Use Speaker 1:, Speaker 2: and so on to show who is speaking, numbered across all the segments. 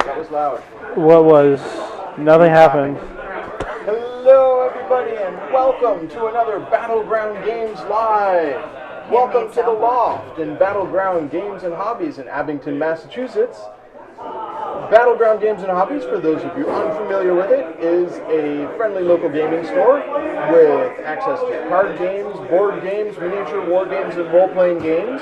Speaker 1: That was loud.
Speaker 2: What was? Nothing happened.
Speaker 1: Hello, everybody, and welcome to another Battleground Games Live. Welcome to the Loft in Battleground Games and Hobbies in Abington, Massachusetts. Battleground Games and Hobbies, for those of you unfamiliar with it, is a friendly local gaming store with access to card games, board games, miniature war games, and role-playing games.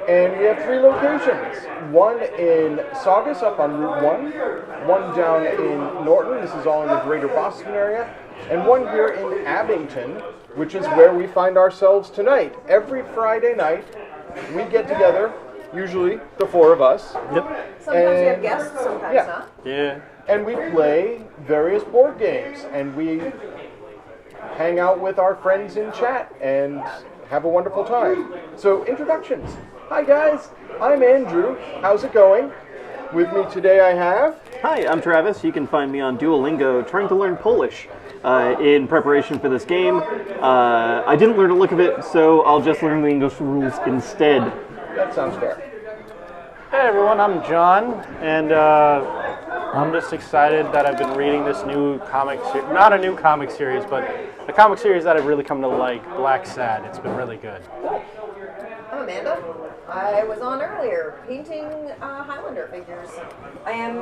Speaker 1: And we have 3 locations. One in Saugus up on Route 1 down in Norton, this is all in the greater Boston area, and one here in Abington, which is where we find ourselves tonight. Every Friday night, we get together, usually the 4 of us.
Speaker 3: Yep. Sometimes we have guests, sometimes not.
Speaker 2: Yeah.
Speaker 1: And we play various board games, and we hang out with our friends in chat and have a wonderful time. So, introductions. Hi guys, I'm Andrew. How's it going? With me today I have...
Speaker 4: Hi, I'm Travis. You can find me on Duolingo trying to learn Polish in preparation for this game. I didn't learn a lick of it, so I'll just learn the English rules instead.
Speaker 1: That sounds fair.
Speaker 2: Hey everyone, I'm John, and I'm just excited that I've been reading this new comic series. Not a new comic series, but a comic series that I've really come to like, Black Sad. It's been really good.
Speaker 3: I'm Amanda. I was on earlier painting Highlander figures. I am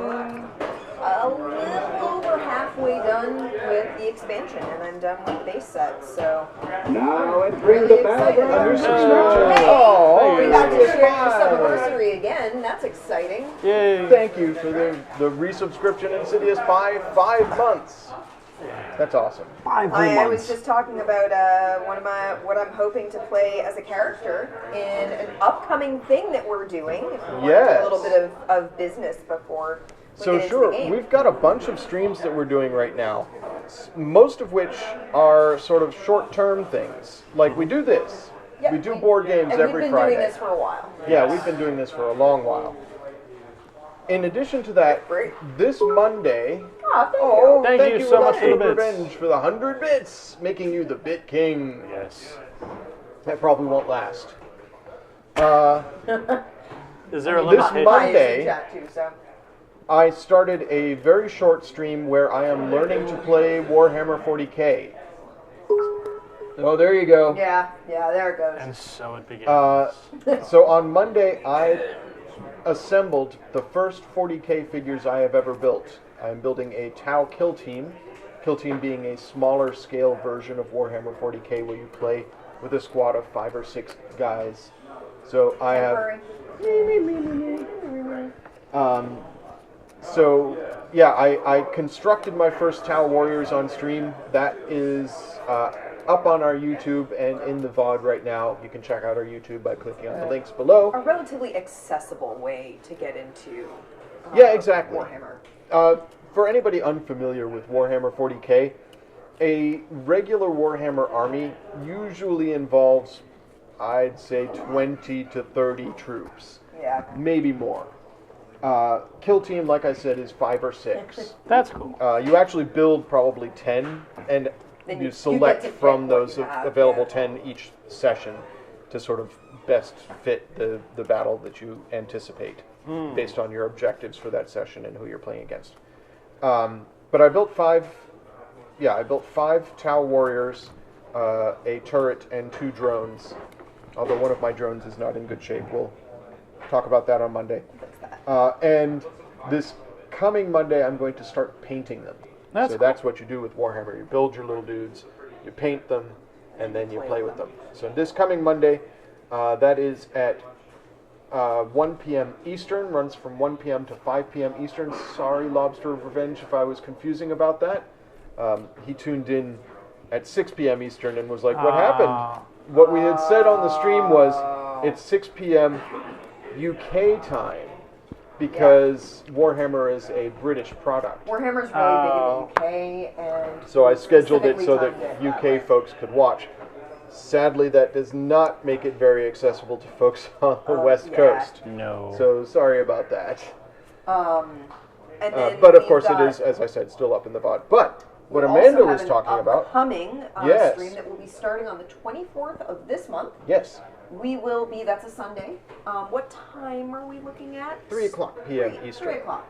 Speaker 3: a little over halfway done with the expansion, and I'm done with the base set, so
Speaker 1: Now
Speaker 3: I'm really excited.
Speaker 1: Under subscription.
Speaker 3: Hey,
Speaker 1: Oh,
Speaker 3: we got to share your
Speaker 1: five.
Speaker 3: anniversary again. That's exciting.
Speaker 2: Yay!
Speaker 1: Thank you for the resubscription, Insidious Pie, 5 months. That's awesome.
Speaker 4: 5 whole
Speaker 3: I was
Speaker 4: months.
Speaker 3: just talking about what I'm hoping to play as a character in an upcoming thing that we're doing. If we want to do a little bit of business before we
Speaker 1: So
Speaker 3: get
Speaker 1: sure,
Speaker 3: into the game.
Speaker 1: we've got a bunch of streams that we're doing right now, most of which are sort of short-term things. Like we do this.
Speaker 3: Yep,
Speaker 1: we do board games
Speaker 3: and
Speaker 1: every
Speaker 3: we've been
Speaker 1: Friday.
Speaker 3: doing this for a while.
Speaker 1: Yeah, we've been doing this for a long while. In addition to that, this Monday...
Speaker 3: Oh, thank you.
Speaker 2: Thank you so much for the
Speaker 1: Electric
Speaker 2: bits.
Speaker 1: Revenge for the 100 bits, making you the Bit King.
Speaker 2: Yes.
Speaker 1: That probably won't last.
Speaker 2: Is there a
Speaker 1: This
Speaker 2: limitation?
Speaker 1: Monday,
Speaker 3: Chat too, so.
Speaker 1: I started a very short stream where I am learning to play Warhammer 40k. Oh, there you go.
Speaker 3: Yeah, there it goes.
Speaker 2: And so it begins.
Speaker 1: So on Monday, I assembled the first 40k figures I have ever built. I'm building a Tau Kill Team being a smaller scale version of Warhammer 40k where you play with a squad of 5 or 6 guys. So I have... So, yeah, I constructed my first Tau Warriors on stream. That is up on our YouTube and in the VOD right now. You can check out our YouTube by clicking on the links below.
Speaker 3: A relatively accessible way to get into
Speaker 1: Yeah, exactly.
Speaker 3: Warhammer.
Speaker 1: For anybody unfamiliar with Warhammer 40k, a regular Warhammer army usually involves, I'd say, 20 to 30 troops.
Speaker 3: Yeah.
Speaker 1: Maybe more. Kill team, like I said, is 5 or 6.
Speaker 2: That's cool.
Speaker 1: You actually build probably 10, and
Speaker 3: Then
Speaker 1: you
Speaker 3: you
Speaker 1: select
Speaker 3: get to pick
Speaker 1: from
Speaker 3: what
Speaker 1: those
Speaker 3: you have,
Speaker 1: available
Speaker 3: yeah.
Speaker 1: 10 each session to sort of best fit the battle that you anticipate based on your objectives for that session and who you're playing against. But I built 5 Tau Warriors, a turret, and 2 drones. Although one of my drones is not in good shape. We'll talk about that on Monday. And this coming Monday, I'm going to start painting them.
Speaker 2: That's cool.
Speaker 1: That's what you do with Warhammer. You build your little dudes, you paint them, and then you play with them. So this coming Monday, that is at 1 p.m. Eastern, runs from 1 p.m. to 5 p.m. Eastern. Sorry, Lobster of Revenge, if I was confusing about that. He tuned in at 6 p.m. Eastern and was like, what happened? What we had said on the stream was, it's 6 p.m. UK time, because Warhammer is a British product.
Speaker 3: Warhammer's really big in the UK, and
Speaker 1: So I scheduled it so
Speaker 3: specifically
Speaker 1: that
Speaker 3: timed it
Speaker 1: UK folks could watch. Sadly, that does not make it very accessible to folks on the West
Speaker 3: yeah.
Speaker 1: Coast.
Speaker 2: No.
Speaker 1: So sorry about that.
Speaker 3: And then
Speaker 1: But of
Speaker 3: we've
Speaker 1: course, it
Speaker 3: got-
Speaker 1: is, as I said, still up in the VOD. But what
Speaker 3: we
Speaker 1: Amanda
Speaker 3: also
Speaker 1: was
Speaker 3: have
Speaker 1: talking
Speaker 3: an
Speaker 1: about,
Speaker 3: upcoming
Speaker 1: Yes.
Speaker 3: stream that will be starting on the 24th of this month.
Speaker 1: yes,
Speaker 3: We will be, that's a Sunday. What time are we looking at?
Speaker 1: 3 o'clock p.m.
Speaker 3: 3
Speaker 1: Eastern.
Speaker 3: o'clock.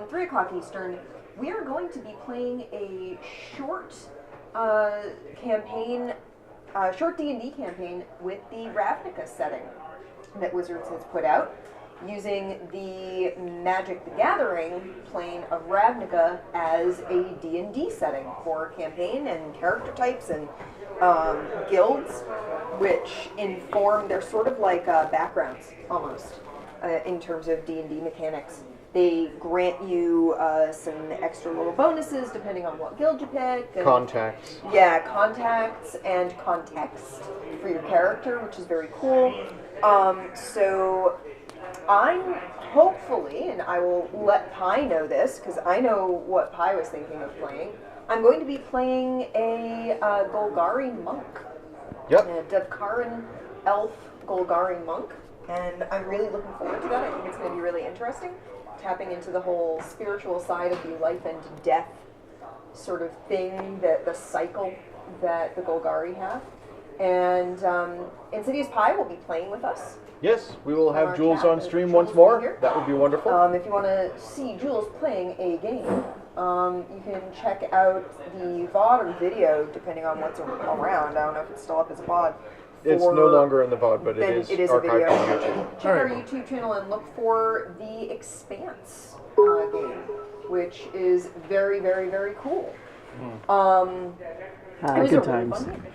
Speaker 3: 3 o'clock Eastern. We are going to be playing a short campaign, short D&D campaign with the Ravnica setting that Wizards has put out, using the Magic the Gathering plane of Ravnica as a D&D setting for campaign and character types and guilds, which inform, they're sort of like backgrounds almost in terms of D&D mechanics. They grant you some extra little bonuses depending on what guild you pick. And
Speaker 1: Contacts.
Speaker 3: yeah, contacts and context for your character, which is very cool. So I'm hopefully, and I will let Pi know this because I know what Pi was thinking of playing. I'm going to be playing a Golgari monk,
Speaker 1: Yep.
Speaker 3: a Devkaran elf Golgari monk, and I'm really looking forward to that. I think it's going to be really interesting, tapping into the whole spiritual side of the life and death sort of thing, that the cycle that the Golgari have. And Insidious Pi will be playing with us.
Speaker 1: Yes, we will have
Speaker 3: Our
Speaker 1: Jules
Speaker 3: chat,
Speaker 1: on stream
Speaker 3: Jules
Speaker 1: once
Speaker 3: will
Speaker 1: more.
Speaker 3: be here.
Speaker 1: That would be wonderful.
Speaker 3: If you want to see Jules playing a game, you can check out the VOD or video, depending on what's around. I don't know if it's still up as a VOD.
Speaker 1: It's no longer in the VOD, but
Speaker 3: Then
Speaker 1: it is
Speaker 3: a
Speaker 1: archived
Speaker 3: video.
Speaker 1: on YouTube.
Speaker 3: Check our YouTube channel and look for the Expanse game, which is very, very, very cool. It was
Speaker 4: Good
Speaker 3: a really
Speaker 4: times.
Speaker 3: fun game.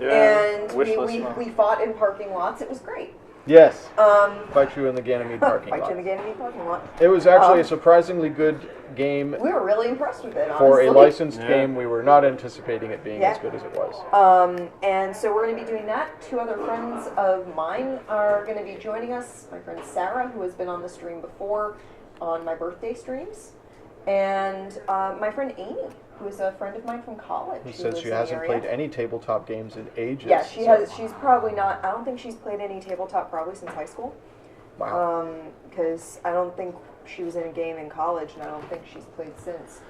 Speaker 2: Yeah.
Speaker 3: And
Speaker 2: Wish list
Speaker 3: we
Speaker 2: month.
Speaker 3: fought in parking lots. It was great.
Speaker 1: Yes. Fight you in the Ganymede parking
Speaker 3: Fight
Speaker 1: lot.
Speaker 3: you in the Ganymede parking lot.
Speaker 1: It was actually a surprisingly good game
Speaker 3: We were really impressed with it,
Speaker 1: for
Speaker 3: honestly.
Speaker 1: a licensed
Speaker 2: Yeah.
Speaker 1: game. We were not anticipating it being
Speaker 3: Yeah.
Speaker 1: as good as it was.
Speaker 3: And so we're going to be doing that. Two other friends of mine are going to be joining us. My friend Sarah, who has been on the stream before on my birthday streams, and my friend Amy, who is a friend of mine from college.
Speaker 1: Who
Speaker 3: She
Speaker 1: says
Speaker 3: lives
Speaker 1: she
Speaker 3: in the
Speaker 1: hasn't
Speaker 3: area.
Speaker 1: played any tabletop games in ages.
Speaker 3: Yeah, she
Speaker 1: so-
Speaker 3: has. She's probably not. I don't think she's played any tabletop probably since high school.
Speaker 1: Wow.
Speaker 3: Because I don't think she was in a game in college, and I don't think she's played since.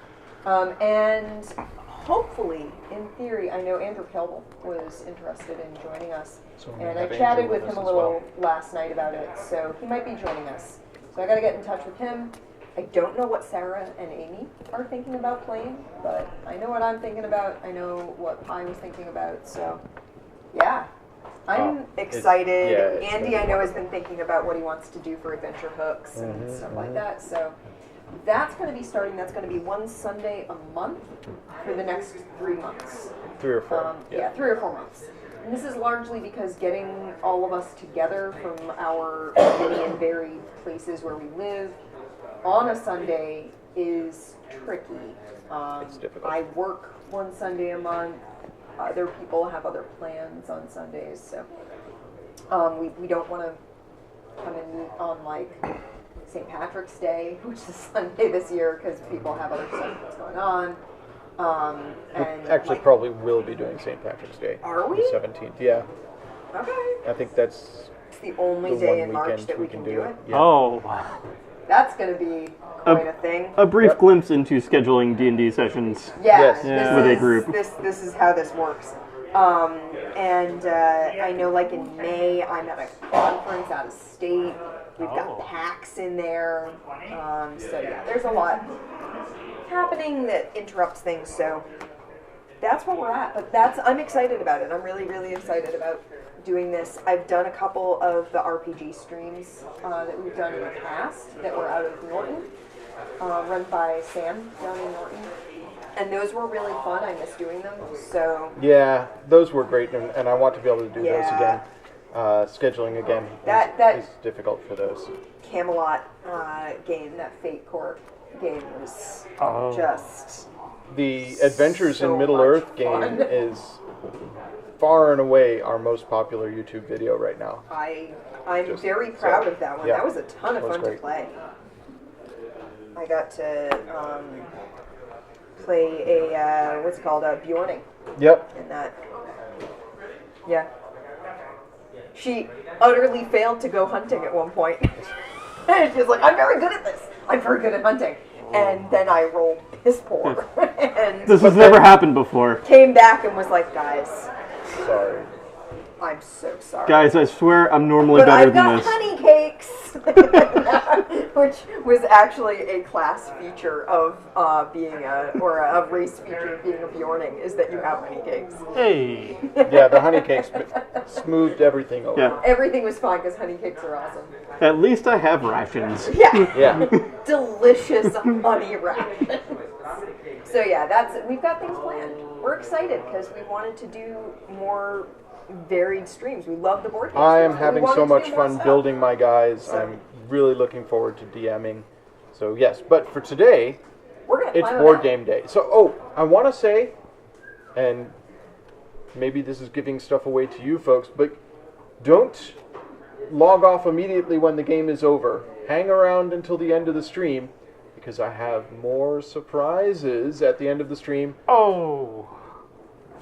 Speaker 3: And hopefully, in theory, I know Andrew Kelble was interested in joining us,
Speaker 1: So we
Speaker 3: and I
Speaker 1: have
Speaker 3: chatted
Speaker 1: Andrew
Speaker 3: with
Speaker 1: with
Speaker 3: him a
Speaker 1: us as
Speaker 3: little
Speaker 1: well.
Speaker 3: last night about it, so he might be joining us. So I got to get in touch with him. I don't know what Sarah and Amy are thinking about playing, but I know what I'm thinking about. I know what Pi was thinking about, so yeah. I'm
Speaker 1: It's-
Speaker 3: excited.
Speaker 1: yeah, it's
Speaker 3: Andy,
Speaker 1: gonna
Speaker 3: I
Speaker 1: be
Speaker 3: know, has been thinking about what he wants to do for adventure hooks and stuff like that. So that's going to be starting. That's going to be one Sunday a month for the next 3 months.
Speaker 1: 3 or 4.
Speaker 3: Yeah, 3 or 4 months. And this is largely because getting all of us together from our many and varied places where we live on a Sunday is tricky.
Speaker 1: It's difficult.
Speaker 3: I work one Sunday a month. Other people have other plans on Sundays, so we don't want to come and meet on like St. Patrick's Day, which is Sunday this year, because people have other stuff that's going on. And
Speaker 1: Actually,
Speaker 3: like,
Speaker 1: probably will be doing St. Patrick's Day.
Speaker 3: Are we?
Speaker 1: The 17th, yeah.
Speaker 3: okay,
Speaker 1: I think that's
Speaker 3: it's the only
Speaker 1: the
Speaker 3: day
Speaker 1: one
Speaker 3: in March
Speaker 1: weekend
Speaker 3: that we can do it.
Speaker 1: Yeah.
Speaker 2: Oh, wow.
Speaker 3: That's going to be quite a thing.
Speaker 4: A brief
Speaker 1: Yep.
Speaker 4: glimpse into scheduling D&D sessions.
Speaker 3: Yeah,
Speaker 1: Yes.
Speaker 2: Yeah.
Speaker 4: With a
Speaker 3: is,
Speaker 4: group.
Speaker 3: This is how this works. And I know, like in May, I'm at a conference out of state. We've got
Speaker 2: Oh.
Speaker 3: PAX in there. So yeah, there's a lot happening that interrupts things. So that's where we're at. But I'm excited about it. I'm really, really excited about doing this. I've done a couple of the RPG streams that we've done in the past that were out of Norton, run by Sam down in Norton. And those were really fun. I miss doing them. So
Speaker 1: Yeah, those were great, and I want to be able to do those
Speaker 3: Yeah.
Speaker 1: again. Scheduling again
Speaker 3: That-
Speaker 1: is difficult for those.
Speaker 3: Camelot game, that Fate Core game, was
Speaker 2: Oh.
Speaker 3: just
Speaker 1: The Adventures
Speaker 3: So
Speaker 1: in Middle
Speaker 3: much
Speaker 1: Earth game
Speaker 3: fun.
Speaker 1: is far and away our most popular YouTube video right now.
Speaker 3: I'm
Speaker 1: Just-
Speaker 3: very proud of that one.
Speaker 1: yeah.
Speaker 3: That was a ton of
Speaker 1: That was
Speaker 3: fun to
Speaker 1: great.
Speaker 3: play. I got to play a what's it called, a Bjorning
Speaker 1: Yep.
Speaker 3: in that. Yeah. She utterly failed to go hunting at one point. And she's like, I'm very good at this. I'm very good at hunting. And then I rolled piss poor. And
Speaker 4: This has never happened before.
Speaker 3: came back and was like, guys,
Speaker 1: Sorry.
Speaker 3: I'm so sorry.
Speaker 4: Guys, I swear I'm normally
Speaker 3: But
Speaker 4: better
Speaker 3: I've
Speaker 4: than
Speaker 3: got
Speaker 4: this.
Speaker 3: honey cakes, which was actually a class feature of being a race feature of being a Bjorning, is that you have honey cakes.
Speaker 2: Hey.
Speaker 1: Yeah, the honey cakes smoothed everything over.
Speaker 4: Yeah.
Speaker 3: Everything was fine because honey cakes are awesome.
Speaker 4: At least I have rations.
Speaker 3: Yeah,
Speaker 1: Yeah.
Speaker 3: delicious honey rations. So yeah, we've got things planned. We're excited because we wanted to do more varied streams. We love the board games.
Speaker 1: I am
Speaker 3: We
Speaker 1: having
Speaker 3: wanted
Speaker 1: so
Speaker 3: to do
Speaker 1: much
Speaker 3: more
Speaker 1: fun
Speaker 3: stuff.
Speaker 1: building my guys. I'm really looking forward to DMing. So yes, but for today,
Speaker 3: We're gonna
Speaker 1: it's
Speaker 3: climb a
Speaker 1: board
Speaker 3: mountain.
Speaker 1: game day. So, I want to say, and maybe this is giving stuff away to you folks, but don't log off immediately when the game is over. Hang around until the end of the stream, because I have more surprises at the end of the stream
Speaker 2: Oh.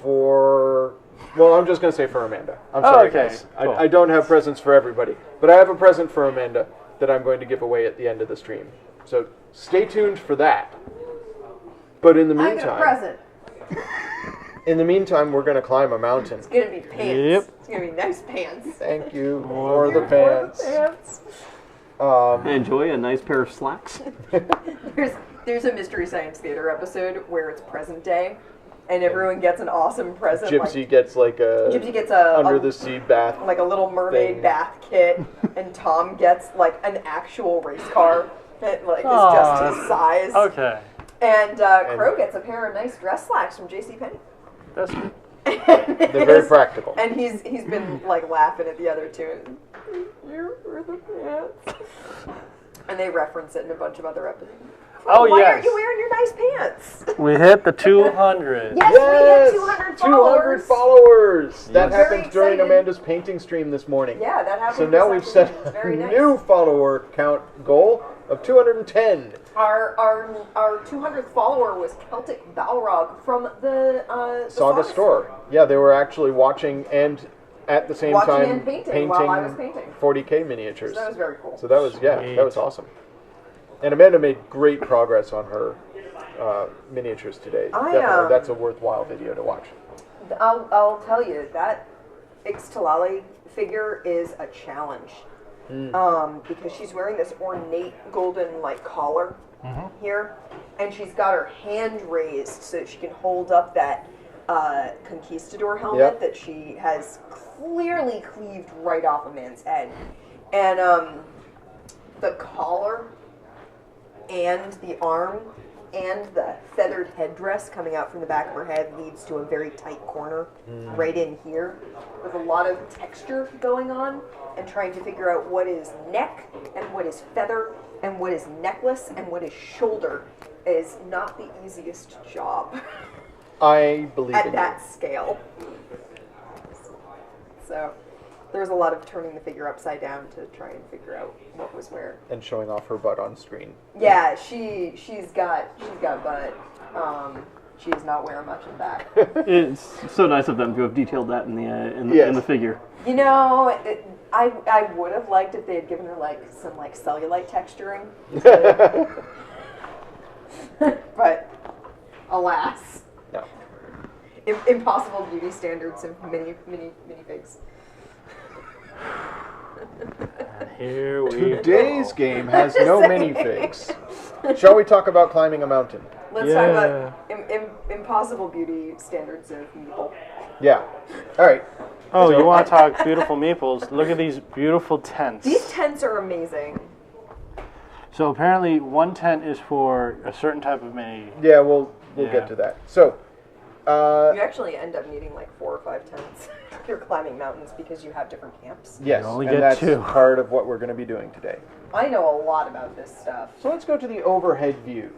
Speaker 1: for... Well, I'm just going to say for Amanda. I'm sorry,
Speaker 2: okay.
Speaker 1: guys.
Speaker 2: Cool.
Speaker 1: I don't have presents for everybody, but I have a present for Amanda that I'm going to give away at the end of the stream. So stay tuned for that. But in the
Speaker 3: I got a
Speaker 1: meantime,
Speaker 3: present.
Speaker 1: we're going to climb a mountain.
Speaker 3: It's gonna be pants.
Speaker 2: Yep.
Speaker 3: It's gonna be nice pants.
Speaker 1: Thank you for the pants.
Speaker 4: Enjoy a nice pair of slacks.
Speaker 3: There's a Mystery Science Theater episode where it's present day, and everyone gets an awesome present.
Speaker 1: Gypsy gets like a
Speaker 3: Gypsy gets a
Speaker 1: under the sea bath.
Speaker 3: like a little mermaid
Speaker 1: thing.
Speaker 3: bath kit, and Tom gets like an actual race car that like is
Speaker 2: Aw.
Speaker 3: just his size.
Speaker 2: Okay.
Speaker 3: And Crow gets a pair of nice dress slacks from JCPenney.
Speaker 2: That's good.
Speaker 1: They're very practical.
Speaker 3: And he's been like laughing at the other two. You were the pants. And they reference it in a bunch of other episodes.
Speaker 2: Oh,
Speaker 3: Why
Speaker 2: yes.
Speaker 3: aren't you wearing your nice pants?
Speaker 2: We hit the 200.
Speaker 3: Yes, we hit 200 followers.
Speaker 1: 200 followers. That
Speaker 3: Very
Speaker 1: happened during
Speaker 3: excited.
Speaker 1: Amanda's painting stream this morning.
Speaker 3: Yeah, that happened.
Speaker 1: So now
Speaker 3: this
Speaker 1: we've set
Speaker 3: afternoon.
Speaker 1: a
Speaker 3: Very nice.
Speaker 1: new follower count goal of 210.
Speaker 3: Our 200th follower was Celtic Balrog from the
Speaker 1: Saugus store. Yeah, they were actually watching and at the same
Speaker 3: Watching
Speaker 1: time
Speaker 3: and painting while I was painting.
Speaker 1: 40K miniatures.
Speaker 3: So that was very cool.
Speaker 1: So that was,
Speaker 2: Sweet.
Speaker 1: that was awesome. And Amanda made great progress on her miniatures today. Definitely, that's a worthwhile video to watch.
Speaker 3: I'll tell you, that Ixtalali figure is a challenge. Because she's wearing this ornate golden like collar here, and she's got her hand raised so that she can hold up that conquistador helmet
Speaker 1: Yep.
Speaker 3: that she has clearly cleaved right off a man's head. And the collar and the arm and the feathered headdress coming out from the back of her head leads to a very tight corner right in here with a lot of texture going on, and trying to figure out what is neck and what is feather and what is necklace and what is shoulder is not the easiest job
Speaker 1: I believe
Speaker 3: at
Speaker 1: in
Speaker 3: that scale. So there's a lot of turning the figure upside down to try and figure out what was where.
Speaker 1: you. And showing off her butt on screen.
Speaker 3: Yeah, she's got butt. She is not wearing much in back.
Speaker 4: It's so nice of them to have detailed that in the
Speaker 1: Yes.
Speaker 4: in the figure.
Speaker 3: You know, I would have liked if they had given her like some like cellulite texturing, but alas,
Speaker 1: No.
Speaker 3: impossible beauty standards of minifigs.
Speaker 2: Here we
Speaker 1: Today's game has no minifigs. Shall we talk about climbing a mountain?
Speaker 3: Let's talk about impossible beauty standards of meeple.
Speaker 1: Yeah. All right.
Speaker 2: Oh, you want to talk beautiful meeples? Look at these beautiful tents.
Speaker 3: These tents are amazing.
Speaker 2: So apparently one tent is for a certain type of mini.
Speaker 1: Yeah, we'll
Speaker 2: Yeah.
Speaker 1: get to that. So,
Speaker 3: You actually end up needing like 4 or 5 tents if you're climbing mountains because you have different camps.
Speaker 1: yes,
Speaker 2: only
Speaker 1: and
Speaker 2: get
Speaker 1: that's
Speaker 2: 2.
Speaker 1: part of what we're going to be doing today.
Speaker 3: I know a lot about this stuff.
Speaker 1: So let's go to the overhead view.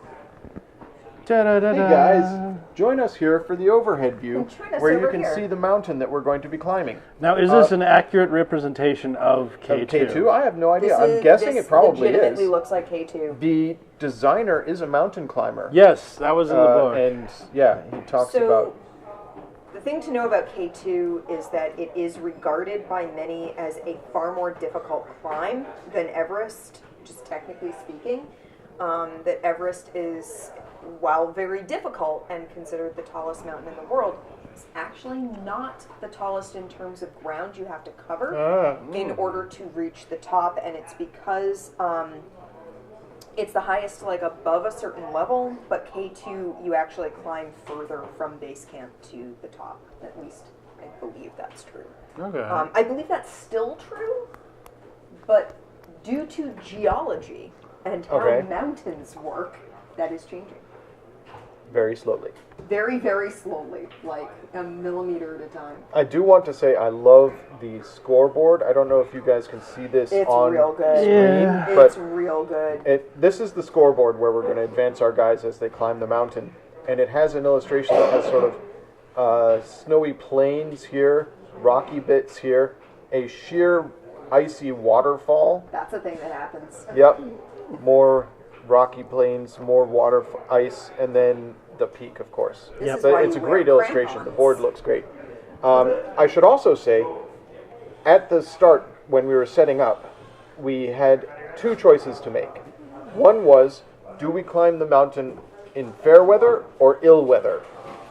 Speaker 1: Hey guys, join us here for the overhead view
Speaker 3: Join us
Speaker 1: where you
Speaker 3: over
Speaker 1: can
Speaker 3: here.
Speaker 1: see the mountain that we're going to be climbing.
Speaker 2: Now, is this an accurate representation of K2?
Speaker 1: K2? I have no idea. I'm
Speaker 3: This
Speaker 1: guessing it probably
Speaker 3: legitimately
Speaker 1: is.
Speaker 3: looks like K2.
Speaker 1: The designer is a mountain climber.
Speaker 2: Yes, that was in the book.
Speaker 1: And yeah, he talks
Speaker 3: So,
Speaker 1: about...
Speaker 3: the thing to know about K2 is that it is regarded by many as a far more difficult climb than Everest, just technically speaking. That Everest is, while very difficult and considered the tallest mountain in the world, is actually not the tallest in terms of ground you have to cover in order to reach the top, and it's because it's the highest like above a certain level, but K2 you actually climb further from base camp to the top. At least I believe that's true.
Speaker 2: Okay.
Speaker 3: I believe that's still true, but due to geology and how
Speaker 1: Okay.
Speaker 3: mountains work, that is changing.
Speaker 1: Very slowly.
Speaker 3: Very, very slowly, like a millimeter at a time.
Speaker 1: I do want to say I love the scoreboard. I don't know if you guys can see this
Speaker 3: It's
Speaker 1: on
Speaker 3: real good.
Speaker 1: screen,
Speaker 2: Yeah.
Speaker 3: It's
Speaker 1: but
Speaker 3: real good.
Speaker 1: this is the scoreboard where we're going to advance our guys as they climb the mountain. And it has an illustration that has sort of snowy plains here, rocky bits here, a sheer icy waterfall.
Speaker 3: That's a thing that happens.
Speaker 1: Yep. More rocky plains, more water, ice, and then the peak, of course.
Speaker 3: This is
Speaker 1: But
Speaker 3: why
Speaker 1: it's a
Speaker 3: you
Speaker 1: great
Speaker 3: wear
Speaker 1: illustration. The
Speaker 3: crampons.
Speaker 1: board looks great. I should also say, at the start, when we were setting up, we had two choices to make. One was, do we climb the mountain in fair weather or ill weather?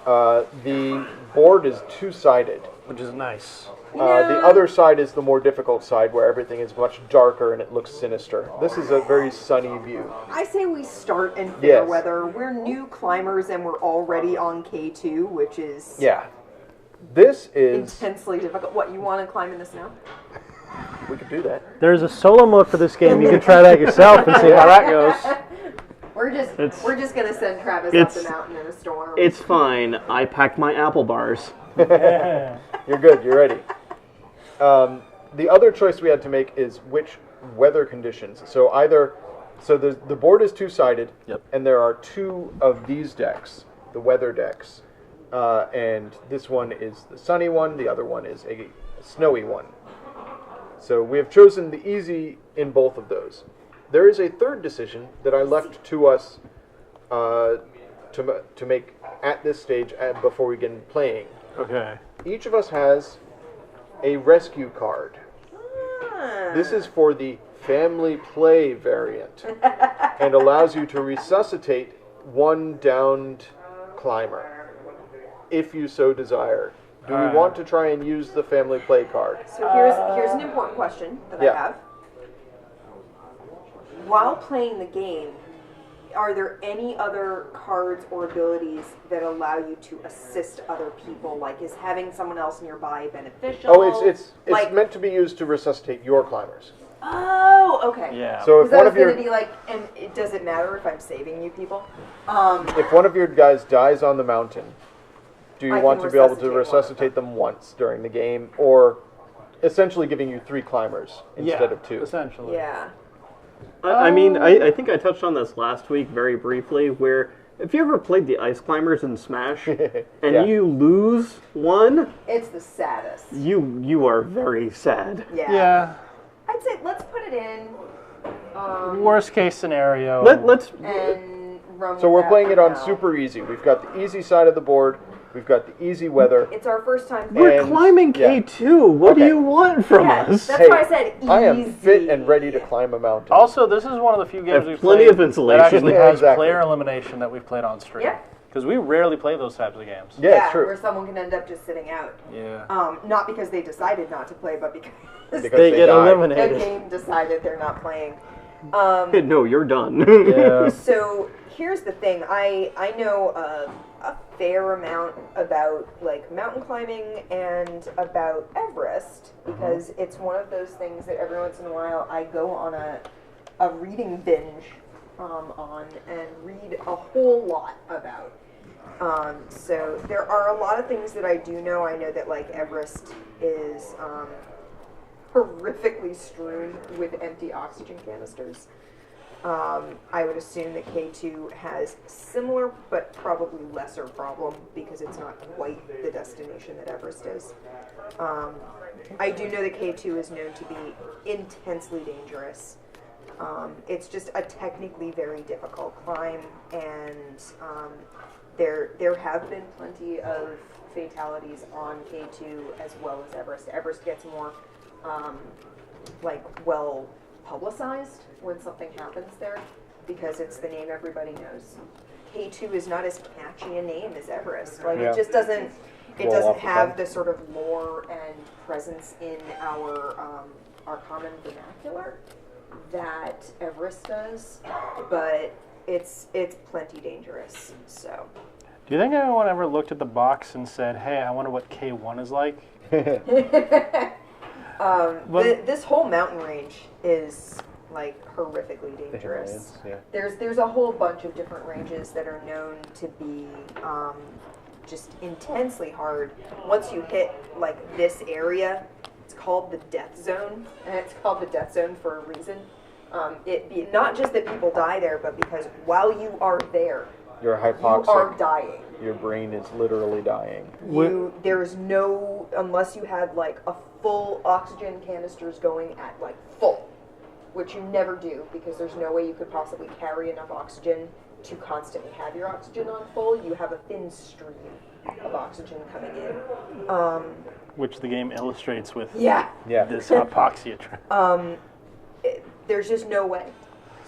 Speaker 1: The board is two-sided.
Speaker 2: Which is nice.
Speaker 1: The other side is the more difficult side, where everything is much darker and it looks sinister. This is a very sunny view.
Speaker 3: I say we start in fair
Speaker 1: Yes.
Speaker 3: weather. We're new climbers and we're already on K2, which is
Speaker 1: Yeah. This is...
Speaker 3: intensely difficult. What, you want to climb in the snow?
Speaker 1: We could do that.
Speaker 2: There's a solo mode for this game. You can try that yourself and see how that goes.
Speaker 3: We're just gonna send Travis up
Speaker 4: it's-
Speaker 3: the mountain in a storm.
Speaker 4: It's fine. I packed my apple bars.
Speaker 1: You're good. You're ready. The other choice we had to make is which weather conditions. So the board is two-sided,
Speaker 2: Yep.
Speaker 1: and there are two of these decks, the weather decks, and this one is the sunny one. The other one is a snowy one. So we have chosen the easy in both of those. There is a third decision that I left to us to make at this stage before we begin playing.
Speaker 2: Okay.
Speaker 1: Each of us has a rescue card. This is for the family play variant and allows you to resuscitate one downed climber, if you so desire. Do we want to try and use the family play card?
Speaker 3: So here's an important question that
Speaker 1: Yeah.
Speaker 3: I have. While playing the game, are there any other cards or abilities that allow you to assist other people? Like, is having someone else nearby beneficial?
Speaker 1: Oh, it's
Speaker 3: like,
Speaker 1: meant to be used to resuscitate your climbers.
Speaker 3: Oh, okay.
Speaker 2: Yeah.
Speaker 1: So if
Speaker 3: Because I
Speaker 1: one
Speaker 3: was
Speaker 1: of your
Speaker 3: going to be like, and it doesn't matter if I'm saving you people.
Speaker 1: if one of your guys dies on the mountain, do you
Speaker 3: I
Speaker 1: want
Speaker 3: can
Speaker 1: to be able to
Speaker 3: resuscitate one of
Speaker 1: resuscitate them once during the game, or essentially giving you 3 climbers instead of 2?
Speaker 2: Essentially.
Speaker 3: Yeah.
Speaker 4: I mean, I think I touched on this last week very briefly, where if you ever played the Ice Climbers in Smash, and
Speaker 1: Yeah.
Speaker 4: you lose one,
Speaker 3: It's the saddest.
Speaker 4: you are very sad.
Speaker 3: Yeah.
Speaker 2: Yeah.
Speaker 3: I'd say let's put it in
Speaker 2: Worst case scenario.
Speaker 4: Let's
Speaker 3: and run
Speaker 1: So
Speaker 3: with
Speaker 1: we're
Speaker 3: that
Speaker 1: playing
Speaker 3: for
Speaker 1: it on
Speaker 3: now.
Speaker 1: super easy. We've got the easy side of the board. We've got the easy weather.
Speaker 3: It's our first time.
Speaker 4: We're
Speaker 1: And-
Speaker 4: climbing
Speaker 1: yeah.
Speaker 4: K2. What do
Speaker 1: Okay.
Speaker 4: you want from
Speaker 3: Yeah,
Speaker 4: us?
Speaker 3: that's
Speaker 1: Hey,
Speaker 3: why I said easy.
Speaker 1: I am fit and ready to climb a mountain.
Speaker 2: Also, this is one of the few games
Speaker 4: Have
Speaker 2: we've
Speaker 4: plenty
Speaker 2: played
Speaker 4: of insulation.
Speaker 2: that actually
Speaker 1: Yeah,
Speaker 2: has
Speaker 1: exactly.
Speaker 2: player elimination that we've played on stream.
Speaker 3: Yeah.
Speaker 2: Because we rarely play those types of games.
Speaker 1: Yeah, it's true.
Speaker 3: Where someone can end up just sitting out.
Speaker 2: Yeah.
Speaker 3: Not because they decided not to play, but because
Speaker 1: Because
Speaker 2: They get
Speaker 1: died.
Speaker 3: the
Speaker 2: eliminated.
Speaker 3: game decided they're not playing.
Speaker 4: No, you're done.
Speaker 2: Yeah.
Speaker 3: So here's the thing. I know a fair amount about like mountain climbing and about Everest because it's one of those things that every once in a while I go on a reading binge on and read a whole lot about. So there are a lot of things that I do know. I know that like Everest is horrifically strewn with empty oxygen canisters. I would assume that K2 has similar but probably lesser problem because it's not quite the destination that Everest is. I do know that K2 is known to be intensely dangerous. It's just a technically very difficult climb, and there have been plenty of fatalities on K2 as well as Everest. Everest gets more well publicized when something happens there because it's the name everybody knows. K2 is not as catchy a name as Everest. It just doesn't. It doesn't have the sort of lore and presence in our common vernacular that Everest does, but it's plenty dangerous. So.
Speaker 2: Do you think anyone ever looked at the box and said, "Hey, I wonder what K1 is like"?
Speaker 3: This whole mountain range is horrifically dangerous.
Speaker 1: Yeah.
Speaker 3: There's a whole bunch of different ranges that are known to be just intensely hard. Once you hit this area, it's called the death zone, and it's called the death zone for a reason. Not just that people die there, but because while you are there,
Speaker 1: You're hypoxic.
Speaker 3: you are dying.
Speaker 1: Your brain is literally dying.
Speaker 3: There's no, unless you had a full oxygen canisters going at full, which you never do because there's no way you could possibly carry enough oxygen to constantly have your oxygen on full. You have a thin stream of oxygen coming in.
Speaker 2: Which the game illustrates with
Speaker 3: Yeah.
Speaker 2: this hypoxia trend.
Speaker 3: There's just no way.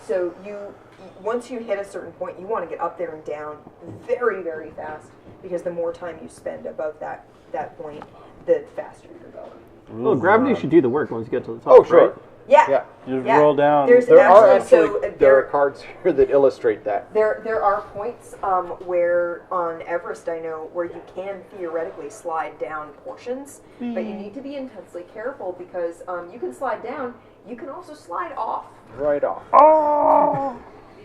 Speaker 3: So once you hit a certain point, you want to get up there and down very, very fast because the more time you spend above that point, the faster you're going.
Speaker 4: Well, gravity should do the work once you get to the top.
Speaker 1: Oh, sure.
Speaker 4: Right?
Speaker 3: Yeah.
Speaker 2: You just roll down.
Speaker 1: There are cards here that illustrate that.
Speaker 3: There are points where on Everest I know where you can theoretically slide down portions, but you need to be intensely careful because you can slide down, you can also slide off.
Speaker 1: Right off.
Speaker 2: Oh!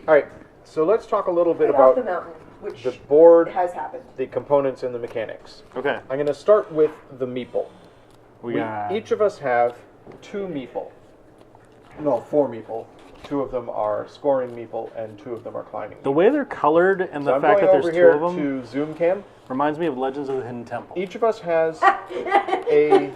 Speaker 1: All right, so let's talk a little bit
Speaker 3: Right
Speaker 1: about
Speaker 3: off the mountain, which
Speaker 1: the board,
Speaker 3: has happened.
Speaker 1: the components, and the mechanics.
Speaker 2: Okay.
Speaker 1: I'm going to start with the meeple.
Speaker 2: We
Speaker 1: Each of us have 2 meeple. No, 4 meeple. 2 of them are scoring meeple, and 2 of them are climbing.
Speaker 2: The way they're colored and
Speaker 1: So
Speaker 2: the
Speaker 1: I'm
Speaker 2: fact
Speaker 1: going
Speaker 2: that
Speaker 1: over
Speaker 2: there's 2
Speaker 1: here
Speaker 2: of them
Speaker 1: to zoom cam.
Speaker 2: reminds me of Legends of the Hidden Temple.
Speaker 1: Each of us has a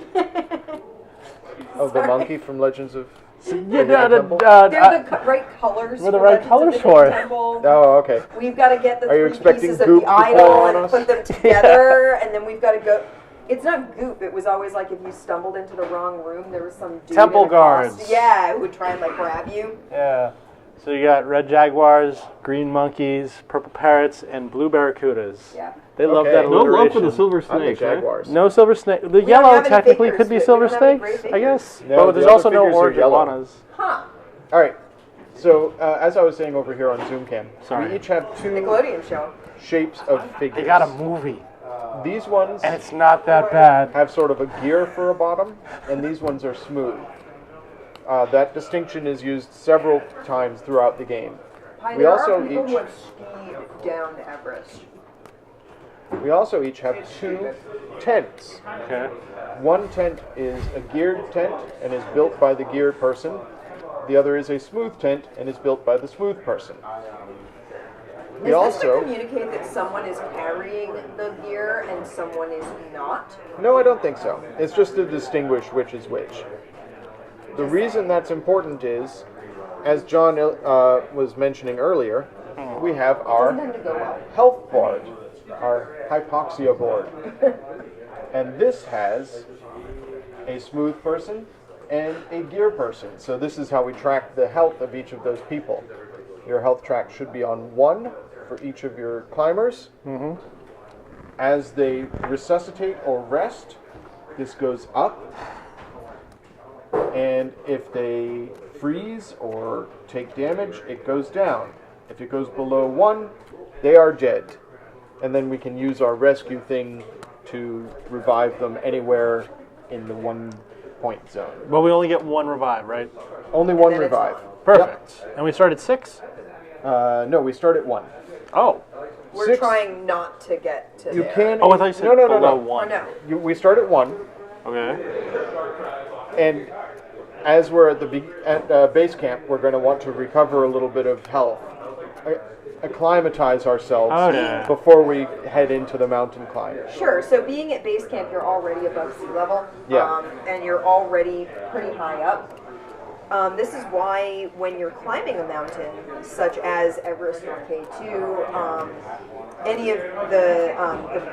Speaker 1: the monkey from Legends of the Hidden Temple.
Speaker 3: They're the right colors.
Speaker 2: We're the
Speaker 3: for
Speaker 2: right
Speaker 3: Legends
Speaker 2: colors
Speaker 3: of the
Speaker 2: for
Speaker 3: Hidden
Speaker 2: it.
Speaker 3: Temple.
Speaker 1: Oh, okay.
Speaker 3: We've got to get the
Speaker 1: Are you
Speaker 3: 3
Speaker 1: expecting
Speaker 3: pieces of
Speaker 1: goop
Speaker 3: the
Speaker 1: to fall
Speaker 3: idol
Speaker 1: on
Speaker 3: and
Speaker 1: us?
Speaker 3: put them together, and then we've got to go. It's not goop. It was always if you stumbled into the wrong room, there was some dude
Speaker 2: Temple
Speaker 3: in a costume-
Speaker 2: guards.
Speaker 3: Yeah, who would try and grab you.
Speaker 2: Yeah. So you got red jaguars, green monkeys, purple parrots, and blue barracudas.
Speaker 3: Yeah.
Speaker 2: They love
Speaker 1: Okay.
Speaker 2: that
Speaker 4: No
Speaker 2: alliteration.
Speaker 4: love for the silver
Speaker 1: I'm the
Speaker 4: snakes, right?
Speaker 1: Jaguars.
Speaker 2: No silver snake. The
Speaker 3: don't
Speaker 2: yellow
Speaker 3: have any
Speaker 2: technically
Speaker 3: figures,
Speaker 2: could be
Speaker 3: but we
Speaker 2: silver
Speaker 3: don't have any
Speaker 2: snakes,
Speaker 3: great
Speaker 2: I guess.
Speaker 1: No,
Speaker 2: but
Speaker 1: the
Speaker 2: there's
Speaker 1: other
Speaker 2: also no
Speaker 1: figures are
Speaker 2: orange
Speaker 1: yellow.
Speaker 2: iguanas.
Speaker 3: Huh.
Speaker 1: All right. So, as I was saying over here on Zoom Cam,
Speaker 2: Sorry.
Speaker 1: we each have 2
Speaker 3: Nickelodeon show.
Speaker 1: shapes of figures.
Speaker 2: They got a movie,
Speaker 1: These ones
Speaker 2: and it's not that bad.
Speaker 1: have sort of a gear for a bottom, and these ones are smooth. That distinction is used several times throughout the game. We
Speaker 3: There
Speaker 1: also
Speaker 3: are people who
Speaker 1: each
Speaker 3: have skied down to Everest.
Speaker 1: have 2 tents.
Speaker 2: Okay.
Speaker 1: One tent is a geared tent and is built by the geared person. The other is a smooth tent and is built by the smooth person. We
Speaker 3: Is this to
Speaker 1: also
Speaker 3: communicate that someone is carrying the gear and someone is not?
Speaker 1: No, I don't think so. It's just to distinguish which is which. The reason that's important is, as John was mentioning earlier, we have
Speaker 3: Doesn't
Speaker 1: our
Speaker 3: tend to go well.
Speaker 1: health board, our hypoxia board. And this has a smooth person and a gear person. So this is how we track the health of each of those people. Your health track should be on 1 for each of your climbers. As they resuscitate or rest, this goes up. And if they freeze or take damage, it goes down. If it goes below 1, they are dead. And then we can use our rescue thing to revive them anywhere in the 1 point zone.
Speaker 2: But we only get 1 revive, right?
Speaker 1: Only 1
Speaker 3: then it's
Speaker 1: revive.
Speaker 2: Perfect. And we start at 6?
Speaker 1: No, we start at 1.
Speaker 2: Oh.
Speaker 3: We're
Speaker 1: 6,
Speaker 3: trying not to get to
Speaker 1: You
Speaker 3: there.
Speaker 1: can.
Speaker 2: Oh, I thought you said
Speaker 1: no,
Speaker 2: below
Speaker 3: Oh,
Speaker 2: 1.
Speaker 3: no.
Speaker 1: We start at 1,
Speaker 2: Okay.
Speaker 1: and as we're at base camp, we're going to want to recover a little bit of health, acclimatize ourselves before we head into the mountain climb.
Speaker 3: Sure. So being at base camp, you're already above sea level,
Speaker 1: Yeah.
Speaker 3: and you're already pretty high up. This is why when you're climbing a mountain, such as Everest or K2, any of the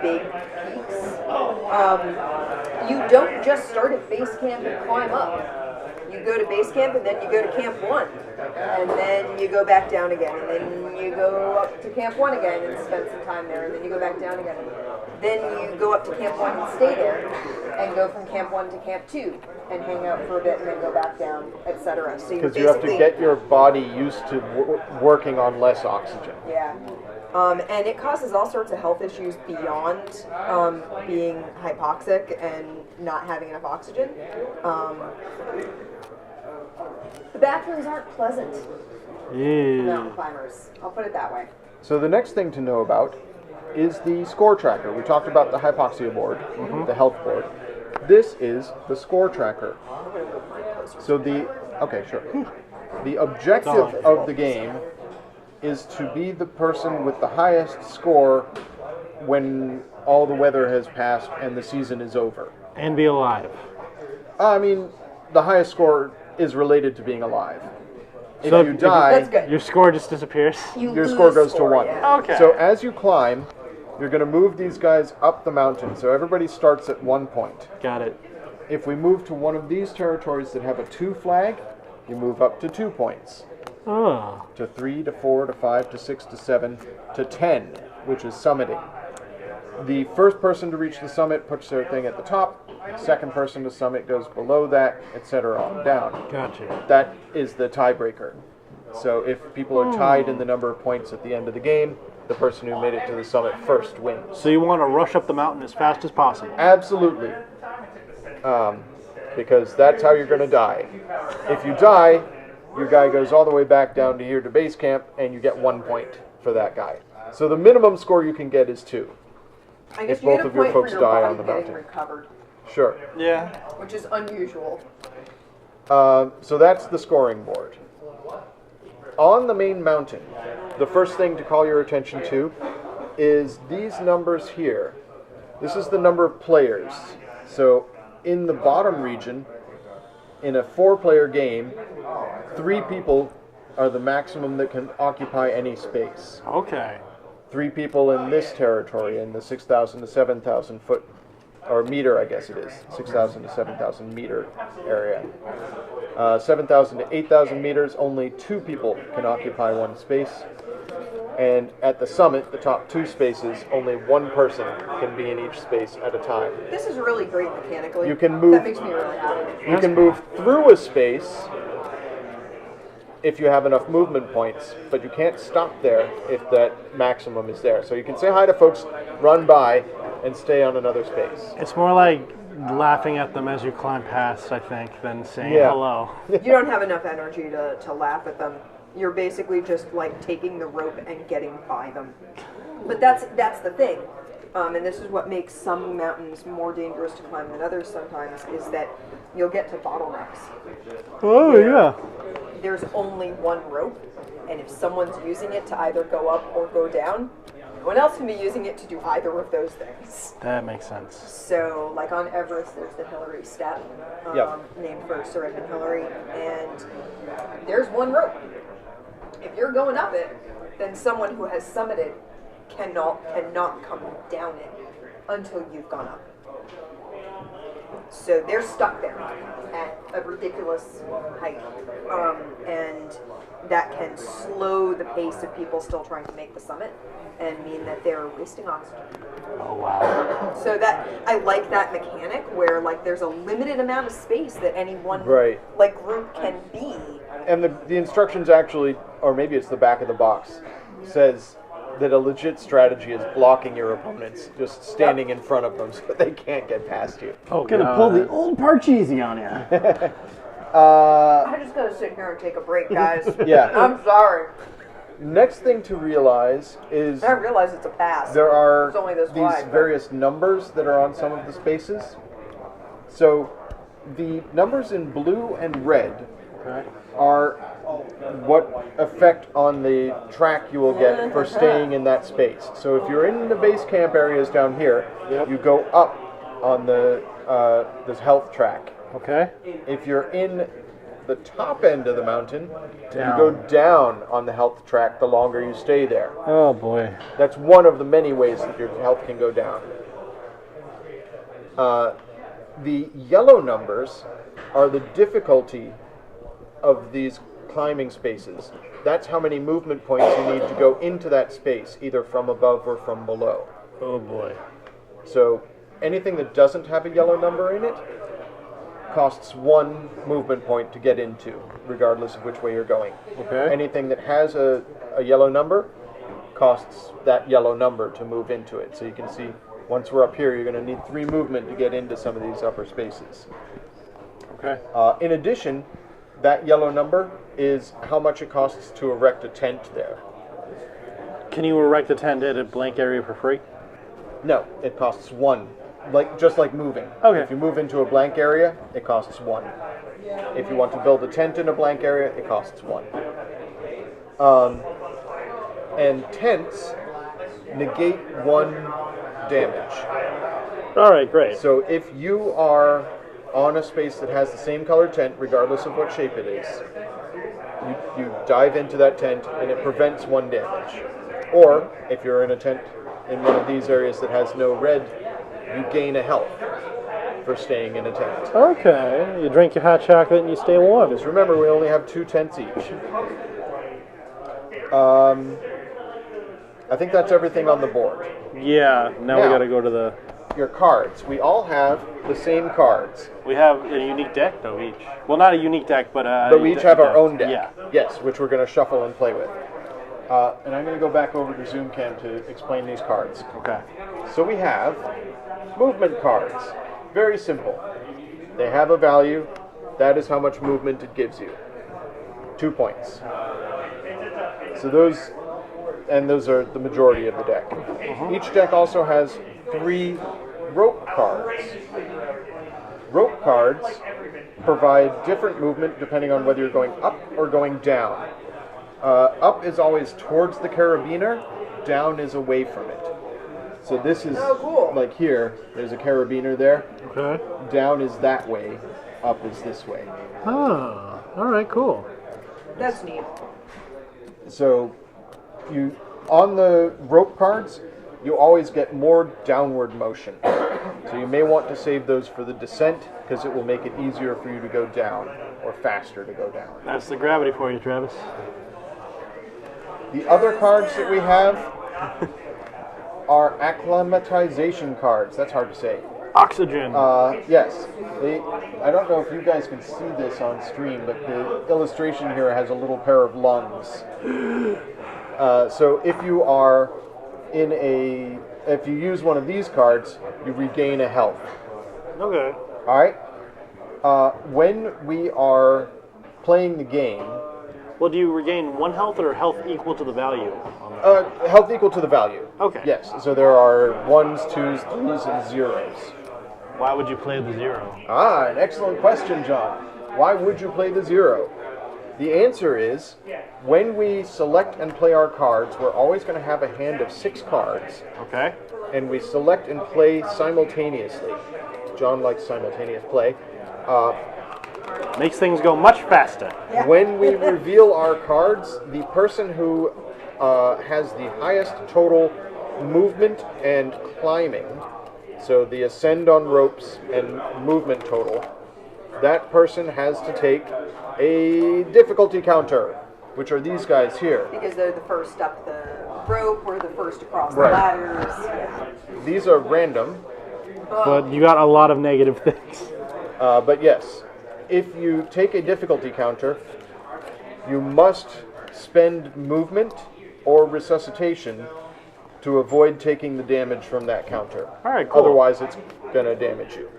Speaker 3: big peaks, you don't just start at base camp and climb up. You go to base camp and then you go to camp 1, and then you go back down again, and then you go up to camp 1 again and spend some time there, and then you go back down again. Then you go up to camp 1 and stay there, and go from camp 1 to camp 2 and hang out for a bit and then go back down, etc. So
Speaker 1: because you have to get your body used to working on less oxygen.
Speaker 3: Yeah. And it causes all sorts of health issues beyond being hypoxic and not having enough oxygen. The bathrooms aren't pleasant for mountain climbers. I'll put it that way.
Speaker 1: So the next thing to know about is the score tracker. We talked about the hypoxia board, the health board. This is the score tracker. So the objective of the game is to be the person with the highest score when all the weather has passed and the season is over.
Speaker 2: And be alive.
Speaker 1: I mean, the highest score is related to being alive. If
Speaker 2: So
Speaker 1: you die,
Speaker 3: That's good.
Speaker 2: Your score just disappears.
Speaker 1: your score goes to 1.
Speaker 3: Yeah.
Speaker 2: Okay.
Speaker 1: So as you climb, you're going to move these guys up the mountain. So everybody starts at 1 point.
Speaker 2: Got it.
Speaker 1: If we move to one of these territories that have a 2 flag, you move up to 2 points.
Speaker 2: Oh.
Speaker 1: To 3, to 4, to 5, to 6, to 7, to 10, which is summiting. The first person to reach the summit puts their thing at the top. Second person to summit goes below that, etc. on down.
Speaker 2: Gotcha.
Speaker 1: That is the tiebreaker. So if people are tied in the number of points at the end of the game, the person who made it to the summit first wins.
Speaker 2: So you want to rush up the mountain as fast as possible.
Speaker 1: Absolutely. Because that's how you're going to die. If you die, your guy goes all the way back down to here to base camp, and you get 1 point for that guy. So the minimum score you can get is 2.
Speaker 3: I guess
Speaker 1: If
Speaker 3: you
Speaker 1: both
Speaker 3: get a
Speaker 1: of your
Speaker 3: point
Speaker 1: folks
Speaker 3: for your
Speaker 1: die
Speaker 3: body
Speaker 1: on the
Speaker 3: getting
Speaker 1: mountain.
Speaker 3: recovered,
Speaker 1: Sure.
Speaker 2: Yeah.
Speaker 3: which is unusual.
Speaker 1: So that's the scoring board. On the main mountain, the first thing to call your attention to is these numbers here. This is the number of players. So in the bottom region, in a 4-player game, 3 people are the maximum that can occupy any space.
Speaker 2: Okay.
Speaker 1: 3 people in this territory, in the 6,000 to 7,000 foot, or meter, I guess it is, 6,000 to 7,000 meter area. 7,000 to 8,000 meters, only 2 people can occupy one space. And at the summit, the top 2 spaces, only 1 person can be in each space at a time.
Speaker 3: This is really great mechanically.
Speaker 1: You can move-
Speaker 3: That makes me really happy.
Speaker 1: You can move through a space if you have enough movement points, but you can't stop there if that maximum is there. So you can say hi to folks, run by, and stay on another space.
Speaker 2: It's more like laughing at them as you climb past, I think, than saying
Speaker 1: Yeah.
Speaker 2: hello.
Speaker 3: You don't have enough energy to laugh at them. You're basically just like taking the rope and getting by them. But that's the thing. And this is what makes some mountains more dangerous to climb than others sometimes, is that you'll get to bottlenecks.
Speaker 2: Oh, yeah.
Speaker 3: There's only one rope, and if someone's using it to either go up or go down, no one else can be using it to do either of those things.
Speaker 2: That makes sense.
Speaker 3: So, like on Everest, there's the Hillary Step, named for Sir Edmund Hillary, and there's one rope. If you're going up it, then someone who has summited cannot come down it until you've gone up. So they're stuck there at a ridiculous height, and that can slow the pace of people still trying to make the summit and mean that they're wasting oxygen.
Speaker 2: Oh, wow.
Speaker 3: So that I like that mechanic where like there's a limited amount of space that any one
Speaker 1: Right.
Speaker 3: like group can be.
Speaker 1: And the instructions actually, or maybe it's the back of the box, says that a legit strategy is blocking your opponents, just standing in front of them so they can't get past you.
Speaker 2: Oh,
Speaker 4: Gonna pull the old Parcheesi on you.
Speaker 3: I just gotta sit here and take a break, guys.
Speaker 1: Yeah.
Speaker 3: I'm sorry.
Speaker 1: Next thing to realize is
Speaker 3: I realize it's a pass.
Speaker 1: there are
Speaker 3: It's only this
Speaker 1: these
Speaker 3: wide, but-
Speaker 1: various numbers that are on some of the spaces. So the numbers in blue and red
Speaker 2: Okay.
Speaker 1: are what effect on the track you will get for staying in that space. So if you're in the base camp areas down here,
Speaker 2: Yep.
Speaker 1: you go up on the this health track.
Speaker 2: Okay.
Speaker 1: If you're in the top end of the mountain,
Speaker 2: Down.
Speaker 1: you go down on the health track the longer you stay there.
Speaker 2: Oh boy.
Speaker 1: That's one of the many ways that your health can go down. The yellow numbers are the difficulty of these climbing spaces. That's how many movement points you need to go into that space, either from above or from below.
Speaker 2: Oh boy.
Speaker 1: So anything that doesn't have a yellow number in it costs 1 movement point to get into, regardless of which way you're going.
Speaker 2: Okay.
Speaker 1: Anything that has a yellow number costs that yellow number to move into it. So you can see, once we're up here, you're going to need 3 movement to get into some of these upper spaces.
Speaker 2: Okay.
Speaker 1: In addition, that yellow number is how much it costs to erect a tent there.
Speaker 2: Can you erect a tent at a blank area for free?
Speaker 1: No, it costs 1. Just like moving.
Speaker 2: Okay.
Speaker 1: If you move into a blank area, it costs 1. If you want to build a tent in a blank area, it costs 1. And tents negate 1 damage.
Speaker 2: All right, great.
Speaker 1: So if you are on a space that has the same colored tent, regardless of what shape it is, you dive into that tent and it prevents 1 damage. Or if you're in a tent in one of these areas that has no red, you gain a health for staying in a tent.
Speaker 2: Okay. You drink your hot chocolate and you stay warm.
Speaker 1: Just remember, we only have 2 tents each. I think that's everything on the board.
Speaker 2: Yeah. Now we
Speaker 1: Now.
Speaker 2: got to go to the.
Speaker 1: Your cards. We all have the same cards,
Speaker 2: We have a unique deck, though, each. Well, not a unique deck, but
Speaker 1: but we each have our own deck.
Speaker 2: Yeah.
Speaker 1: Yes, which we're going to shuffle and play with. And I'm going to go back over to Zoom Cam to explain these cards.
Speaker 2: Okay.
Speaker 1: So we have movement cards. Very simple. They have a value. That is how much movement it gives you. 2 points. So those are the majority of the deck. Each deck also has 3 rope cards. Rope cards provide different movement depending on whether you're going up or going down. Up is always towards the carabiner, down is away from it. So this is, like here, there's a carabiner there.
Speaker 2: Okay.
Speaker 1: Down is that way, up is this way.
Speaker 2: Oh, all right, cool.
Speaker 3: That's neat.
Speaker 1: So on the rope cards, you always get more downward motion. So you may want to save those for the descent, because it will make it easier for you to go down, or faster to go down.
Speaker 2: That's the gravity for you, Travis.
Speaker 1: The other cards that we have are acclimatization cards. That's hard to say.
Speaker 2: Oxygen.
Speaker 1: Yes. I don't know if you guys can see this on stream, but the illustration here has a little pair of lungs. So if you are if you use one of these cards, you regain a health.
Speaker 2: Okay.
Speaker 1: All right? When we are playing the game,
Speaker 2: Well, do you regain 1 health or health equal to the value?
Speaker 1: health equal to the value.
Speaker 2: Okay.
Speaker 1: Yes, so there are 1s, 2s, 3s, and 0s.
Speaker 2: Why would you play the 0?
Speaker 1: An excellent question, John. Why would you play the 0? The answer is, when we select and play our cards, we're always going to have a hand of 6 cards,
Speaker 2: Okay.
Speaker 1: and we select and play simultaneously. John likes simultaneous play.
Speaker 2: Makes things go much faster.
Speaker 1: When we reveal our cards, the person who has the highest total movement and climbing, so the ascend on ropes and movement total, that person has to take a difficulty counter, which are these guys here.
Speaker 3: Because they're the first up the rope or the first across
Speaker 1: Right.
Speaker 3: the ladders. Yeah.
Speaker 1: These are random,
Speaker 2: But you got a lot of negative things.
Speaker 1: but yes, if you take a difficulty counter, you must spend movement or resuscitation to avoid taking the damage from that counter.
Speaker 2: All right, cool.
Speaker 1: Otherwise, it's going to damage you.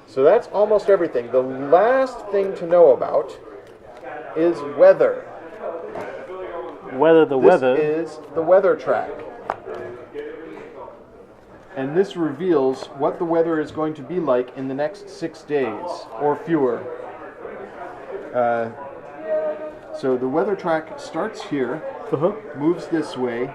Speaker 1: So that's almost everything. The last thing to know about is weather.
Speaker 2: Weather the
Speaker 1: This
Speaker 2: weather.
Speaker 1: is the weather track. and this reveals what the weather is going to be like in the next 6 days, or fewer. So the weather track starts here, moves this way.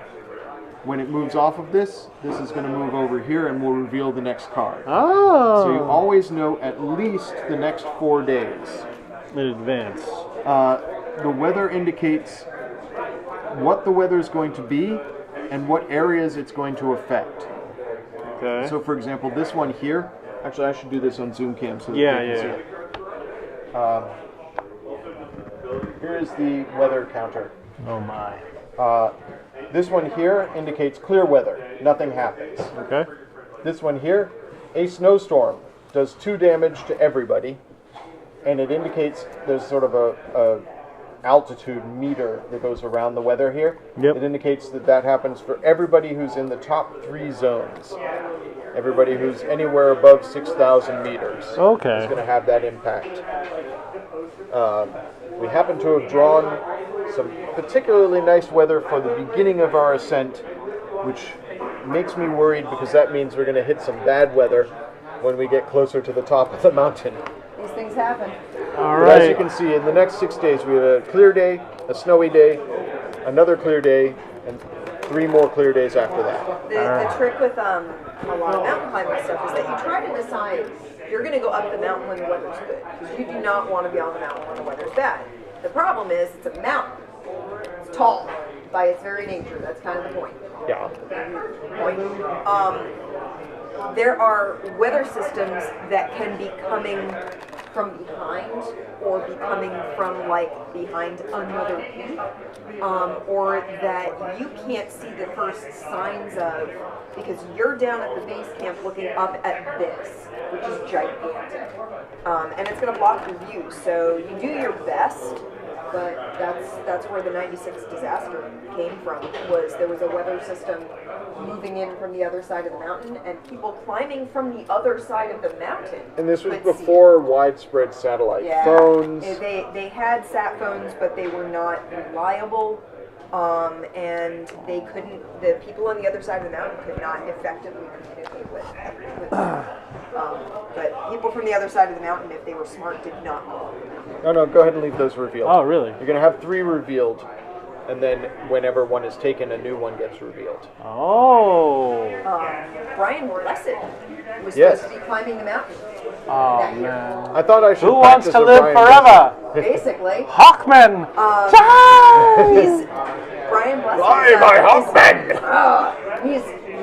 Speaker 1: When it moves off of this is going to move over here and will reveal the next card.
Speaker 2: Oh.
Speaker 1: So you always know at least the next 4 days.
Speaker 2: In advance.
Speaker 1: The weather indicates what the weather is going to be and what areas it's going to affect.
Speaker 2: Okay.
Speaker 1: So for example, this one here, actually I should do this on Zoom cam so that you can see it. Here is the weather counter.
Speaker 2: Oh my.
Speaker 1: This one here indicates clear weather, nothing happens.
Speaker 2: Okay.
Speaker 1: This one here, a snowstorm, does 2 damage to everybody, and it indicates there's sort of a altitude meter that goes around the weather here.
Speaker 2: Yep.
Speaker 1: It indicates that happens for everybody who's in the top 3 zones. Everybody who's anywhere above 6,000 meters
Speaker 2: Okay.
Speaker 1: is going to have that impact. We happen to have drawn some particularly nice weather for the beginning of our ascent, which makes me worried because that means we're going to hit some bad weather when we get closer to the top of the mountain.
Speaker 3: These things happen.
Speaker 2: All
Speaker 1: But
Speaker 2: right.
Speaker 1: as you can see, in the next 6 days, we have a clear day, a snowy day, another clear day, and 3 more clear days after that.
Speaker 3: The trick with a lot of mountain climbing stuff is that you try to decide you're going to go up the mountain when the weather's good, because you do not want to be on the mountain when the weather's bad. The problem is it's a mountain. It's tall by its very nature. That's kind of the point.
Speaker 1: Yeah.
Speaker 3: There are weather systems that can be coming from behind, or be coming from like behind another peak, or that you can't see the first signs of because you're down at the base camp looking up at this, which is gigantic, and it's going to block your view. So you do your best. But that's where the 96 disaster came from, was there was a weather system moving in from the other side of the mountain and people climbing from the other side of the mountain.
Speaker 1: And this was
Speaker 3: could
Speaker 1: before widespread satellite phones.
Speaker 3: They had sat phones, but they were not reliable. And they couldn't, the people on the other side of the mountain could not effectively communicate with them. But people from the other side of the mountain, if they were smart, did not know.
Speaker 1: No, go ahead and leave those revealed.
Speaker 2: Oh, really?
Speaker 1: You're going to have 3 revealed, and then whenever one is taken, a new one gets revealed.
Speaker 2: Oh.
Speaker 3: Brian Blessed was
Speaker 1: Yes.
Speaker 3: supposed to be climbing the mountain.
Speaker 2: Oh,
Speaker 3: that year.
Speaker 2: man.
Speaker 1: I thought I should
Speaker 2: Who wants
Speaker 1: practice
Speaker 2: to
Speaker 1: a
Speaker 2: live
Speaker 1: Brian
Speaker 2: forever?
Speaker 3: Basically.
Speaker 2: Hawkman!
Speaker 3: He's Brian Blessed.
Speaker 1: Fly, my Hawkman!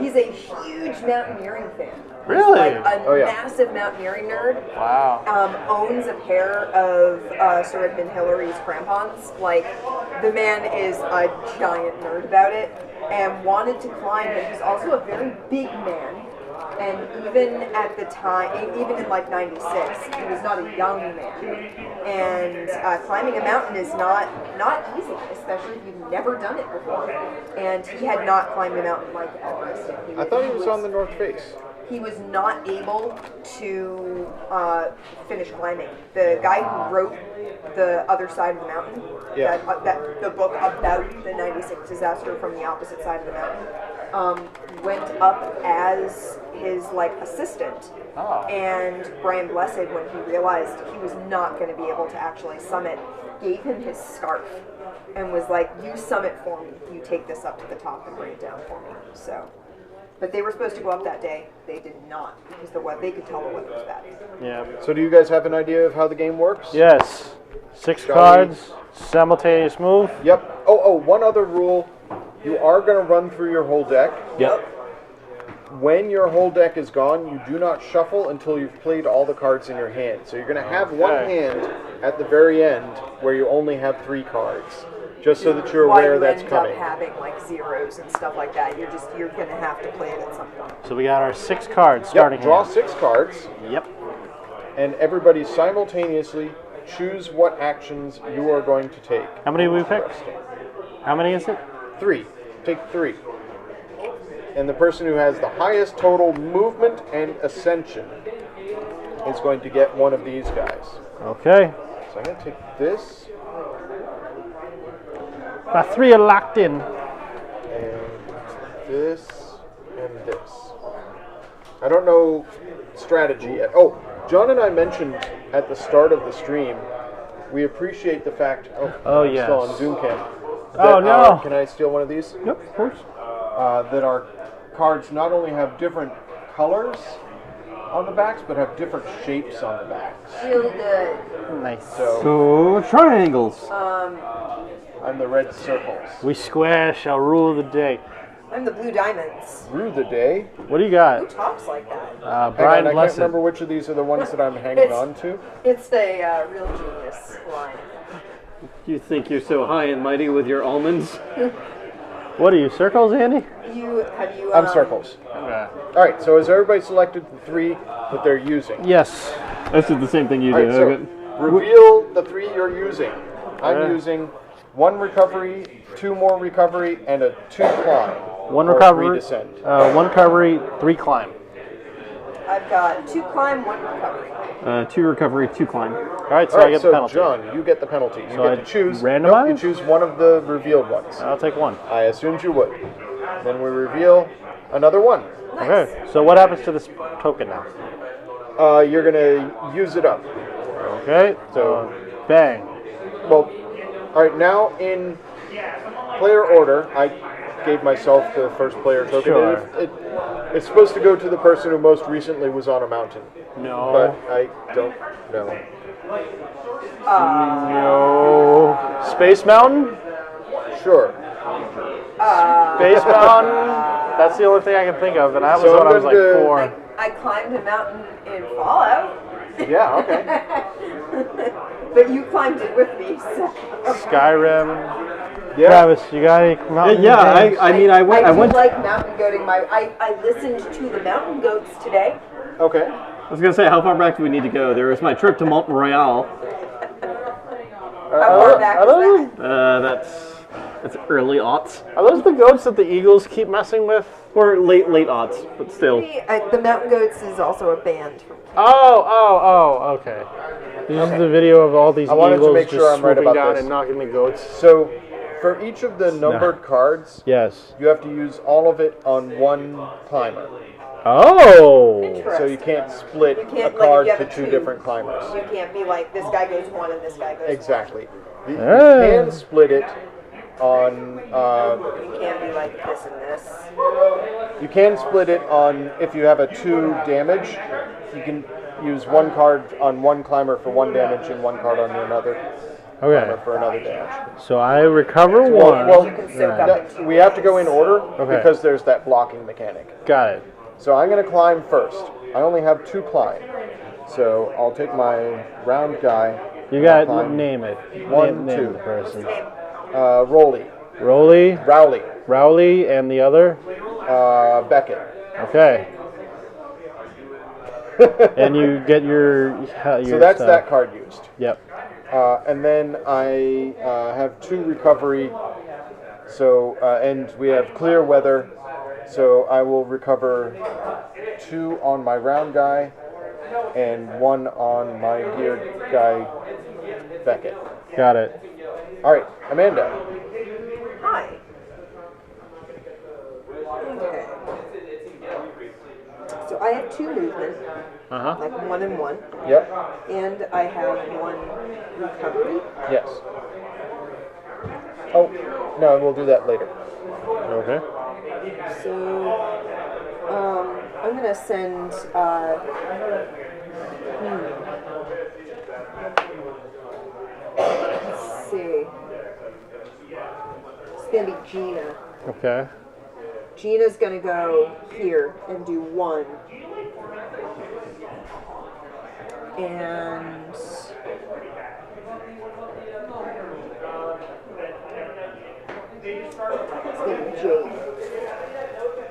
Speaker 3: He's a huge mountaineering fan.
Speaker 2: Really?
Speaker 3: He's like a
Speaker 1: Oh, yeah.
Speaker 3: massive mountaineering nerd.
Speaker 2: Wow.
Speaker 3: Owns a pair of Sir Edmund Hillary's crampons. Like, the man is a giant nerd about it and wanted to climb, but he's also a very big man. And even at the time, even in like 96, he was not a young man. And climbing a mountain is not easy, especially if you've never done it before. And he had not climbed a mountain like Everest.
Speaker 1: I thought he was on the North Face.
Speaker 3: He was not able to finish climbing. The guy who wrote The Other Side of the Mountain,
Speaker 1: Yeah.
Speaker 3: the book about the 96 disaster from the opposite side of the mountain, went up as his like assistant.
Speaker 2: Oh.
Speaker 3: And Brian Blessed, when he realized he was not going to be able to actually summit, gave him his scarf and was like, "You summit for me. You take this up to the top and bring it down for me." So. But they were supposed to go up that day. They did not because they could tell the weather was bad.
Speaker 2: Yeah.
Speaker 1: So do you guys have an idea of how the game works?
Speaker 2: Yes. 6
Speaker 1: Shall
Speaker 2: cards, simultaneous move.
Speaker 1: Yep. Oh, one other rule. You are going to run through your whole deck.
Speaker 2: Yep.
Speaker 1: When your whole deck is gone, you do not shuffle until you've played all the cards in your hand. So you're going to have one hand at the very end where you only have 3 cards, just so that you're aware that's coming.
Speaker 3: Why you end up having like zeros and stuff like that. You're going to have to play it at some point.
Speaker 2: So we got our 6 cards starting
Speaker 1: Yep, draw
Speaker 2: hand.
Speaker 1: 6 cards,
Speaker 2: Yep.
Speaker 1: and everybody simultaneously choose what actions you are going to take.
Speaker 2: How many we pick? How many is it?
Speaker 1: 3. Take 3. And the person who has the highest total movement and ascension is going to get one of these guys.
Speaker 2: Okay.
Speaker 1: So I'm going to take this,
Speaker 2: My 3 are locked in.
Speaker 1: and this, and this. I don't know strategy yet. Oh, John and I mentioned at the start of the stream, we appreciate the fact.
Speaker 2: Oh,
Speaker 1: I'm
Speaker 2: yes.
Speaker 1: still on Zoom cam.
Speaker 2: Oh, no.
Speaker 1: Can I steal one of these?
Speaker 2: Yep, of course.
Speaker 1: That our cards not only have different colors on the backs, but have different shapes on the backs.
Speaker 3: Really good.
Speaker 2: Nice.
Speaker 1: So
Speaker 4: triangles.
Speaker 1: I'm the red circles.
Speaker 2: We square shall rule the day.
Speaker 3: I'm the blue diamonds.
Speaker 1: Rue the day.
Speaker 2: What do you
Speaker 3: Who
Speaker 2: got?
Speaker 3: talks like that?
Speaker 1: Hang
Speaker 2: Brian
Speaker 1: on, I
Speaker 2: Blessed.
Speaker 1: can't remember which of these are the ones that I'm hanging
Speaker 3: It's-
Speaker 1: on to.
Speaker 3: It's the real genius line.
Speaker 4: You think you're so high and mighty with your almonds?
Speaker 2: What are you, circles, Andy?
Speaker 3: Have you?
Speaker 1: I'm circles.
Speaker 2: Okay.
Speaker 1: All right, so has everybody selected the 3 that they're using?
Speaker 2: Yes.
Speaker 4: I did the same thing you
Speaker 1: All
Speaker 4: do.
Speaker 1: right, so
Speaker 4: Okay.
Speaker 1: reveal the 3 you're using. I'm
Speaker 2: Okay.
Speaker 1: using 1 recovery, 2 more recovery, and a 2 climb.
Speaker 2: One
Speaker 1: or
Speaker 2: recovery.
Speaker 1: 3 descent.
Speaker 2: 1 recovery, 3 climb.
Speaker 3: I've got 2 climb, 1 recovery.
Speaker 4: 2 recovery, 2 climb.
Speaker 2: All right, so
Speaker 1: All
Speaker 2: I
Speaker 1: right,
Speaker 2: get
Speaker 1: so
Speaker 2: the penalty.
Speaker 1: John, you get the penalty. You
Speaker 2: So
Speaker 1: get
Speaker 2: I
Speaker 1: to choose.
Speaker 2: randomize?
Speaker 1: Nope, you choose one of the revealed ones.
Speaker 2: I'll take 1.
Speaker 1: I assumed you would. Then we reveal another 1.
Speaker 3: Nice.
Speaker 2: Okay, so what happens to this token now?
Speaker 1: You're gonna use it up.
Speaker 2: Okay,
Speaker 1: So,
Speaker 2: bang.
Speaker 1: well, all right. Now in player order, I gave myself the first player token.
Speaker 2: Sure.
Speaker 1: It's supposed to go to the person who most recently was on a mountain,
Speaker 2: No.
Speaker 1: but I don't know.
Speaker 2: No. Space Mountain?
Speaker 1: Sure.
Speaker 2: Space Mountain? That's the only thing I can think of, and that was
Speaker 1: So
Speaker 2: when
Speaker 1: I'm
Speaker 2: I was like
Speaker 1: going to-
Speaker 2: 4.
Speaker 3: I climbed a mountain in Fallout,
Speaker 1: Yeah. Okay.
Speaker 3: but you climbed it with me. So.
Speaker 2: Skyrim.
Speaker 1: Yeah.
Speaker 2: Travis, you got any mountain games?
Speaker 4: I mean, I went.
Speaker 3: I
Speaker 4: I
Speaker 3: do
Speaker 4: went.
Speaker 3: like mountain goating. I listened to the mountain goats today.
Speaker 1: Okay.
Speaker 4: I was gonna say, how far back do we need to go? There was my trip to Mont Royal.
Speaker 3: How far back is that?
Speaker 4: That's early aughts
Speaker 2: Are those the goats that the Eagles keep messing with?
Speaker 4: or late aughts, but still.
Speaker 3: The Mountain Goats is also a band.
Speaker 2: Oh, okay. This is the video of all these
Speaker 1: I wanted to
Speaker 2: Eagles
Speaker 1: make
Speaker 2: just
Speaker 1: sure I'm right
Speaker 2: swooping
Speaker 1: about
Speaker 2: down
Speaker 1: this.
Speaker 2: and knocking the goats.
Speaker 1: So, for each of the numbered cards,
Speaker 2: Yes.
Speaker 1: you have to use all of it on 1 climber.
Speaker 2: Oh!
Speaker 1: So you can't split
Speaker 3: You can't,
Speaker 1: a
Speaker 3: like,
Speaker 1: card
Speaker 3: if you
Speaker 1: to
Speaker 3: have a
Speaker 1: 2
Speaker 3: two.
Speaker 1: different climbers.
Speaker 3: You can't be like, this guy goes 1 and this guy goes
Speaker 1: Exactly. You
Speaker 2: Ah.
Speaker 1: can split it on.
Speaker 3: 1. You can't be like this and this.
Speaker 1: You can split it on if you have a 2 damage. You can use 1 card on 1 climber for 1 damage and 1 card on another
Speaker 2: Okay.
Speaker 1: climber for another damage.
Speaker 2: So I recover
Speaker 1: Well,
Speaker 2: 1.
Speaker 1: well
Speaker 3: You can soak
Speaker 2: Right.
Speaker 3: up.
Speaker 1: we have to go in order
Speaker 2: Okay.
Speaker 1: because there's that blocking mechanic.
Speaker 2: Got it.
Speaker 1: So I'm going to climb first. I only have 2 climb. So I'll take my round guy.
Speaker 2: You got
Speaker 1: Climb.
Speaker 2: name it.
Speaker 1: 1,
Speaker 2: name
Speaker 1: 2.
Speaker 2: the person.
Speaker 1: Rolly.
Speaker 2: Rowley,
Speaker 1: Rowley.
Speaker 2: and the other.
Speaker 1: Beckett.
Speaker 2: Okay. And you get your
Speaker 1: So that's
Speaker 2: stuff.
Speaker 1: that card used.
Speaker 2: Yep.
Speaker 1: And then I have 2 recovery. So and we have clear weather. So I will recover 2 on my round guy and 1 on my geared guy, Beckett.
Speaker 2: Got it.
Speaker 1: All right, Amanda.
Speaker 3: Hi. Okay. So I have 2 movement, like 1 and 1,
Speaker 1: Yep.
Speaker 3: and I have 1 recovery.
Speaker 1: Yes. Oh no, we'll do that later.
Speaker 2: Okay.
Speaker 3: So I'm gonna send. Let's see. It's gonna be Gina.
Speaker 2: Okay.
Speaker 3: Gina's gonna go here and do 1. And it's gonna be Jake.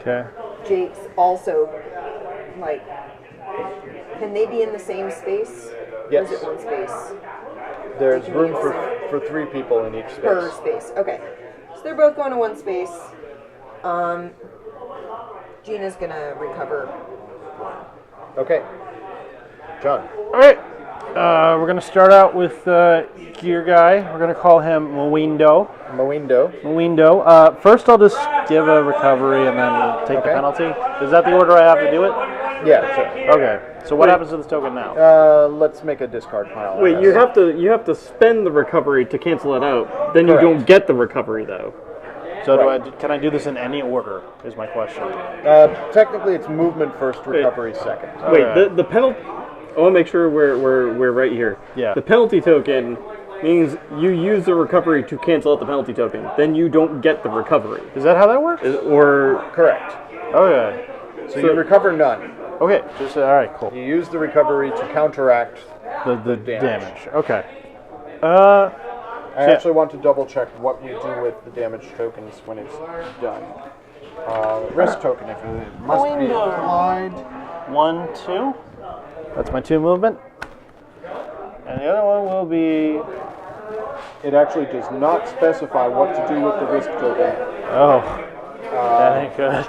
Speaker 2: Okay.
Speaker 3: Jake's also like, can they be in the same space?
Speaker 1: Yes.
Speaker 3: Or is it 1 space?
Speaker 1: There's room for 3 people in each
Speaker 3: Per
Speaker 1: space.
Speaker 3: space. Okay. So they're both going to 1 space. Gina's gonna recover.
Speaker 1: Okay. John.
Speaker 2: All right. We're going to start out with Gear Guy. We're going to call him Mowindo. Mowindo. First, I'll just give a recovery and then take the penalty. Is that the order I have to do it?
Speaker 1: Yeah, sure.
Speaker 2: Okay. So what happens to this token now?
Speaker 1: Let's make a discard pile.
Speaker 4: Wait, you have to spend the recovery to cancel it out. Then you don't get the recovery though.
Speaker 2: So can I do this in any order? Is my question.
Speaker 1: Technically, it's movement first, recovery second.
Speaker 4: Wait, the penalty. I want to make sure we're right here.
Speaker 2: Yeah.
Speaker 4: The penalty token means you use the recovery to cancel out the penalty token. Then you don't get the recovery.
Speaker 2: Is that how that works?
Speaker 1: Correct.
Speaker 2: Okay.
Speaker 1: So you recover none.
Speaker 2: Okay. All right. Cool.
Speaker 1: You use the recovery to counteract
Speaker 2: The damage. Okay.
Speaker 1: I actually want to double check what we do with the damage tokens when it's done. Risk token, if it must be applied.
Speaker 2: 1, 2. That's my 2 movement. And the other one will be...
Speaker 1: It actually does not specify what to do with the risk token.
Speaker 2: Oh. That ain't good.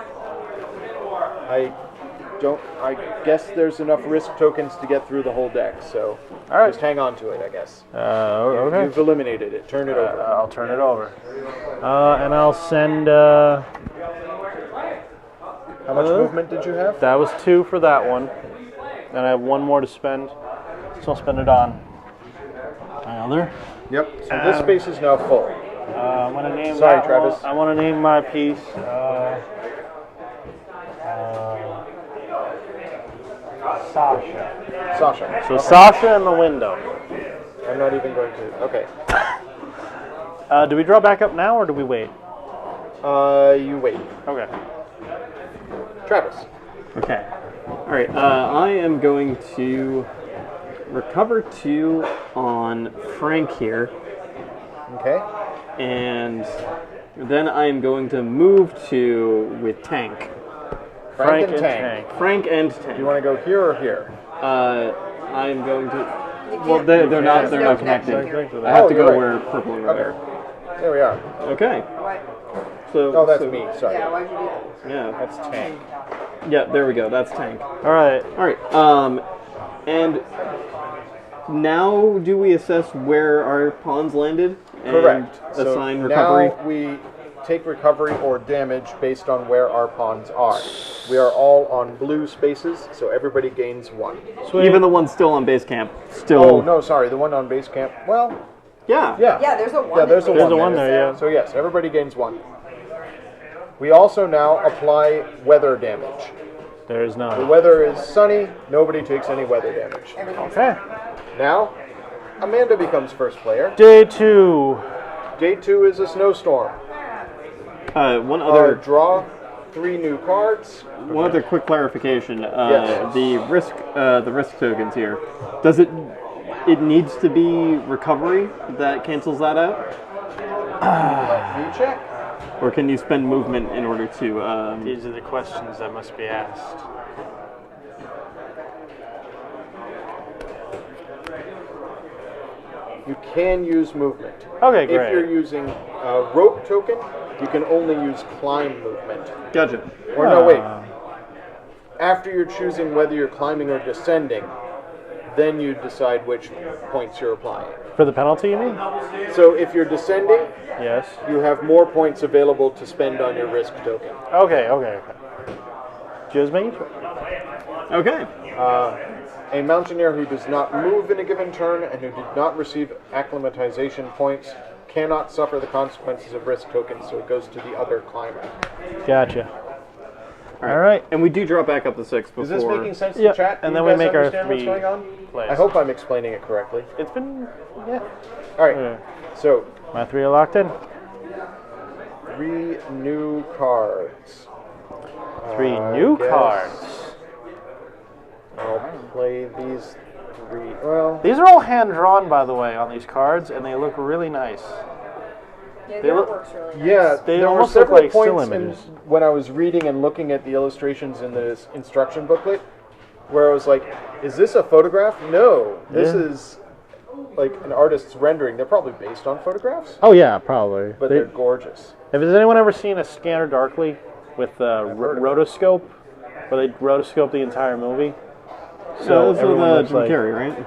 Speaker 1: I guess there's enough risk tokens to get through the whole deck, so just hang on to it, I guess.
Speaker 2: Okay.
Speaker 1: You've eliminated it. Turn it over.
Speaker 2: I'll turn it over. And I'll send... How
Speaker 1: much movement did you have?
Speaker 2: That was 2 for that one. And I have 1 more to spend, so I'll spend it on my other.
Speaker 1: Yep, so this space is now full.
Speaker 2: I want to name
Speaker 1: Sorry, Travis.
Speaker 2: I want to name my piece... Sasha. So Sasha in the window.
Speaker 1: I'm not even going to... Okay.
Speaker 2: Do we draw back up now, or do we wait?
Speaker 1: You wait.
Speaker 2: Okay.
Speaker 1: Travis.
Speaker 4: Okay. All right. I am going to recover 2 on Frank here.
Speaker 1: Okay.
Speaker 4: And then I am going to move 2 with Tank.
Speaker 1: Frank and Tank.
Speaker 4: Frank and Tank.
Speaker 1: Do you want to go here or here?
Speaker 4: I'm going to... Well, they're not connected. I have to go where purple and red are.
Speaker 1: There we are.
Speaker 4: Okay.
Speaker 1: So, that's me. Sorry.
Speaker 3: Yeah, why'd you do that?
Speaker 4: Yeah.
Speaker 1: That's Tank.
Speaker 4: Yeah, there we go. That's Tank.
Speaker 2: All right.
Speaker 4: All right. And now do we assess where our pawns landed? And
Speaker 1: Correct.
Speaker 4: assign recovery?
Speaker 1: Now we take recovery or damage based on where our pawns are. We are all on blue spaces, so everybody gains 1.
Speaker 2: Sweet.
Speaker 4: Even the one still on base camp. Still.
Speaker 1: Oh, no, sorry. The one on base camp. Well,
Speaker 4: Yeah.
Speaker 3: Yeah, there's a 1.
Speaker 1: Yeah, there's a 1.
Speaker 2: There's a 1 there, yeah.
Speaker 1: So yes, everybody gains 1. We also now apply weather damage.
Speaker 2: There is
Speaker 1: The
Speaker 2: none.
Speaker 1: weather is sunny. Nobody takes any weather damage.
Speaker 2: Okay.
Speaker 1: Now, Amanda becomes first player.
Speaker 2: Day 2.
Speaker 1: Day 2 is a snowstorm.
Speaker 4: One other
Speaker 1: Draw 3 new cards.
Speaker 4: one other quick clarification.
Speaker 1: Yes.
Speaker 4: The risk tokens here. Does it needs to be recovery that cancels that out,
Speaker 1: Let me check.
Speaker 4: or can you spend movement in order to?
Speaker 2: These are the questions that must be asked.
Speaker 1: You can use movement.
Speaker 2: Okay,
Speaker 1: If
Speaker 2: great.
Speaker 1: you're using a rope token, you can only use climb movement.
Speaker 4: Gotcha.
Speaker 1: Or no, wait. After you're choosing whether you're climbing or descending, then you decide which points you're applying.
Speaker 2: For the penalty, you mean?
Speaker 1: So if you're descending,
Speaker 2: Yes.
Speaker 1: you have more points available to spend on your risk token.
Speaker 2: Okay. Just making sure.
Speaker 4: Okay.
Speaker 1: A mountaineer who does not move in a given turn and who did not receive acclimatization points cannot suffer the consequences of risk tokens, so it goes to the other climber.
Speaker 2: Gotcha. All right.
Speaker 4: And we do drop back up to 6 before.
Speaker 1: Is this making sense to
Speaker 2: Yep,
Speaker 1: chat?
Speaker 2: and
Speaker 1: Do
Speaker 2: then
Speaker 1: you
Speaker 2: we
Speaker 1: guys
Speaker 2: make our
Speaker 1: understand what's
Speaker 2: 3
Speaker 1: going on?
Speaker 2: plays.
Speaker 1: I hope I'm explaining it correctly.
Speaker 2: It's been, yeah.
Speaker 1: All right,
Speaker 2: Okay.
Speaker 1: so
Speaker 2: My 3 are locked in.
Speaker 1: 3 new cards.
Speaker 2: 3
Speaker 1: I
Speaker 2: new
Speaker 1: guess
Speaker 2: cards.
Speaker 1: I'll play these 3. Well,
Speaker 2: These are all hand drawn, by the way, on these cards, and they look really nice.
Speaker 3: Yeah,
Speaker 2: They
Speaker 3: the
Speaker 2: look-
Speaker 3: artwork's really nice.
Speaker 1: yeah,
Speaker 2: They
Speaker 1: there were
Speaker 2: almost look
Speaker 1: several
Speaker 2: like still
Speaker 1: points
Speaker 2: images.
Speaker 1: when I was reading and looking at the illustrations in this instruction booklet where I was like, is this a photograph? No, this
Speaker 2: Yeah.
Speaker 1: is like an artist's rendering. They're probably based on photographs,
Speaker 2: Oh yeah, probably.
Speaker 1: but they're gorgeous.
Speaker 2: Has anyone ever seen a Scanner Darkly with rotoscope, where they rotoscope the entire movie?
Speaker 4: So this is
Speaker 2: everyone looks
Speaker 4: Jim
Speaker 2: like-
Speaker 4: Carrey, right?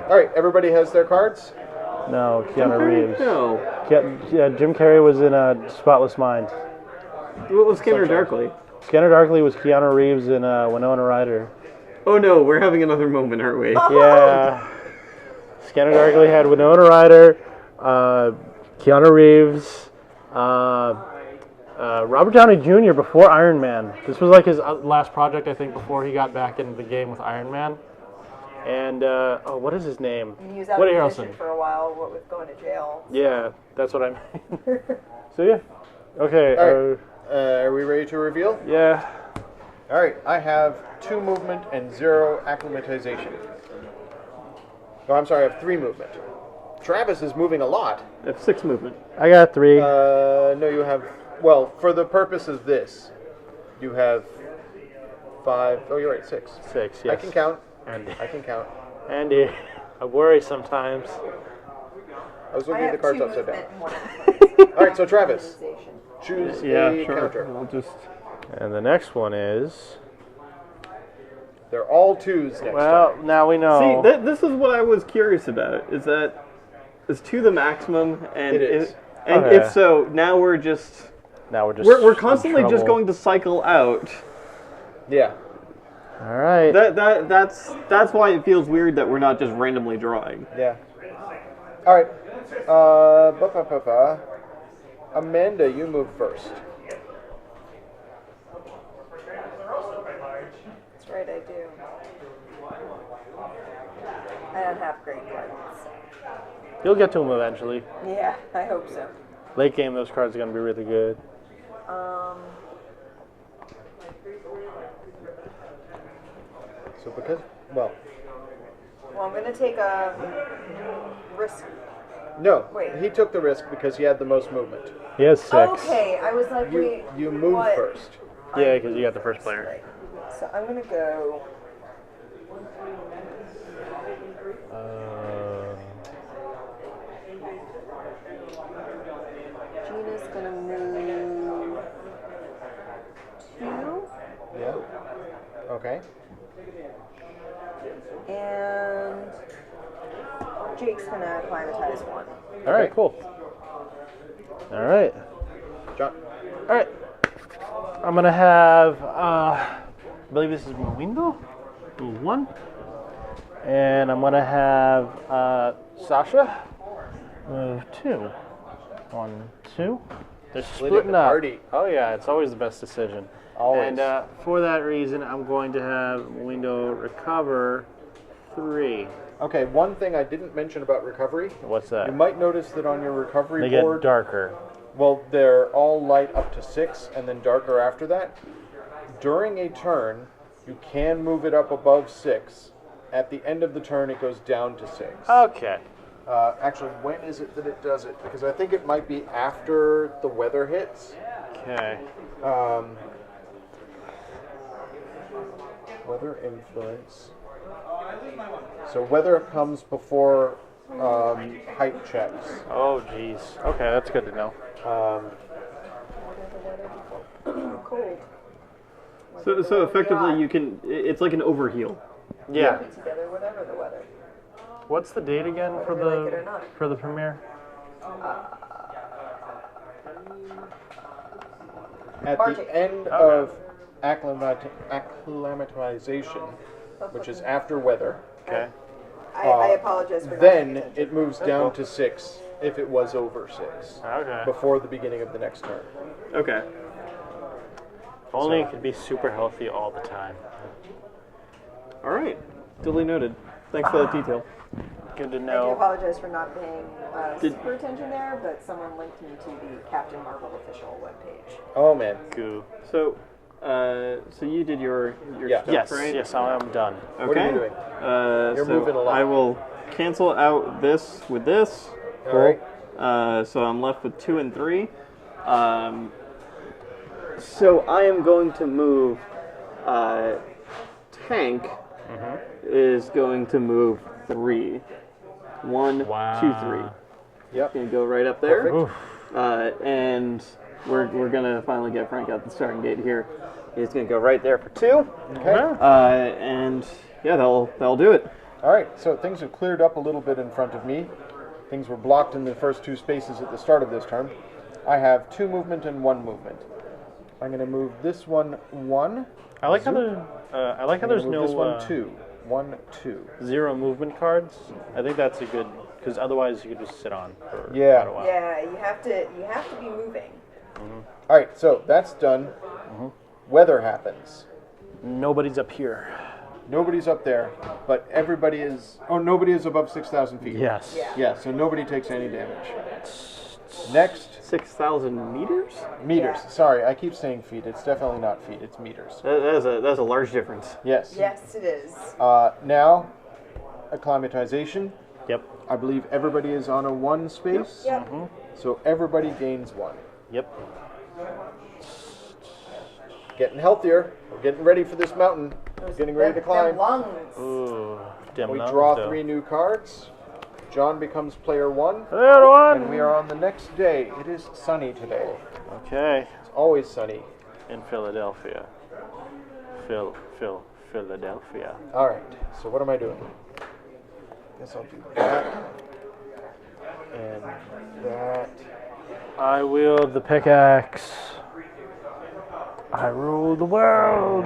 Speaker 1: All right, everybody has their cards?
Speaker 2: No, Keanu Reeves.
Speaker 4: No.
Speaker 2: Yeah, Jim Carrey was in Spotless Mind.
Speaker 4: What was Scanner Darkly?
Speaker 2: Scanner Darkly was Keanu Reeves in Winona Ryder.
Speaker 4: Oh no, we're having another moment, aren't we?
Speaker 2: Yeah. Scanner Darkly had Winona Ryder, Keanu Reeves, Robert Downey Jr. before Iron Man. This was like his last project, I think, before he got back into the game with Iron Man. And, what is his name?
Speaker 3: He was out
Speaker 2: Woody
Speaker 3: of position
Speaker 2: Harrelson.
Speaker 3: for a while, what with going to jail.
Speaker 2: Yeah, that's what I mean. So, yeah. Okay.
Speaker 1: All right. Are we ready to reveal?
Speaker 2: Yeah.
Speaker 1: All right, I have 2 movement and 0 acclimatization. Oh, I'm sorry, I have 3 movement. Travis is moving a lot.
Speaker 4: I have 6 movement.
Speaker 2: I got 3.
Speaker 1: No, you have, well, for the purpose of this, you have 5, oh, you're right, 6.
Speaker 2: 6, yes.
Speaker 1: I can count.
Speaker 2: Andy.
Speaker 1: I can count.
Speaker 2: Andy, I worry sometimes.
Speaker 1: I was
Speaker 3: I
Speaker 1: looking at
Speaker 3: have
Speaker 1: the cards
Speaker 3: 2
Speaker 1: upside down.
Speaker 3: movement and 1 acclimatization.
Speaker 1: All right, so Travis, choose a
Speaker 4: sure.
Speaker 1: counter.
Speaker 4: I'll just...
Speaker 2: And the next one is...
Speaker 1: They're all 2s next
Speaker 2: Well,
Speaker 1: time.
Speaker 2: now we know.
Speaker 4: See, this is what I was curious about, is that is 2 the maximum? And
Speaker 1: It is.
Speaker 4: And if so, now we're just...
Speaker 2: Now
Speaker 4: We're constantly just going to cycle out.
Speaker 1: Yeah.
Speaker 2: All right.
Speaker 4: That's why it feels weird that we're not just randomly drawing.
Speaker 1: Yeah. All right. Amanda, you move first.
Speaker 3: That's right, I do. I don't have great cards.
Speaker 2: You'll get to them eventually.
Speaker 3: Yeah, I hope so.
Speaker 2: Late game, those cards are going to be really good.
Speaker 1: So because, well,
Speaker 3: Well, I'm going to take a risk.
Speaker 1: no,
Speaker 3: Wait.
Speaker 1: he took the risk because he had the most movement.
Speaker 2: He has 6.
Speaker 3: Okay, I was like, wait.
Speaker 1: You move
Speaker 3: what?
Speaker 1: first.
Speaker 2: Yeah, because you got the first player.
Speaker 3: Right. So I'm going to go. Gina's going to move 2.
Speaker 1: Yeah. Okay.
Speaker 3: And Jake's going to acclimatize 1.
Speaker 2: All right, cool. All right.
Speaker 1: John.
Speaker 2: All right. I'm going to have, I believe this is Window? Move 1. And I'm going to have Sasha move 2. 1, 2. They're splitting
Speaker 1: the
Speaker 2: up.
Speaker 1: party.
Speaker 2: Oh, yeah, it's always the best decision.
Speaker 1: Always.
Speaker 2: And for that reason, I'm going to have Window recover 3.
Speaker 1: Okay, one thing I didn't mention about recovery.
Speaker 2: What's that?
Speaker 1: You might notice that on your recovery
Speaker 2: They
Speaker 1: board,
Speaker 2: get darker.
Speaker 1: well, they're all light up to 6 and then darker after that. During a turn, you can move it up above 6. At the end of the turn, it goes down to 6.
Speaker 2: Okay.
Speaker 1: Actually, when is it that it does it? Because I think it might be after the weather hits.
Speaker 2: Okay.
Speaker 1: Weather influence. So weather comes before height checks.
Speaker 2: Oh, jeez. Okay, that's good to know.
Speaker 3: Cold.
Speaker 4: So effectively, you can. It's like an overheal.
Speaker 2: Yeah.
Speaker 3: Be together, whatever the weather.
Speaker 2: What's the date again for
Speaker 3: Whether you like it or not.
Speaker 2: the premiere?
Speaker 1: At
Speaker 3: March
Speaker 1: the
Speaker 3: 8th.
Speaker 1: end of acclimatization, which is after weather,
Speaker 2: Okay.
Speaker 3: I apologize for not
Speaker 1: then
Speaker 3: paying attention.
Speaker 1: it moves down to 6 if it was over 6
Speaker 2: Okay.
Speaker 1: before the beginning of the next turn.
Speaker 4: Okay.
Speaker 2: If only it could be super healthy all the time.
Speaker 4: All right. Duly noted. Thanks for that detail.
Speaker 2: Good to
Speaker 3: I do
Speaker 2: know.
Speaker 3: apologize for not paying
Speaker 4: Did-
Speaker 3: super attention there, but someone linked me to the Captain Marvel official webpage.
Speaker 1: Oh man.
Speaker 2: Goo.
Speaker 4: So you did your
Speaker 1: Yeah.
Speaker 4: stuff,
Speaker 2: Yes.
Speaker 4: right?
Speaker 2: Yes, I'm done.
Speaker 4: Okay.
Speaker 1: What are you doing? You're
Speaker 4: so
Speaker 1: moving a lot.
Speaker 4: I will cancel out this with this.
Speaker 1: All right.
Speaker 4: So I'm left with 2 and 3. So I am going to move. Tank is going to move 3. 1,
Speaker 2: Wow.
Speaker 4: 2, 3.
Speaker 1: Yep.
Speaker 4: Gonna go right up there.
Speaker 1: Perfect.
Speaker 4: And we're gonna finally get Frank out the starting gate here. He's gonna go right there for 2.
Speaker 1: Okay.
Speaker 4: And yeah, that'll do it.
Speaker 1: All right, so things have cleared up a little bit in front of me. Things were blocked in the first two spaces at the start of this turn. I have 2 movement and 1 movement. I'm going to move this one 1.
Speaker 2: I like how there's no
Speaker 1: this one 2. 1, 2.
Speaker 2: 0 movement cards. I think that's a good, because otherwise you could just sit on for quite a while.
Speaker 3: Yeah, you have to be moving.
Speaker 1: All right, so that's done. Weather happens.
Speaker 2: Nobody's up here.
Speaker 1: Nobody's up there, but everybody is... Oh, nobody is above 6,000 feet.
Speaker 2: Yes.
Speaker 1: Yeah, so nobody takes any damage. Next.
Speaker 4: 6,000 meters?
Speaker 1: Meters.
Speaker 3: Yeah.
Speaker 1: Sorry, I keep saying feet. It's definitely not feet. It's meters.
Speaker 4: That's a large difference.
Speaker 1: Yes.
Speaker 3: Yes, it is.
Speaker 1: Now, acclimatization.
Speaker 2: Yep.
Speaker 1: I believe everybody is on a 1 space.
Speaker 3: Yep.
Speaker 1: So everybody gains 1.
Speaker 2: Yep.
Speaker 1: Getting healthier. We're getting ready for this mountain. Getting ready to climb.
Speaker 3: Them lungs.
Speaker 2: Ooh, dim
Speaker 1: We
Speaker 2: numbers,
Speaker 1: draw
Speaker 2: though.
Speaker 1: 3 new cards. John becomes player 1.
Speaker 2: Player 1.
Speaker 1: And we are on the next day. It is sunny today.
Speaker 2: Okay.
Speaker 1: It's always sunny.
Speaker 2: In Philadelphia. Philadelphia.
Speaker 1: All right. So what am I doing? Guess I'll do that. And that.
Speaker 2: I wield the pickaxe. I rule the world.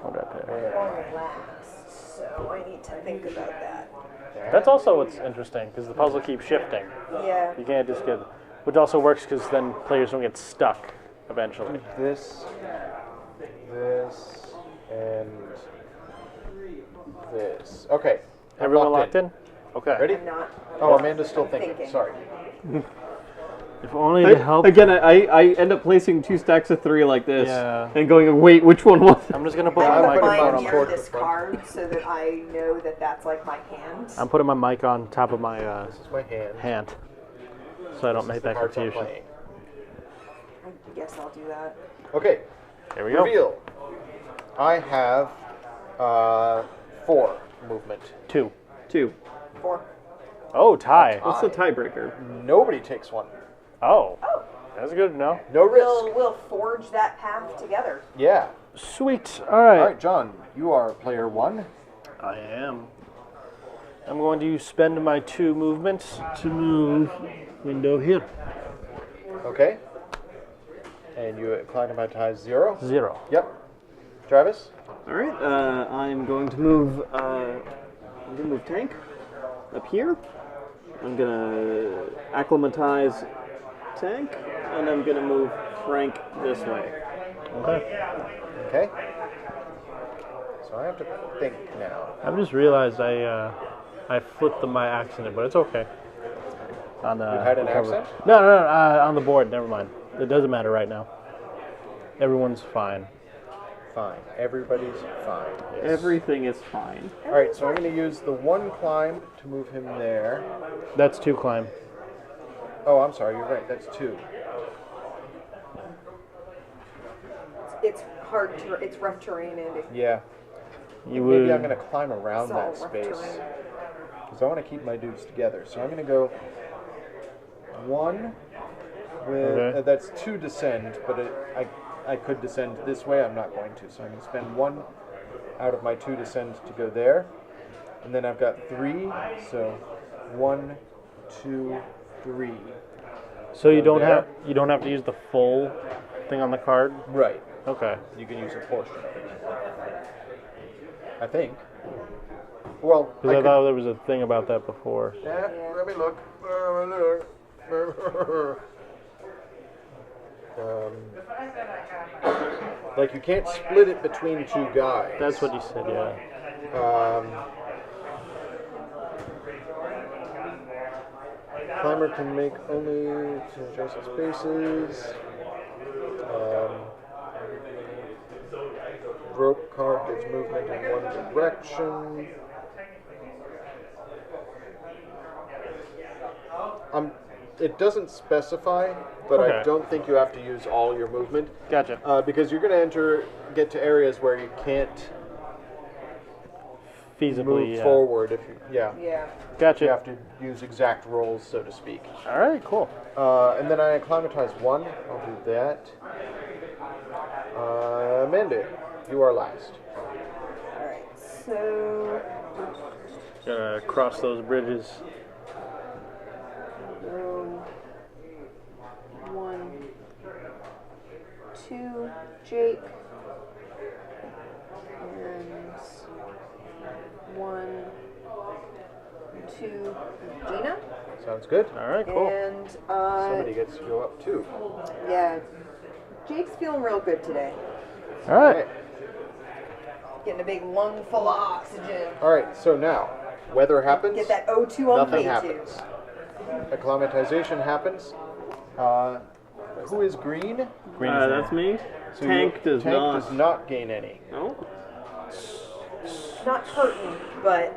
Speaker 2: What did I pick?
Speaker 3: Last, so I need to think about that.
Speaker 2: That's also what's interesting, because the puzzle keeps shifting.
Speaker 3: Yeah.
Speaker 2: You can't just get... Which also works because then players don't get stuck eventually.
Speaker 1: This, and this. Okay. I'm
Speaker 2: Everyone locked in? Okay.
Speaker 1: Ready?
Speaker 3: I'm not.
Speaker 1: Oh, Amanda's still thinking. Sorry.
Speaker 2: If only to help...
Speaker 4: Again, I end up placing 2 stacks of 3 like this,
Speaker 2: Yeah.
Speaker 4: and going, wait, which one was it?
Speaker 2: I'm just going to put
Speaker 3: I'm
Speaker 2: my
Speaker 3: gonna
Speaker 2: mic
Speaker 1: mine
Speaker 3: find
Speaker 1: on
Speaker 3: near
Speaker 1: board
Speaker 3: this
Speaker 1: for front.
Speaker 3: card so that I know that that's like my hand.
Speaker 2: I'm putting my mic on top of my
Speaker 1: This is my hand.
Speaker 2: hand, so I don't make
Speaker 1: The
Speaker 2: that
Speaker 1: cards I'm
Speaker 2: confusion.
Speaker 1: playing.
Speaker 3: I guess I'll do that.
Speaker 1: Okay.
Speaker 2: Here we go.
Speaker 1: Reveal. I have 4 movement.
Speaker 2: 2.
Speaker 4: 2.
Speaker 3: 4.
Speaker 2: Oh, tie.
Speaker 4: What's the tiebreaker?
Speaker 1: Nobody takes 1.
Speaker 2: Oh. That's good to know.
Speaker 1: No risk.
Speaker 3: We'll forge that path together.
Speaker 1: Yeah.
Speaker 2: Sweet. All right.
Speaker 1: All right, John. You are player 1.
Speaker 2: I am. I'm going to spend my 2 movements to move window here.
Speaker 1: Okay. And you acclimatize 0.
Speaker 2: 0.
Speaker 1: Yep. Travis.
Speaker 4: All right, I'm going to move. Tank up here. I'm gonna acclimatize Tank, and I'm gonna move Frank this way.
Speaker 2: Okay.
Speaker 1: Okay. So I have to think now.
Speaker 2: I've just realized I flipped my accent, but it's okay. On the
Speaker 1: You had an
Speaker 2: cover.
Speaker 1: accent?
Speaker 2: No, on the board. Never mind. It doesn't matter right now. Everyone's fine.
Speaker 1: Fine. Everybody's fine.
Speaker 4: Everything is fine.
Speaker 1: All right, so I'm going to use the 1 climb to move him there.
Speaker 2: That's 2 climb.
Speaker 1: Oh, I'm sorry. You're right. That's 2.
Speaker 3: It's hard. It's rough terrain, Andy.
Speaker 1: Yeah.
Speaker 2: You
Speaker 1: Maybe
Speaker 2: would.
Speaker 1: I'm going to climb around
Speaker 3: It's all
Speaker 1: that
Speaker 3: rough
Speaker 1: space.
Speaker 3: terrain.
Speaker 1: Because I want to keep my dudes together. So I'm going to go 1 with...
Speaker 2: Okay.
Speaker 1: that's 2 descend, but I could descend this way. I'm not going to. So I'm going to spend 1 out of my 2 descend to go there. And then I've got 3. So 1, 2, 3.
Speaker 2: So you don't
Speaker 1: there.
Speaker 2: have to use the full thing on the card.
Speaker 1: Right.
Speaker 2: Okay.
Speaker 1: You can use a portion of it. I think. Well,
Speaker 2: Because I thought there was a thing about that before.
Speaker 1: Yeah, let me look. Like you can't split it between 2 guys.
Speaker 2: That's what you said, yeah.
Speaker 1: Climber can make only 2 adjacent spaces. Rope card gets movement in 1 direction. It doesn't specify, but I
Speaker 2: Okay.
Speaker 1: don't think you have to use all your movement.
Speaker 2: Gotcha.
Speaker 1: Because you're going to get to areas where you can't
Speaker 2: Feasibly,
Speaker 1: move
Speaker 2: yeah.
Speaker 1: forward if you, yeah.
Speaker 3: Yeah.
Speaker 2: Gotcha.
Speaker 1: You have to use exact rolls, so to speak.
Speaker 2: All right, cool.
Speaker 1: And then I acclimatize 1. I'll do that. Amanda, you are last.
Speaker 3: All right. So,
Speaker 2: Gotta cross those bridges.
Speaker 3: row 1, 2, Jake, and 1, 2, Gina.
Speaker 1: Sounds good.
Speaker 2: All right, cool.
Speaker 3: And
Speaker 1: Somebody gets to go up too.
Speaker 3: yeah, Jake's feeling real good today.
Speaker 2: All right.
Speaker 1: Okay.
Speaker 3: Getting a big lung full of oxygen.
Speaker 1: All right. So now, weather happens.
Speaker 3: Get that O2 on
Speaker 1: Nothing
Speaker 3: me
Speaker 1: happens.
Speaker 3: too.
Speaker 1: Acclimatization happens. Who is green?
Speaker 2: Green is
Speaker 4: That's me.
Speaker 1: So
Speaker 4: Tank does not.
Speaker 1: does not gain any.
Speaker 4: No.
Speaker 3: Not hurting, but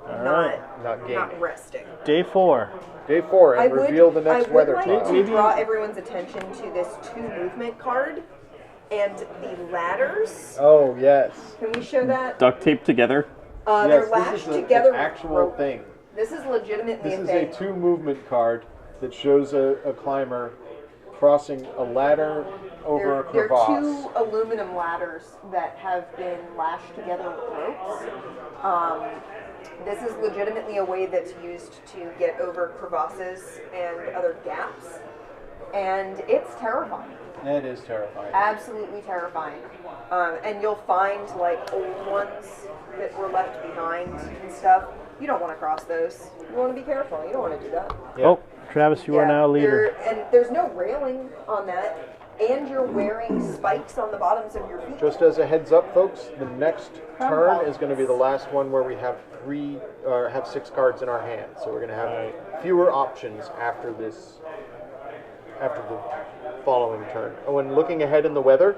Speaker 2: right.
Speaker 1: Not gaining.
Speaker 3: not resting.
Speaker 2: Day 4.
Speaker 1: Day 4, and reveal the next weather
Speaker 3: I
Speaker 1: tile.
Speaker 3: would like to draw everyone's attention to this 2 movement card and the ladders.
Speaker 1: Oh yes.
Speaker 3: Can we show that?
Speaker 4: Duct taped together.
Speaker 3: They're
Speaker 1: Yes,
Speaker 3: lashed
Speaker 1: this is
Speaker 3: together
Speaker 1: an
Speaker 3: with
Speaker 1: actual
Speaker 3: rope.
Speaker 1: thing.
Speaker 3: This is legitimately
Speaker 1: This
Speaker 3: a
Speaker 1: is
Speaker 3: thing.
Speaker 1: a 2 movement card that shows a climber crossing a ladder over a
Speaker 3: They're
Speaker 1: crevasse.
Speaker 3: 2 aluminum ladders that have been lashed together with ropes. This is legitimately a way that's used to get over crevasses and other gaps. And it's terrifying.
Speaker 1: It is terrifying.
Speaker 3: Absolutely terrifying. And you'll find like old ones that were left behind and stuff. You don't want to cross those. You want to be careful. You don't want to do that.
Speaker 1: Yeah.
Speaker 2: Oh, Travis, you are now leader.
Speaker 3: And there's no railing on that. And you're wearing spikes on the bottoms of your feet.
Speaker 1: Just as a heads up, folks, the next turn is going to be the last one where we have 6 cards in our hand. So we're going to have fewer options after this, after the following turn. Oh, and looking ahead in the weather,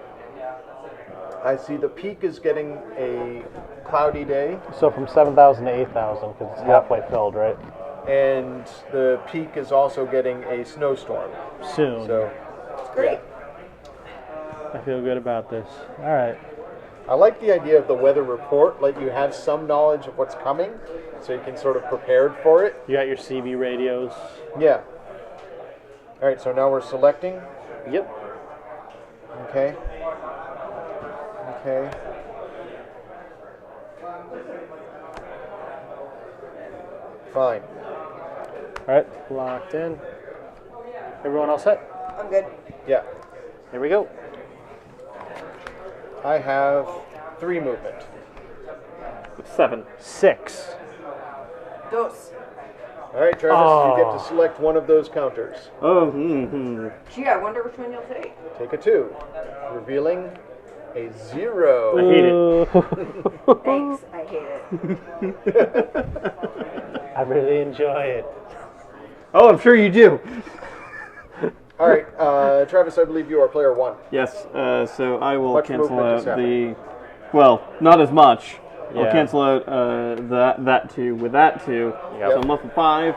Speaker 1: I see the peak is getting a cloudy day,
Speaker 2: So from 7,000 to 8,000, because it's halfway filled, right?
Speaker 1: and the peak is also getting a snowstorm.
Speaker 2: Soon.
Speaker 1: So
Speaker 3: It's great.
Speaker 2: I feel good about this. All right.
Speaker 1: I like the idea of the weather report, like you have some knowledge of what's coming, so you can sort of prepared for it.
Speaker 2: You got your CB radios.
Speaker 1: Yeah. All right, so now we're selecting.
Speaker 2: Yep.
Speaker 1: Okay. Okay. Fine.
Speaker 2: All right. Locked in. Everyone all set?
Speaker 3: I'm good.
Speaker 1: Yeah.
Speaker 2: Here we go.
Speaker 1: I have 3 movement.
Speaker 4: 7.
Speaker 2: 6.
Speaker 3: Dos.
Speaker 1: All right, Travis, you get to select one of those counters.
Speaker 4: Oh.
Speaker 3: Gee, I wonder which one you'll take.
Speaker 1: Take a 2, revealing a 0.
Speaker 4: I hate it.
Speaker 3: Thanks. I hate it.
Speaker 2: I really enjoy it.
Speaker 4: Oh, I'm sure you do.
Speaker 1: All right, Travis, I believe you are player 1.
Speaker 4: Yes. So I will
Speaker 1: Much
Speaker 4: cancel
Speaker 1: movement
Speaker 4: out
Speaker 1: is happening.
Speaker 4: well, not as much. I'll
Speaker 2: Yeah.
Speaker 4: cancel out that 2 with that 2.
Speaker 2: Yep.
Speaker 4: So I'm up to 5.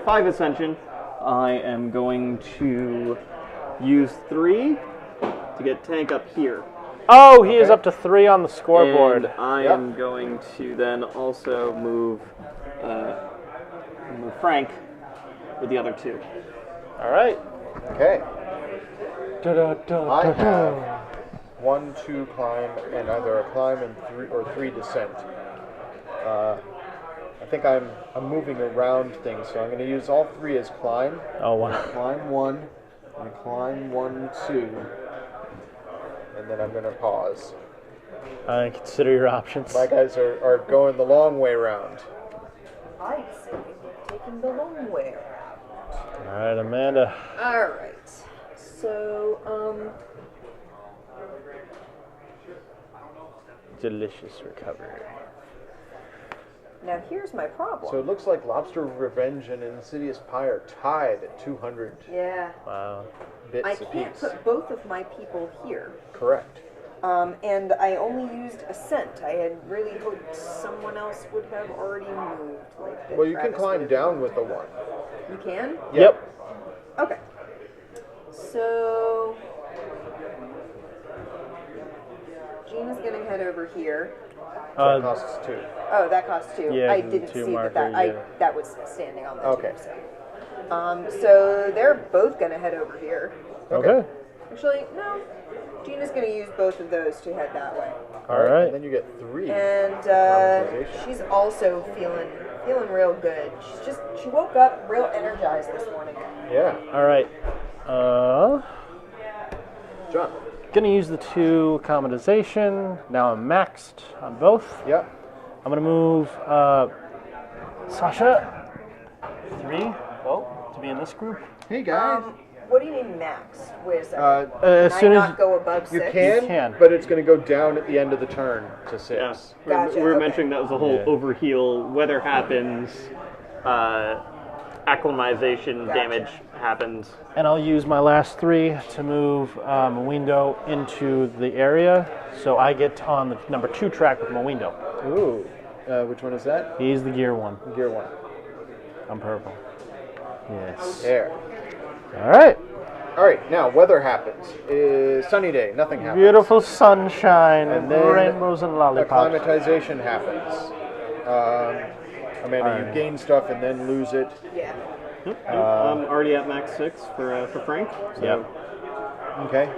Speaker 4: 5 ascension. I am going to use 3 to get tank up here.
Speaker 2: Oh, he is
Speaker 1: Okay.
Speaker 2: up to 3 on the scoreboard.
Speaker 4: And I am going to then also move Frank with the other 2.
Speaker 2: All right.
Speaker 1: Okay.
Speaker 2: Da-da-da-da-da.
Speaker 1: I have 1, 2 climb, and either a climb and 3 descent. I think I'm moving around things, so I'm going to use all 3 as climb.
Speaker 2: Oh, wow.
Speaker 1: Climb 1, and climb 1, 2, and then I'm going to pause.
Speaker 2: Consider your options.
Speaker 1: My guys are going the long way around.
Speaker 3: I say we're taking the long way around.
Speaker 2: All right, Amanda.
Speaker 3: All right. So,
Speaker 2: Delicious recovery.
Speaker 3: now here's my problem.
Speaker 1: So it looks like Lobster Revenge and Insidious Pie are tied at 200
Speaker 3: yeah.
Speaker 2: Wow.
Speaker 1: bits
Speaker 3: I
Speaker 1: apiece.
Speaker 3: can't put both of my people here.
Speaker 1: Correct.
Speaker 3: And I only used Ascent. I had really hoped someone else would have already moved. Like that
Speaker 1: Well, you can
Speaker 3: Travis
Speaker 1: climb
Speaker 3: would've
Speaker 1: down
Speaker 3: moved.
Speaker 1: with the 1.
Speaker 3: You can?
Speaker 2: Yep.
Speaker 3: Okay. So Gina's gonna head over here.
Speaker 1: That costs 2.
Speaker 3: Oh, that costs 2.
Speaker 2: Yeah,
Speaker 3: I
Speaker 2: the
Speaker 3: didn't
Speaker 2: 2
Speaker 3: see
Speaker 2: marker,
Speaker 3: that.
Speaker 2: yeah.
Speaker 3: That was standing on the
Speaker 1: Okay.
Speaker 3: 2. So they're both gonna head over here.
Speaker 2: Okay.
Speaker 3: Actually, no. Gina's going to use both of those to head that way.
Speaker 1: All right.
Speaker 2: Alright.
Speaker 1: And then you get 3.
Speaker 3: And she's also feeling real good. She woke up real energized this morning.
Speaker 1: Yeah.
Speaker 2: All right.
Speaker 1: John.
Speaker 2: Gonna use the 2 accomodization. Now I'm maxed on both.
Speaker 1: Yep.
Speaker 2: I'm gonna move Sasha 3 to be in this group.
Speaker 1: Hey, guys.
Speaker 3: What do you mean max? Wait a second.
Speaker 2: As
Speaker 3: Can
Speaker 2: soon
Speaker 3: I
Speaker 2: as
Speaker 3: not go above 6?
Speaker 1: You can, but it's going to go down at the end of the turn to 6.
Speaker 4: Yeah.
Speaker 3: Gotcha,
Speaker 4: We were
Speaker 3: okay.
Speaker 4: mentioning that was the whole
Speaker 2: Yeah.
Speaker 4: overheal. Weather happens. Acclimatization
Speaker 3: Gotcha.
Speaker 4: damage happens.
Speaker 2: and I'll use my last 3 to move Window into the area, so I get on the number 2 track with my Window.
Speaker 1: Ooh. Which one is that?
Speaker 2: He's the gear 1.
Speaker 1: Gear 1.
Speaker 2: I'm purple. Yes.
Speaker 1: There.
Speaker 2: All right.
Speaker 1: All right. Now, weather happens. Sunny day. Nothing happens.
Speaker 2: Beautiful sunshine,
Speaker 1: And then
Speaker 2: rainbows and lollipops.
Speaker 1: Acclimatization happens. Amanda, you gain stuff and then lose it.
Speaker 3: Yeah.
Speaker 4: I'm already at max 6 for Frank. So.
Speaker 2: Yep.
Speaker 1: Okay.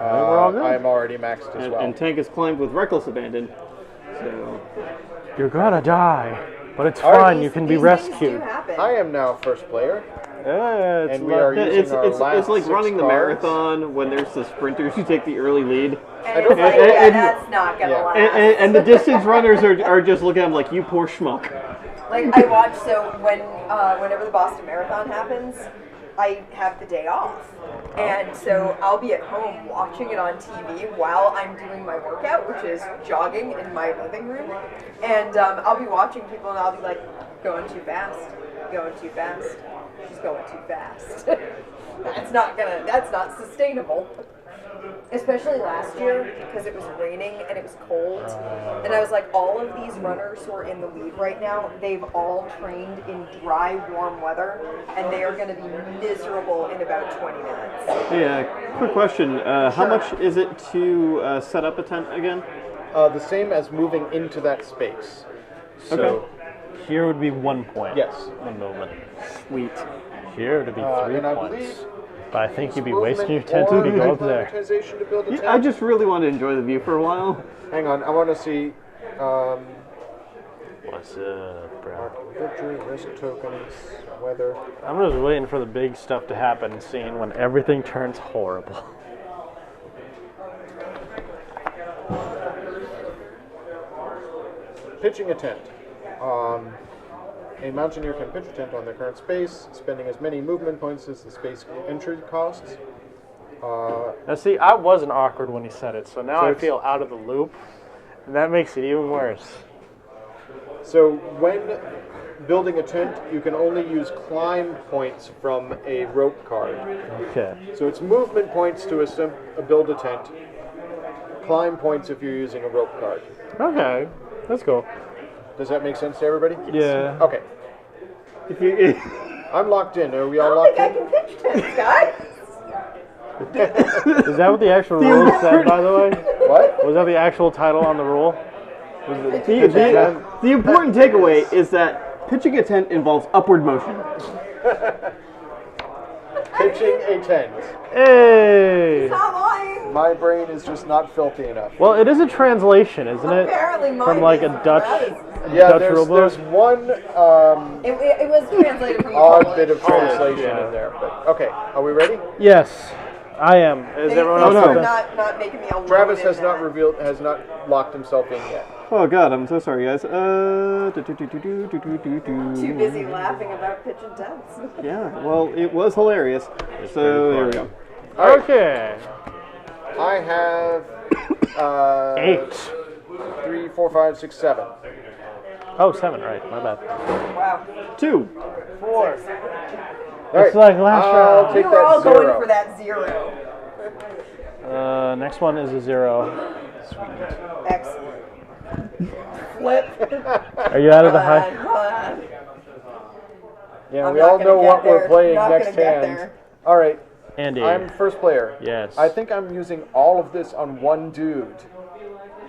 Speaker 2: we're all good.
Speaker 1: I'm already maxed as
Speaker 4: And,
Speaker 1: well.
Speaker 4: and Tank is climbed with reckless abandon. So
Speaker 2: You're gonna die, but it's
Speaker 1: All right.
Speaker 2: fine. You can be
Speaker 3: These things do
Speaker 2: rescued.
Speaker 3: happen.
Speaker 1: I am now first player,
Speaker 2: Yeah, it's
Speaker 1: and we are using
Speaker 4: it's
Speaker 1: our last
Speaker 4: it's like
Speaker 1: 6
Speaker 4: running the
Speaker 1: cards.
Speaker 4: marathon when there's the sprinters who take the early lead.
Speaker 3: And it's like, yeah, that's not going to
Speaker 1: Yeah.
Speaker 3: last.
Speaker 4: And the distance runners are just looking at him like, you poor schmuck.
Speaker 3: Like, I watch, so whenever the Boston Marathon happens, I have the day off. And so I'll be at home watching it on TV while I'm doing my workout, which is jogging in my living room. And I'll be watching people and I'll be like, going too fast, going too fast. She's going too fast. That's not sustainable. Especially last year, because it was raining and it was cold. And I was like, all of these runners who are in the lead right now, they've all trained in dry, warm weather, and they are going to be miserable in about 20 minutes.
Speaker 4: Yeah, quick question. How much is it to set up a tent again?
Speaker 1: The same as moving into that space. So,
Speaker 4: Okay.
Speaker 2: Here would be 1 point.
Speaker 1: yes.
Speaker 2: On movement.
Speaker 4: Sweet.
Speaker 2: Here would be 3
Speaker 1: and I
Speaker 2: points.
Speaker 1: believe
Speaker 2: But I think you'd be
Speaker 1: movement
Speaker 2: wasting your tent if you
Speaker 1: or
Speaker 2: go up there.
Speaker 1: acclimatization to build a tent.
Speaker 4: I just really want to enjoy the view for a while.
Speaker 1: Hang on, I want to see
Speaker 2: What's up, bro?
Speaker 1: victory, risk tokens, weather.
Speaker 2: I'm just waiting for the big stuff to happen, seeing when everything turns horrible.
Speaker 1: Pitching a tent. A mountaineer can pitch a tent on their current space, spending as many movement points as the space entry costs.
Speaker 2: Now, see, I wasn't awkward when he said it, so now
Speaker 1: So
Speaker 2: I
Speaker 1: it's-
Speaker 2: feel out of the loop, and that makes it even worse.
Speaker 1: So when building a tent, you can only use climb points from a rope card.
Speaker 2: Okay.
Speaker 1: So it's movement points to build a tent, climb points if you're using a rope card.
Speaker 2: Okay. That's cool.
Speaker 1: Does that make sense to everybody?
Speaker 2: Yeah.
Speaker 1: Okay.
Speaker 4: If you,
Speaker 1: I'm locked in. Are we
Speaker 3: I
Speaker 1: all
Speaker 3: don't
Speaker 1: locked
Speaker 3: think I
Speaker 1: in?
Speaker 3: can pitch tents, guys.
Speaker 2: Is that what the actual rule said, by the way?
Speaker 1: What?
Speaker 2: Was that the actual title on the rule?
Speaker 4: the important takeaway is that pitching a tent involves upward motion.
Speaker 1: Pitching a tent.
Speaker 2: Hey!
Speaker 3: Not lying.
Speaker 1: My brain is just not filthy enough.
Speaker 2: Well, it is a translation, isn't it?
Speaker 3: Apparently mine
Speaker 2: From like a
Speaker 3: is.
Speaker 2: Dutch,
Speaker 3: That is-
Speaker 1: Yeah,
Speaker 2: Dutch rule
Speaker 1: there's
Speaker 2: book.
Speaker 1: one
Speaker 3: It was translated from
Speaker 1: odd
Speaker 3: Polish.
Speaker 1: bit of translation
Speaker 2: yeah.
Speaker 1: in there. But okay, are we ready?
Speaker 2: Yes, I am. Is everyone else?
Speaker 3: Thanks for
Speaker 2: okay?
Speaker 3: not making me alone.
Speaker 1: Travis
Speaker 3: in
Speaker 1: has not
Speaker 3: that.
Speaker 1: has not locked himself in yet.
Speaker 4: Oh god, I'm so sorry, guys.
Speaker 3: Too busy laughing about pitching tents.
Speaker 4: Yeah, well, it was hilarious. So there we go.
Speaker 2: Okay.
Speaker 1: I have
Speaker 2: 8.
Speaker 1: 3, 4, 5, 6, 7.
Speaker 2: Oh, 7, right. My bad.
Speaker 3: Wow.
Speaker 4: 2.
Speaker 1: 4.
Speaker 2: It's like last
Speaker 1: I'll
Speaker 2: round.
Speaker 1: take
Speaker 3: We were all
Speaker 1: that
Speaker 3: going
Speaker 1: 0.
Speaker 3: for that 0.
Speaker 2: Next one is a 0.
Speaker 3: Excellent. Flip.
Speaker 2: Are you out of the high?
Speaker 1: Yeah,
Speaker 3: I'm
Speaker 1: we
Speaker 3: not
Speaker 1: all
Speaker 3: gonna
Speaker 1: know
Speaker 3: get
Speaker 1: what we're
Speaker 3: there.
Speaker 1: playing
Speaker 3: Not
Speaker 1: next
Speaker 3: gonna get
Speaker 1: hand.
Speaker 3: there.
Speaker 1: All right,
Speaker 2: Andy.
Speaker 1: I'm first player.
Speaker 2: Yes.
Speaker 1: I think I'm using all of this on one dude.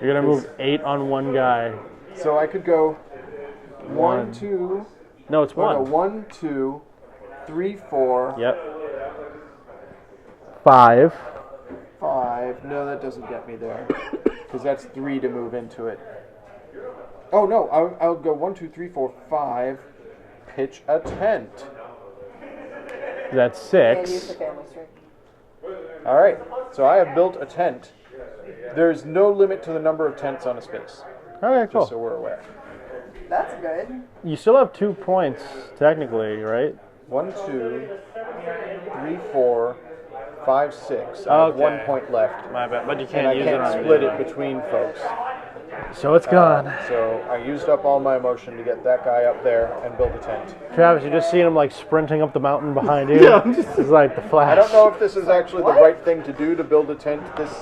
Speaker 2: You're gonna move 8 on one guy.
Speaker 1: So I could go 1,
Speaker 2: One.
Speaker 1: 2,
Speaker 2: No, it's 1.
Speaker 1: 1, 2, 3, 4,
Speaker 2: Yep. 5.
Speaker 1: No, that doesn't get me there. Because that's 3 to move into it. Oh, no. I'll go 1, 2, 3, 4, 5. Pitch a tent.
Speaker 2: That's
Speaker 3: And use
Speaker 2: 6.
Speaker 3: the family tree.
Speaker 1: All right. So I have built a tent. There's no limit to the number of tents on a space.
Speaker 2: Okay,
Speaker 1: Just so
Speaker 2: cool.
Speaker 1: we're aware.
Speaker 3: That's good.
Speaker 2: You still have 2 points, technically, right?
Speaker 1: 1, 2, 3, 4, 5, 6. I have 1
Speaker 2: Okay.
Speaker 1: point left.
Speaker 2: My bad, but you
Speaker 1: And
Speaker 2: can't
Speaker 1: I
Speaker 2: use it
Speaker 1: can't
Speaker 2: on
Speaker 1: split
Speaker 2: the
Speaker 1: it between folks.
Speaker 2: So it's gone.
Speaker 1: So I used up all my emotion to get that guy up there and build a tent.
Speaker 2: Travis, you just seen him like sprinting up the mountain behind you.
Speaker 4: Yeah, I'm just-
Speaker 2: It's like the Flash.
Speaker 1: I don't know if this is actually the right thing to do to build a tent this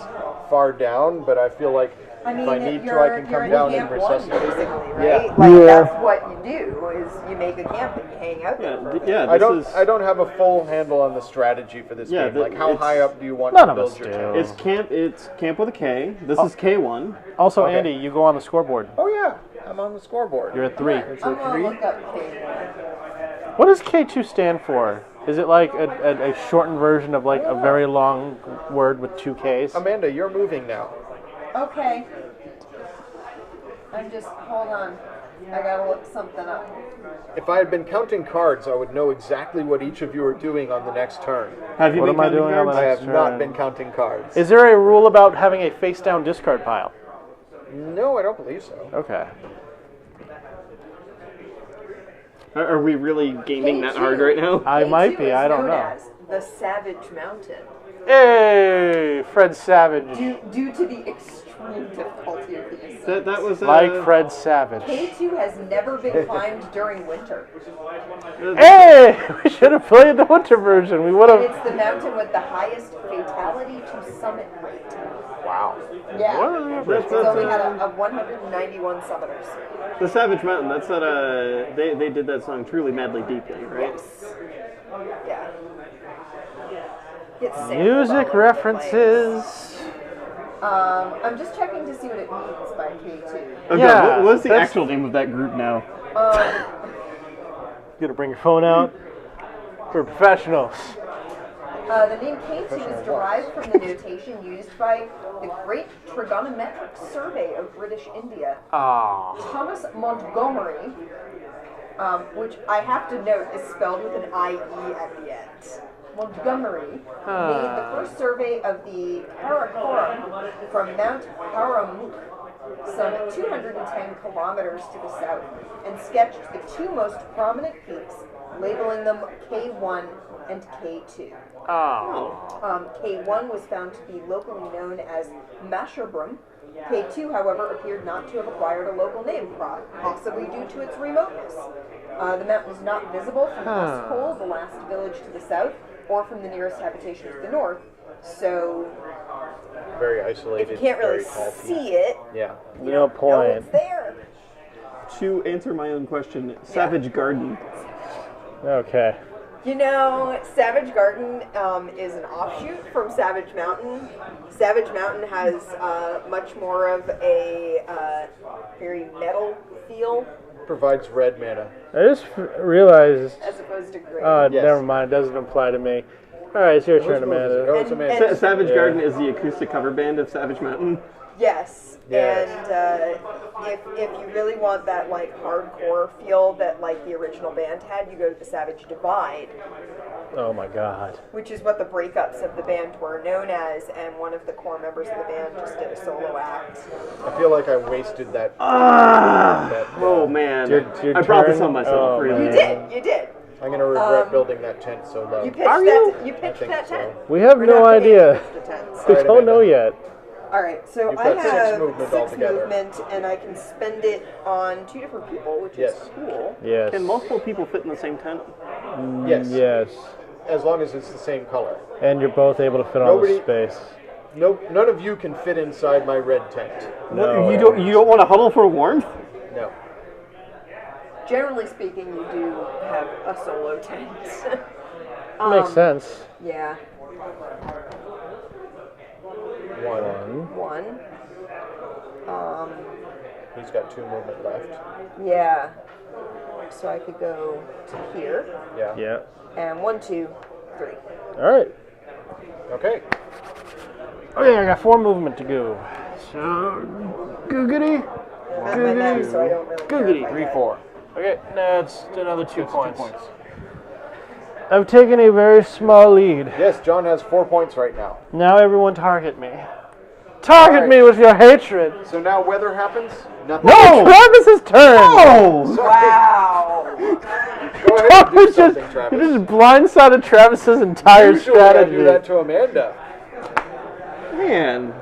Speaker 1: far down, but I feel like
Speaker 3: I mean,
Speaker 1: if I need to,
Speaker 3: you're
Speaker 1: I can come
Speaker 3: in
Speaker 1: down and
Speaker 3: camp one,
Speaker 1: resuscitate.
Speaker 3: basically, right?
Speaker 1: Yeah.
Speaker 3: Like
Speaker 2: Yeah.
Speaker 3: that's what you do is you make a camp and you hang out there.
Speaker 4: Yeah,
Speaker 1: I
Speaker 4: this is.
Speaker 1: don't have a full handle on the strategy for this
Speaker 4: Yeah,
Speaker 1: game.
Speaker 4: the-
Speaker 1: Like how
Speaker 4: it's-
Speaker 1: high up do you want
Speaker 2: None
Speaker 1: to
Speaker 2: of us
Speaker 1: build your
Speaker 2: do.
Speaker 1: tent?
Speaker 4: It's camp with a K. This is K1.
Speaker 2: Also,
Speaker 1: Okay.
Speaker 2: Andy, you go on the scoreboard.
Speaker 1: Oh yeah, I'm on the scoreboard.
Speaker 2: You're at 3.
Speaker 1: There's
Speaker 3: I'm
Speaker 1: a
Speaker 3: gonna
Speaker 1: 3.
Speaker 3: look up K1.
Speaker 2: What does K2 stand for? Is it like a shortened version of like a very long word with 2 Ks?
Speaker 1: Amanda, you're moving now.
Speaker 3: Okay. Hold on. I gotta look something up.
Speaker 1: If I had been counting cards, I would know exactly what each of you are doing on the next turn.
Speaker 4: Have you
Speaker 2: What
Speaker 4: been
Speaker 2: am I
Speaker 4: counting
Speaker 2: doing on
Speaker 4: cards?
Speaker 2: the
Speaker 1: I
Speaker 2: next
Speaker 1: have not
Speaker 2: turn?
Speaker 1: been counting cards.
Speaker 2: Is there a rule about having a face down discard pile?
Speaker 1: No, I don't believe so.
Speaker 2: Okay.
Speaker 4: Are we really gaming that hard right now?
Speaker 2: I might be,
Speaker 3: K2 is
Speaker 2: I don't
Speaker 3: known
Speaker 2: know.
Speaker 3: as the Savage Mountain
Speaker 2: Hey, Fred Savage.
Speaker 3: due to the extreme difficulty of these.
Speaker 4: That was
Speaker 2: Like Fred Savage.
Speaker 3: K2 has never been climbed during winter.
Speaker 2: Hey, we should have played the winter version. We would
Speaker 3: And
Speaker 2: have.
Speaker 3: it's the mountain with the highest fatality to summit rate.
Speaker 1: Wow.
Speaker 3: Yeah.
Speaker 4: That's,
Speaker 3: It's only had a 191 summiters.
Speaker 4: the Savage Mountain. That's that. They did that song "Truly Madly Deeply," right?
Speaker 3: Yeah. It's sampled all
Speaker 2: Music
Speaker 3: over the
Speaker 2: references.
Speaker 3: place. I'm just checking to see what it means by K2.
Speaker 4: Oh,
Speaker 2: Yeah,
Speaker 4: God, what's the
Speaker 2: that's-
Speaker 4: actual name of that group now?
Speaker 2: You gonna bring your phone out? We're professionals.
Speaker 3: The name K2 is derived from the notation used by the Great Trigonometric Survey of British India.
Speaker 2: Ah.
Speaker 3: Thomas Montgomery, which I have to note is spelled with an IE at the end. Montgomery made the first survey of the Karakoram from Mount Paramount, some 210 kilometers to the south, and sketched the 2 most prominent peaks, labeling them K1 and K2.
Speaker 2: Oh.
Speaker 3: K1 was found to be locally known as Masherbrum. K2, however, appeared not to have acquired a local name, possibly due to its remoteness. The mountain is not visible from Asshole, the last village to the south, or from the nearest habitation to the north, so
Speaker 1: Very
Speaker 3: if
Speaker 1: isolated.
Speaker 3: you can't really
Speaker 1: very tall peak.
Speaker 3: see it,
Speaker 1: Yeah.
Speaker 2: No
Speaker 3: know
Speaker 2: point.
Speaker 3: it's there.
Speaker 4: To answer my own question, Savage Garden.
Speaker 2: Okay.
Speaker 3: You know, Savage Garden is an offshoot from Savage Mountain. Savage Mountain has much more of a very metal feel
Speaker 1: Provides red mana.
Speaker 2: I just realized.
Speaker 3: as opposed to green.
Speaker 1: Yes.
Speaker 2: Never mind. Doesn't apply to me. All right, it's your turn,
Speaker 1: Whose move is it?
Speaker 2: Amanda.
Speaker 1: Oh, it's
Speaker 3: And-
Speaker 1: Amanda.
Speaker 3: and-
Speaker 4: Savage
Speaker 2: Yeah.
Speaker 4: Garden is the acoustic cover band of Savage Mountain.
Speaker 3: Yes,
Speaker 1: Yes.
Speaker 3: and if you really want that like hardcore feel that like the original band had, you go to the Savage Divide,
Speaker 2: Oh my God.
Speaker 3: which is what the breakups of the band were known as, and one of the core members of the band just did a solo act.
Speaker 1: I feel like I wasted that.
Speaker 4: Oh man,
Speaker 2: Your
Speaker 4: I brought this
Speaker 2: turn?
Speaker 4: on myself.
Speaker 2: Oh,
Speaker 4: really.
Speaker 3: You did.
Speaker 1: I'm gonna regret building that tent so low.
Speaker 3: You pitched
Speaker 2: Are
Speaker 3: that.
Speaker 2: you?
Speaker 3: You
Speaker 1: I
Speaker 3: pitched
Speaker 1: think
Speaker 3: that
Speaker 1: so.
Speaker 3: tent.
Speaker 2: We have
Speaker 3: We're
Speaker 2: no
Speaker 3: not paying
Speaker 2: idea.
Speaker 3: pitch the tents.
Speaker 2: We
Speaker 1: Alright,
Speaker 2: don't know
Speaker 1: Amanda.
Speaker 2: yet.
Speaker 3: All right, so
Speaker 1: You've
Speaker 3: I
Speaker 1: got 6
Speaker 3: have
Speaker 1: movement
Speaker 3: 6
Speaker 1: altogether.
Speaker 3: movement, and I can spend it on 2 different people, which
Speaker 1: Yes.
Speaker 3: is cool.
Speaker 2: Yes.
Speaker 4: Can multiple people fit in the same tent?
Speaker 1: Yes.
Speaker 2: Yes.
Speaker 1: As long as it's the same color.
Speaker 2: And you're both able to fit on
Speaker 1: Nobody-
Speaker 2: the space.
Speaker 1: No, none of you can fit inside my red tent.
Speaker 2: No.
Speaker 4: You don't want to huddle for warmth?
Speaker 1: No.
Speaker 3: Generally speaking, you do have a solo tent.
Speaker 2: Makes sense.
Speaker 3: Yeah,
Speaker 1: 1.
Speaker 3: one.
Speaker 1: He's got 2 movement left.
Speaker 3: Yeah. So I could go to here,
Speaker 1: Yeah.
Speaker 2: Yeah.
Speaker 3: and 1, 2, 3.
Speaker 2: All right.
Speaker 1: Okay.
Speaker 2: Okay, I got 4 movement to go. So, googity.
Speaker 3: I have my map, so I don't really care
Speaker 2: Googity.
Speaker 3: if I
Speaker 1: 3,
Speaker 3: get-
Speaker 1: 4.
Speaker 2: Okay, that's another 2
Speaker 1: That's
Speaker 2: points.
Speaker 1: 2 points.
Speaker 2: I've taken a very small lead.
Speaker 1: Yes, John has 4 points right now.
Speaker 2: Now everyone target me. Target
Speaker 1: All right.
Speaker 2: me with your hatred.
Speaker 1: So now weather happens. Nothing.
Speaker 2: No! Travis's turn!
Speaker 4: Oh!
Speaker 3: Wow.
Speaker 1: Go ahead and do
Speaker 2: You just,
Speaker 1: something,
Speaker 2: you
Speaker 1: Travis.
Speaker 2: just blindsided Travis's entire
Speaker 1: Usually
Speaker 2: strategy.
Speaker 1: I do that to Amanda.
Speaker 4: Man,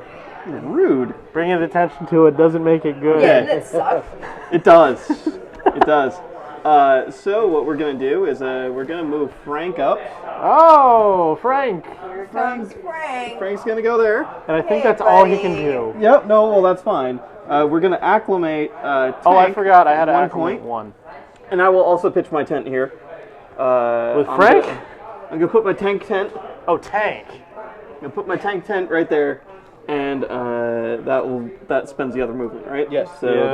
Speaker 4: rude.
Speaker 2: Bringing attention to it doesn't make it good.
Speaker 3: Yeah, doesn't it suck?
Speaker 4: It does. It does. So what we're gonna do is we're gonna move Frank up.
Speaker 2: Oh, Frank.
Speaker 3: Here comes Frank.
Speaker 4: Frank's gonna go there.
Speaker 2: And I think
Speaker 3: Hey,
Speaker 2: that's all he can
Speaker 3: buddy.
Speaker 2: do.
Speaker 4: Yep. No. Well, that's fine. We're gonna acclimate. Tank,
Speaker 2: Oh, I forgot. I had
Speaker 4: 1
Speaker 2: acclimate
Speaker 4: point,
Speaker 2: 1.
Speaker 4: and I will also pitch my tent here.
Speaker 2: With
Speaker 4: I'm
Speaker 2: Frank?
Speaker 4: I'm gonna put my tank tent.
Speaker 2: Oh, tank.
Speaker 4: I'm gonna put my tank tent right there, and that spends the other movement, right?
Speaker 1: Yes.
Speaker 4: So
Speaker 2: Yeah.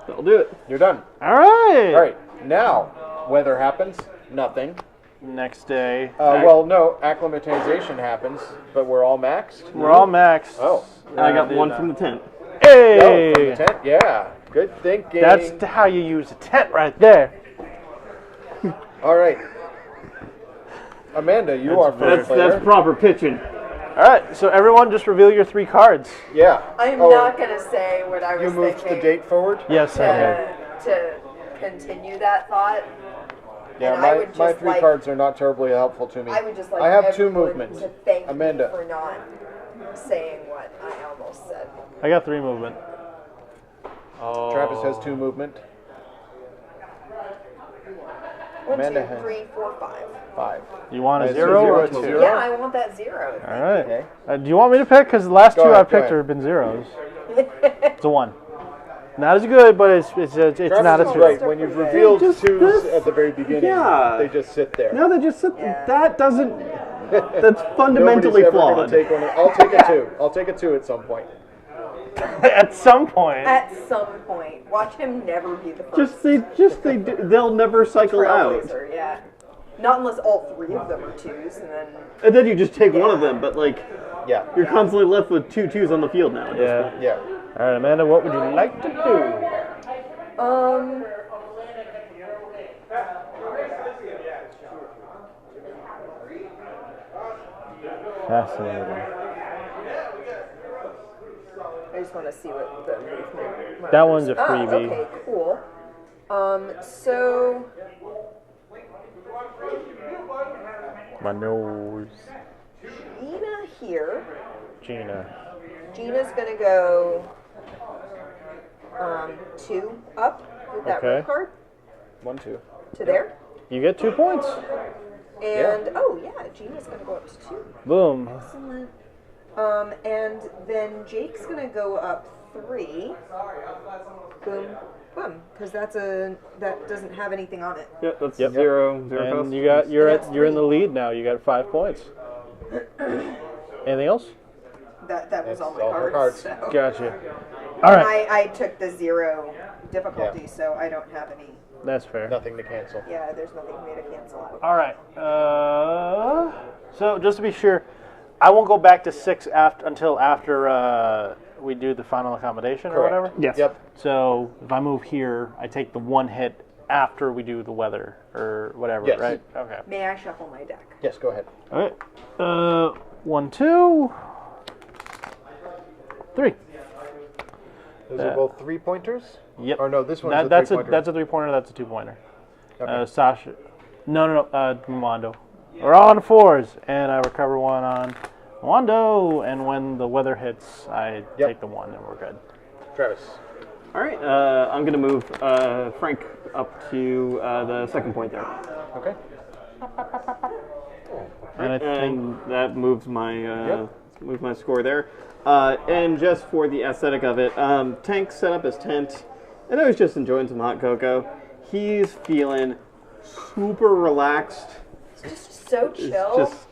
Speaker 4: that'll do it.
Speaker 1: You're done.
Speaker 2: All right.
Speaker 1: All right. Now, weather happens. Nothing.
Speaker 2: Next day.
Speaker 1: Well, no, acclimatization happens, but we're all maxed.
Speaker 2: We're all maxed.
Speaker 1: Oh.
Speaker 4: And I got 1 from the tent.
Speaker 2: Hey!
Speaker 1: Oh, from the tent? Yeah. Good thinking.
Speaker 2: That's how you use a tent right there.
Speaker 1: All right. Amanda, you are first player.
Speaker 4: That's proper pitching.
Speaker 2: All right, so everyone just reveal your 3 cards.
Speaker 1: Yeah.
Speaker 3: I'm
Speaker 1: Oh,
Speaker 3: not going to say what I was
Speaker 1: You moved
Speaker 3: thinking
Speaker 1: the date forward?
Speaker 2: Yes, I did.
Speaker 3: to continue that thought.
Speaker 1: Yeah,
Speaker 3: And I would
Speaker 1: my
Speaker 3: just
Speaker 1: 3
Speaker 3: like-
Speaker 1: cards are not terribly helpful to me.
Speaker 3: I would just like
Speaker 1: I have 2
Speaker 3: everyone
Speaker 1: movements.
Speaker 3: to thank
Speaker 1: Amanda.
Speaker 3: me for not saying what I almost said.
Speaker 2: I got 3 movement. Oh.
Speaker 1: Travis has 2 movement.
Speaker 3: 1,
Speaker 1: Amanda
Speaker 3: 2,
Speaker 1: has-
Speaker 3: 3, 4, 5.
Speaker 1: 5.
Speaker 2: You want a
Speaker 1: It's
Speaker 2: 0 or a
Speaker 1: to
Speaker 2: 2?
Speaker 1: 0.
Speaker 3: Yeah, I want that 0.
Speaker 2: All right.
Speaker 1: Okay.
Speaker 2: Do you want me to pick? Because the last
Speaker 1: Go
Speaker 2: 2
Speaker 1: ahead,
Speaker 2: I
Speaker 1: go
Speaker 2: picked
Speaker 1: ahead.
Speaker 2: have been 0s. It's a 1. Not as good, but it's
Speaker 1: Travis
Speaker 2: not a
Speaker 1: is
Speaker 2: 2.
Speaker 1: right. When you've revealed
Speaker 4: Just
Speaker 1: 2s
Speaker 4: this-
Speaker 1: at the very beginning,
Speaker 4: Yeah.
Speaker 1: they just sit there.
Speaker 4: No, they just sit.
Speaker 3: Yeah.
Speaker 4: That doesn't. That's
Speaker 1: Nobody's
Speaker 4: fundamentally
Speaker 1: ever gonna
Speaker 4: flawed.
Speaker 1: take one. I'll take a 2. I'll take a 2 at some point.
Speaker 2: At some point.
Speaker 3: At some point. Watch him never be the first
Speaker 4: They'll never cycle out.
Speaker 3: trailblazer, yeah. Not unless all 3 of them are 2s, and then...
Speaker 4: And then you just take one of them, but like
Speaker 1: Yeah.
Speaker 4: you're constantly left with 2 2s on the field now. At this
Speaker 2: Yeah.
Speaker 4: point.
Speaker 1: Yeah.
Speaker 2: All right, Amanda, what would you like to do? Fascinating.
Speaker 3: I just want to see what the movement...
Speaker 2: That one's a
Speaker 3: Ah,
Speaker 2: freebie.
Speaker 3: okay, cool. So...
Speaker 2: My nose.
Speaker 3: Gina here.
Speaker 2: Gina.
Speaker 3: Gina's gonna go 2 up with that
Speaker 2: Okay.
Speaker 3: red card
Speaker 1: 1, 2.
Speaker 3: to there.
Speaker 2: You get 2 points.
Speaker 3: And oh yeah, Gina's gonna go up to 2.
Speaker 2: Boom.
Speaker 3: Excellent. And then Jake's gonna go up 3. Boom, boom, because that doesn't have anything on it.
Speaker 4: Yep, that's
Speaker 2: Yep.
Speaker 4: zero
Speaker 2: And
Speaker 4: cost.
Speaker 2: you're
Speaker 3: That's
Speaker 2: in the
Speaker 3: 3.
Speaker 2: lead now. You got 5 points. Anything else?
Speaker 3: That was
Speaker 1: That's
Speaker 3: all my
Speaker 1: all her
Speaker 3: cards.
Speaker 1: cards.
Speaker 3: So.
Speaker 2: Gotcha. All right.
Speaker 3: I took the 0 difficulty,
Speaker 1: Yeah.
Speaker 3: so I don't have any.
Speaker 2: That's fair.
Speaker 1: Nothing to cancel.
Speaker 3: Yeah, there's nothing for me to cancel out.
Speaker 2: All right. So just to be sure, I won't go back to 6 until after we do the final accommodation or
Speaker 1: Correct.
Speaker 2: whatever.
Speaker 4: Yes.
Speaker 1: Yep.
Speaker 2: So if I move here, I take the 1 hit after we do the weather or whatever,
Speaker 1: Yes.
Speaker 2: right? Okay.
Speaker 3: May I shuffle my deck?
Speaker 1: Yes, go ahead.
Speaker 2: All right. 1, 2, 3.
Speaker 1: Those are both 3-pointers?
Speaker 2: Yep.
Speaker 1: Or no, this one's a
Speaker 2: that's
Speaker 1: 3-pointer.
Speaker 2: that's a 3-pointer. That's a 2-pointer.
Speaker 1: Okay.
Speaker 2: Sasha. No. Mondo. We're all on 4s, and I recover 1 on Mondo. And when the weather hits, I
Speaker 1: Yep.
Speaker 2: take the 1, and we're good.
Speaker 1: Travis.
Speaker 4: All right. I'm gonna move Frank up to the second point there,
Speaker 1: Okay.
Speaker 2: And I think
Speaker 4: and that moves my score there. And just for the aesthetic of it, Tank set up his tent, and I was just enjoying some hot cocoa. He's feeling super relaxed.
Speaker 3: Just so chill.
Speaker 4: Just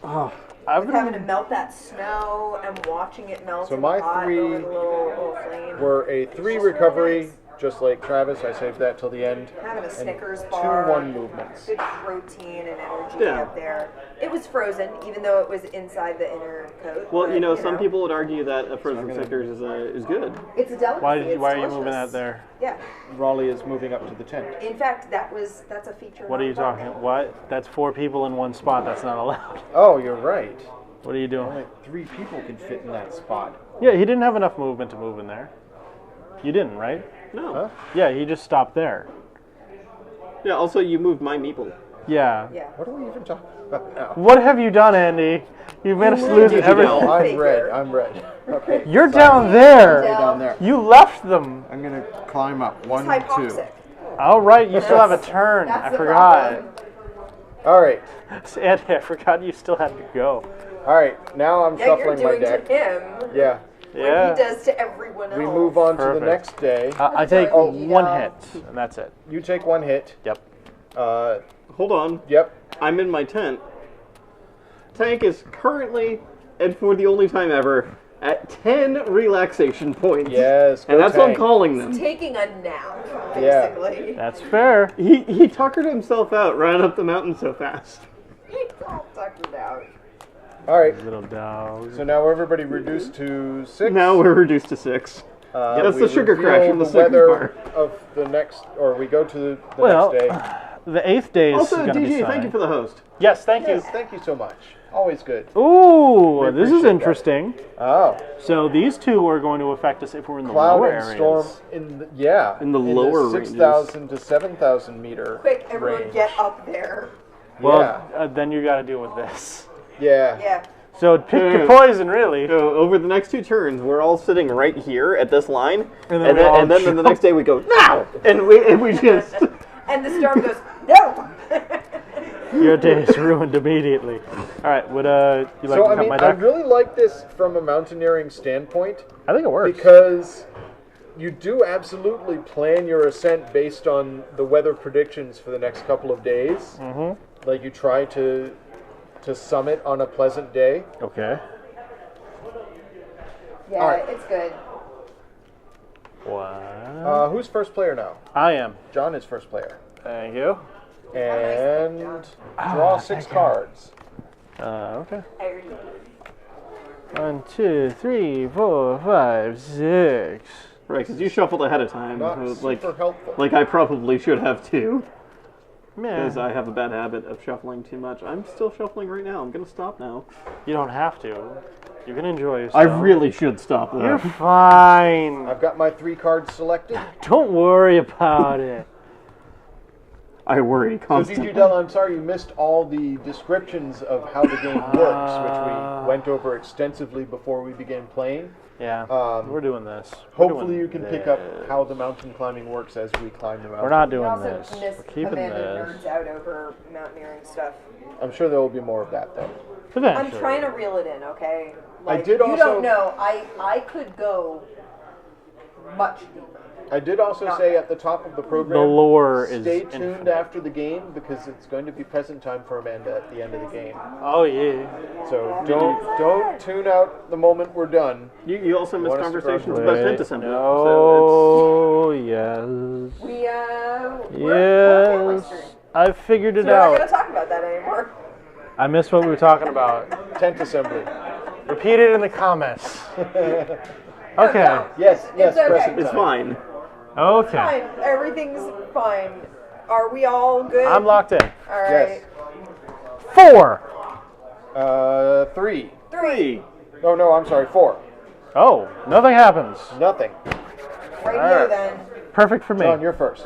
Speaker 2: I've
Speaker 3: With having to melt that snow and watching it melt
Speaker 1: So
Speaker 3: in
Speaker 1: my
Speaker 3: the hot
Speaker 1: 3
Speaker 3: over the little flame.
Speaker 1: We're a 3 recovery, just like Travis, I saved that till the end.
Speaker 3: Having a
Speaker 1: And
Speaker 3: Snickers
Speaker 1: 2
Speaker 3: bar.
Speaker 1: 1 movements.
Speaker 3: Good protein and energy
Speaker 4: Yeah.
Speaker 3: up there. It was frozen, even though it was inside the inner coat.
Speaker 4: Well,
Speaker 3: but,
Speaker 4: some people would argue that a frozen Snickers is good.
Speaker 3: It's a delicacy.
Speaker 2: Why
Speaker 3: It's
Speaker 2: are you moving
Speaker 3: delicious.
Speaker 2: that there?
Speaker 3: Yeah.
Speaker 1: Raleigh is moving up to the tent.
Speaker 3: In fact, that's a feature.
Speaker 2: What are you talking? What? That's 4 people in one spot. That's not allowed.
Speaker 1: Oh, you're right.
Speaker 2: What are you doing?
Speaker 1: Only 3 people can fit in that spot.
Speaker 2: Yeah, he didn't have enough movement to move in there. You didn't, right?
Speaker 4: No.
Speaker 1: Huh?
Speaker 2: Yeah, he just stopped there.
Speaker 4: Yeah. Also, you moved my meeple.
Speaker 2: Yeah.
Speaker 3: Yeah.
Speaker 1: What are we even talking about now?
Speaker 2: What have you done, Andy? You've managed to
Speaker 3: moved
Speaker 2: lose
Speaker 3: it.
Speaker 2: everything.
Speaker 1: No, I'm
Speaker 3: Figure.
Speaker 1: red. I'm red. Okay.
Speaker 2: You're
Speaker 1: sorry.
Speaker 2: down there.
Speaker 3: Down.
Speaker 1: Down there.
Speaker 2: You left them.
Speaker 1: I'm gonna climb up. 1,
Speaker 3: It's
Speaker 1: 2.
Speaker 3: hypoxic.
Speaker 2: All right, you still have a turn.
Speaker 3: That's
Speaker 2: I
Speaker 3: the
Speaker 2: forgot.
Speaker 3: problem.
Speaker 1: All right.
Speaker 2: Andy, I forgot you still had to go.
Speaker 1: All right. Now I'm
Speaker 3: Yeah, you're
Speaker 1: shuffling my
Speaker 3: doing to
Speaker 1: deck.
Speaker 3: him
Speaker 1: Yeah.
Speaker 3: what
Speaker 2: Yeah.
Speaker 3: he does to everyone else.
Speaker 1: We move on to
Speaker 2: Perfect.
Speaker 1: the next day.
Speaker 2: I take
Speaker 3: Oh,
Speaker 2: 1
Speaker 3: yeah.
Speaker 2: hit, and that's it.
Speaker 1: You take 1 hit.
Speaker 2: Yep.
Speaker 4: Hold on.
Speaker 1: Yep.
Speaker 4: I'm in my tent. Tank is currently, and for the only time ever, at 10 relaxation points.
Speaker 1: Yes.
Speaker 4: And
Speaker 1: go
Speaker 4: that's what I'm
Speaker 1: Tank.
Speaker 4: calling them.
Speaker 3: Taking a nap,
Speaker 1: Yeah.
Speaker 3: basically.
Speaker 2: That's fair.
Speaker 4: He tuckered himself out, ran up the mountain so fast.
Speaker 3: He's all tuckered out.
Speaker 1: All right.
Speaker 2: Little dog.
Speaker 1: So now everybody reduced to 6.
Speaker 4: Now we're reduced to 6. That's
Speaker 1: we
Speaker 4: the sugar
Speaker 1: reveal
Speaker 4: crash in the
Speaker 1: the
Speaker 4: Snickers
Speaker 1: weather
Speaker 4: bar.
Speaker 1: of the next, or we go to the
Speaker 2: Well,
Speaker 1: next day.
Speaker 2: the 8th day is
Speaker 4: Also,
Speaker 2: going to be
Speaker 4: DJ,
Speaker 2: sunny.
Speaker 4: thank you for the host.
Speaker 2: Yes, thank
Speaker 1: Yes, thank you so much. Always good.
Speaker 2: you. Ooh,
Speaker 1: We
Speaker 2: this is
Speaker 1: appreciate that.
Speaker 2: interesting.
Speaker 1: Oh,
Speaker 2: So these 2 are going to affect us if we're in the
Speaker 1: cloud
Speaker 2: lower
Speaker 1: and
Speaker 2: areas.
Speaker 1: storm in the,
Speaker 4: In the lower ranges.
Speaker 1: 6,000 to 7,000 meter
Speaker 3: Quick, everyone
Speaker 1: range.
Speaker 3: get up there.
Speaker 2: Well,
Speaker 1: Yeah.
Speaker 2: then you got to deal with this.
Speaker 1: Yeah.
Speaker 3: Yeah.
Speaker 2: So pick your poison, really.
Speaker 4: So over the next 2 turns, we're all sitting right here at this line,
Speaker 2: And then we all
Speaker 4: and then the next day we go now, and we just
Speaker 3: And the storm goes, no!
Speaker 2: Your day is ruined immediately. All right, would you like
Speaker 1: So
Speaker 2: to
Speaker 1: I
Speaker 2: cut
Speaker 1: mean,
Speaker 2: my
Speaker 1: I
Speaker 2: deck?
Speaker 1: really like this from a mountaineering standpoint
Speaker 2: I think it works.
Speaker 1: because you do absolutely plan your ascent based on the weather predictions for the next couple of days.
Speaker 2: Mm-hmm.
Speaker 1: Like you try to summit on a pleasant day.
Speaker 2: Okay.
Speaker 3: Yeah,
Speaker 1: All right.
Speaker 3: it's good.
Speaker 2: What?
Speaker 1: Who's first player now?
Speaker 2: I am.
Speaker 1: John is first player.
Speaker 2: Thank you.
Speaker 1: And draw 6 cards.
Speaker 2: Okay. 1, 2, 3, 4, 5, 6.
Speaker 4: right because you shuffled ahead of time,
Speaker 1: Not
Speaker 4: so,
Speaker 1: super helpful.
Speaker 4: like I probably should have too,
Speaker 2: Man,
Speaker 4: because I have a bad habit of shuffling too much. I'm still shuffling right now. I'm gonna stop now.
Speaker 2: you don't have to. You can enjoy yourself.
Speaker 4: I really should stop though.
Speaker 2: You're fine.
Speaker 1: I've got my 3 cards selected.
Speaker 2: Don't worry about it.
Speaker 4: I worry
Speaker 1: So
Speaker 4: constantly.
Speaker 1: DG Dell, I'm sorry you missed all the descriptions of how the game works, which we went over extensively before we began playing.
Speaker 2: Yeah, we're doing this. We're
Speaker 1: Hopefully
Speaker 2: doing
Speaker 1: you can pick up
Speaker 2: this.
Speaker 1: how the mountain climbing works as we climb the mountain.
Speaker 2: We're not
Speaker 3: We
Speaker 2: doing
Speaker 3: also
Speaker 2: this.
Speaker 3: miss
Speaker 2: We're keeping
Speaker 3: Amanda
Speaker 2: this.
Speaker 3: nerds out over mountaineering stuff.
Speaker 1: I'm sure there will be more of that though.
Speaker 3: I'm
Speaker 2: Eventually.
Speaker 3: trying to reel it in, okay? Like,
Speaker 1: did
Speaker 3: you
Speaker 1: also-
Speaker 3: don't know. I could go much deeper.
Speaker 1: I did also say at the top of the program,
Speaker 2: The lore is
Speaker 1: stay tuned
Speaker 2: infinite.
Speaker 1: after the game because it's going to be present time for Amanda at the end of the game.
Speaker 2: Oh yeah.
Speaker 1: So don't tune out the moment we're done.
Speaker 4: You also missed
Speaker 1: Want us to
Speaker 4: conversations
Speaker 1: grab
Speaker 4: about
Speaker 2: Wait,
Speaker 4: tent assembly.
Speaker 2: no. Yes.
Speaker 3: We're
Speaker 2: Yes. I figured it
Speaker 3: we're not going
Speaker 2: out.
Speaker 3: to talk about that anymore.
Speaker 2: I missed what we were talking about.
Speaker 1: Tent assembly.
Speaker 2: Repeat it in the comments. Okay.
Speaker 3: No.
Speaker 1: Yes, yes,
Speaker 3: okay.
Speaker 1: present
Speaker 4: It's
Speaker 1: time.
Speaker 4: fine.
Speaker 2: Okay.
Speaker 3: Fine. Everything's fine. Are we all good?
Speaker 2: I'm locked in.
Speaker 3: All right.
Speaker 1: Yes.
Speaker 2: 4.
Speaker 1: 3.
Speaker 3: 3.
Speaker 1: Oh no, I'm sorry, 4.
Speaker 2: Oh, nothing happens.
Speaker 1: Nothing.
Speaker 3: Right here
Speaker 2: Alright.
Speaker 3: then.
Speaker 2: Perfect for me.
Speaker 1: John, you're first.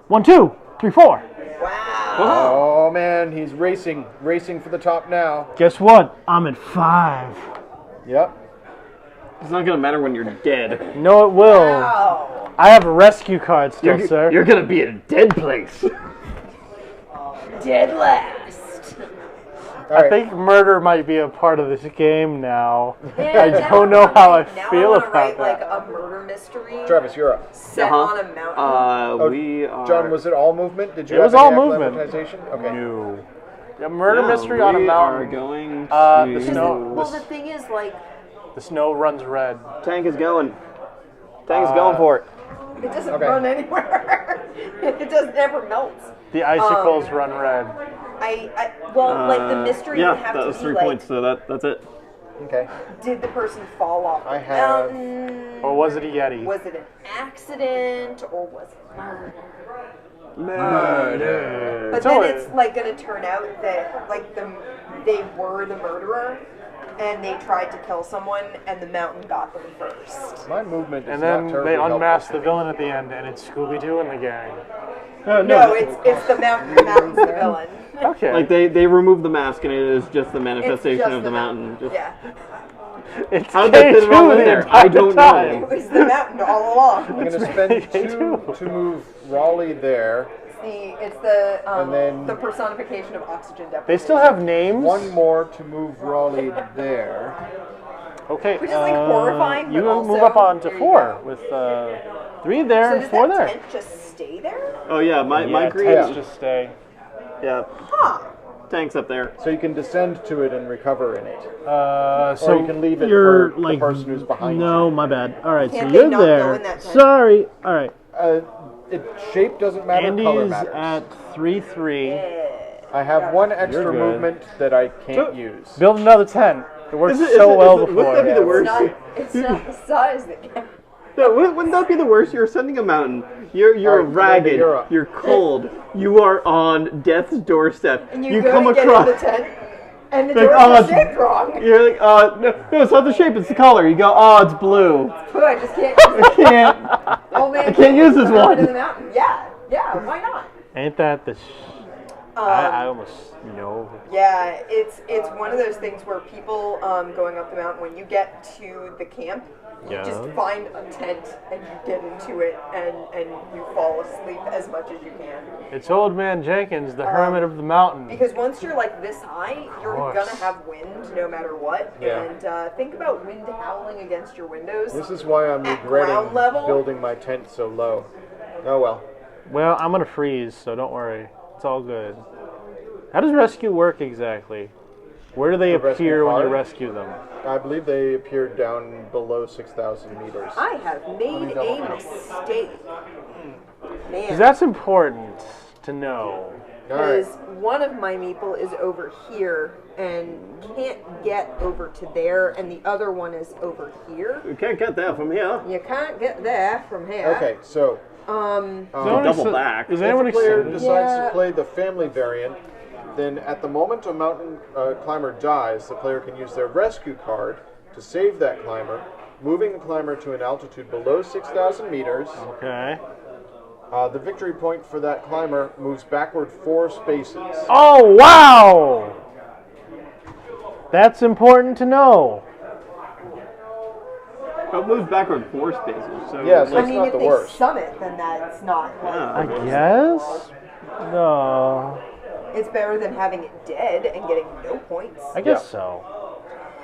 Speaker 2: 1, 2, 3, 4.
Speaker 3: Wow.
Speaker 1: Oh man, he's racing for the top now.
Speaker 2: Guess what? I'm at 5.
Speaker 1: Yep.
Speaker 4: It's not gonna matter when you're dead.
Speaker 2: No, it will.
Speaker 3: Wow.
Speaker 2: I have a rescue card still, sir.
Speaker 4: You're gonna be in a dead place.
Speaker 3: Dead last.
Speaker 1: All
Speaker 2: I
Speaker 1: right.
Speaker 2: think murder might be a part of this game now.
Speaker 3: Man,
Speaker 2: I
Speaker 3: now
Speaker 2: don't know
Speaker 3: wanna
Speaker 2: how I
Speaker 3: write- now
Speaker 2: feel
Speaker 3: wanna
Speaker 2: about
Speaker 3: write,
Speaker 2: that.
Speaker 3: like a murder mystery
Speaker 1: Travis, you're up.
Speaker 3: set on a mountain.
Speaker 4: We are.
Speaker 1: John, was it all movement? Did you
Speaker 2: It
Speaker 1: have
Speaker 2: was
Speaker 1: any
Speaker 2: all movement.
Speaker 1: acclimatization? Okay.
Speaker 2: No. A murder
Speaker 4: No,
Speaker 2: mystery on a
Speaker 4: we
Speaker 2: mountain.
Speaker 4: are going
Speaker 2: The
Speaker 4: to.
Speaker 2: snow.
Speaker 3: Well, the thing is, like,
Speaker 2: The snow runs red.
Speaker 4: Tank is going. Tank is going for it.
Speaker 3: It doesn't
Speaker 1: Okay.
Speaker 3: run anywhere. It doesn't ever melts.
Speaker 2: The icicles run red.
Speaker 3: Well, like the mystery
Speaker 4: Yeah,
Speaker 3: would have
Speaker 4: that
Speaker 3: to
Speaker 4: was
Speaker 3: be
Speaker 4: 3
Speaker 3: like,
Speaker 4: points, so that's it.
Speaker 1: Okay.
Speaker 3: did the person fall off
Speaker 1: I
Speaker 3: the
Speaker 1: have-
Speaker 3: mountain?
Speaker 2: Or was it a Yeti?
Speaker 3: Was it an accident or was it murder?
Speaker 1: Murder.
Speaker 3: But
Speaker 2: So
Speaker 3: then
Speaker 2: it-
Speaker 3: it's like going to turn out that like they were the murderer, and they tried to kill someone, and the mountain got them first.
Speaker 1: My movement is
Speaker 2: And
Speaker 1: not
Speaker 2: then
Speaker 1: terribly
Speaker 2: they unmask
Speaker 1: helpful
Speaker 2: the
Speaker 1: to me.
Speaker 2: villain at the end, and it's Scooby-Doo and the gang.
Speaker 3: No, it's the mountain. The mountain's the villain.
Speaker 2: Okay.
Speaker 4: Like they remove the mask and it is just the
Speaker 3: It's
Speaker 4: manifestation
Speaker 3: just
Speaker 4: of the mountain. Just,
Speaker 3: Yeah,
Speaker 2: it's
Speaker 4: How did they fit it all
Speaker 2: K2
Speaker 4: in
Speaker 2: the
Speaker 4: there?
Speaker 2: entire
Speaker 4: I don't
Speaker 2: time.
Speaker 3: it was the mountain all along.
Speaker 1: I'm going to spend
Speaker 2: Okay,
Speaker 1: 2
Speaker 2: too.
Speaker 1: to move Raleigh there.
Speaker 3: It's the
Speaker 1: And then-
Speaker 3: the personification of oxygen deprivation.
Speaker 2: They still have names?
Speaker 1: 1 more to move Raleigh there.
Speaker 2: Okay.
Speaker 3: Which is, like, horrifying,
Speaker 2: You
Speaker 3: but also,
Speaker 2: move up on to
Speaker 3: there you
Speaker 2: 4 with 3 there
Speaker 3: So
Speaker 2: and
Speaker 3: does
Speaker 2: 4
Speaker 3: that
Speaker 2: there.
Speaker 3: tent just stay there?
Speaker 4: Oh yeah, my
Speaker 2: Yeah,
Speaker 4: green.
Speaker 2: tents just stay.
Speaker 4: Yeah,
Speaker 3: Huh.
Speaker 4: tank's up there.
Speaker 1: So you can descend to it and recover in it.
Speaker 2: So
Speaker 1: you can leave it
Speaker 2: you're
Speaker 1: for the
Speaker 2: like
Speaker 1: person who's behind
Speaker 2: no,
Speaker 1: you.
Speaker 2: my bad. All right,
Speaker 3: Can't
Speaker 2: so
Speaker 3: they
Speaker 2: you're
Speaker 3: not go
Speaker 2: there.
Speaker 3: in that tent?
Speaker 2: Sorry. All right.
Speaker 1: Shape doesn't matter, color
Speaker 2: Andy's
Speaker 1: matters.
Speaker 2: at 3-3.
Speaker 1: I have 1 extra
Speaker 2: You're good.
Speaker 1: movement that I can't use.
Speaker 2: Build another tent. It worked
Speaker 4: Is it-
Speaker 2: so
Speaker 4: is it-
Speaker 2: well
Speaker 4: is it-
Speaker 2: before.
Speaker 4: wouldn't that be the worst?
Speaker 3: It's not the size that counts.
Speaker 4: No, wouldn't that be the worst? You're ascending a mountain. You're
Speaker 1: All right,
Speaker 4: ragged.
Speaker 1: you're up.
Speaker 4: You're cold. You are on death's doorstep.
Speaker 3: And you
Speaker 4: come
Speaker 3: go to
Speaker 4: across.
Speaker 3: get in the tent, and the
Speaker 4: Like,
Speaker 3: doors
Speaker 4: oh,
Speaker 3: are
Speaker 4: it's-
Speaker 3: shaped wrong.
Speaker 4: You're like, no, it's not the shape. It's the color. You go, oh, it's blue.
Speaker 3: Pooh, I just can't use it.
Speaker 4: Can't.
Speaker 3: Oh man,
Speaker 4: I can't use this
Speaker 3: throw it
Speaker 4: one.
Speaker 3: in the mountain. Yeah, why not?
Speaker 2: Ain't that the? I almost know.
Speaker 3: Yeah, it's one of those things where people going up the mountain, when you get to the camp,
Speaker 2: Yeah.
Speaker 3: just find a tent and you get into it and you fall asleep as much as you can.
Speaker 2: It's Old Man Jenkins, the hermit of the mountain.
Speaker 3: Because once you're like this high, you're
Speaker 2: course.
Speaker 3: gonna have wind no matter what.
Speaker 1: Yeah.
Speaker 3: And think about wind howling against your windows.
Speaker 1: This is why I'm
Speaker 3: At
Speaker 1: regretting
Speaker 3: ground level?
Speaker 1: building my tent so low. Oh well.
Speaker 2: Well, I'm gonna freeze, so don't worry. It's all good. How does rescue work exactly? Where do they
Speaker 1: The rescue
Speaker 2: appear when you
Speaker 1: card?
Speaker 2: rescue them?
Speaker 1: I believe they appeared down below 6,000 meters.
Speaker 3: I have made a mistake.
Speaker 2: Because
Speaker 3: Man,
Speaker 2: that's important to know.
Speaker 1: All right.
Speaker 3: because one of my meeple is over here and can't get over to there, and the other one is over here.
Speaker 4: You can't get that from here.
Speaker 3: You can't get there from here.
Speaker 1: Okay, so
Speaker 4: Double back.
Speaker 2: Is
Speaker 1: if
Speaker 2: anyone
Speaker 1: a player
Speaker 2: excited?
Speaker 1: decides
Speaker 3: Yeah.
Speaker 1: to play the family variant, then at the moment a mountain climber dies, the player can use their rescue card to save that climber, moving the climber to an altitude below 6,000 meters.
Speaker 2: Okay.
Speaker 1: The victory point for that climber moves backward 4 spaces.
Speaker 2: Oh, wow! That's important to know.
Speaker 4: It moves backward 4 spaces. So
Speaker 1: Yeah, so
Speaker 3: I
Speaker 1: it's
Speaker 3: mean,
Speaker 1: not
Speaker 3: if
Speaker 1: the
Speaker 3: they
Speaker 1: worst.
Speaker 3: summit, then that's not. Like,
Speaker 2: I guess? No.
Speaker 3: It's better than having it dead and getting no points.
Speaker 2: I guess
Speaker 1: Yeah.
Speaker 2: so.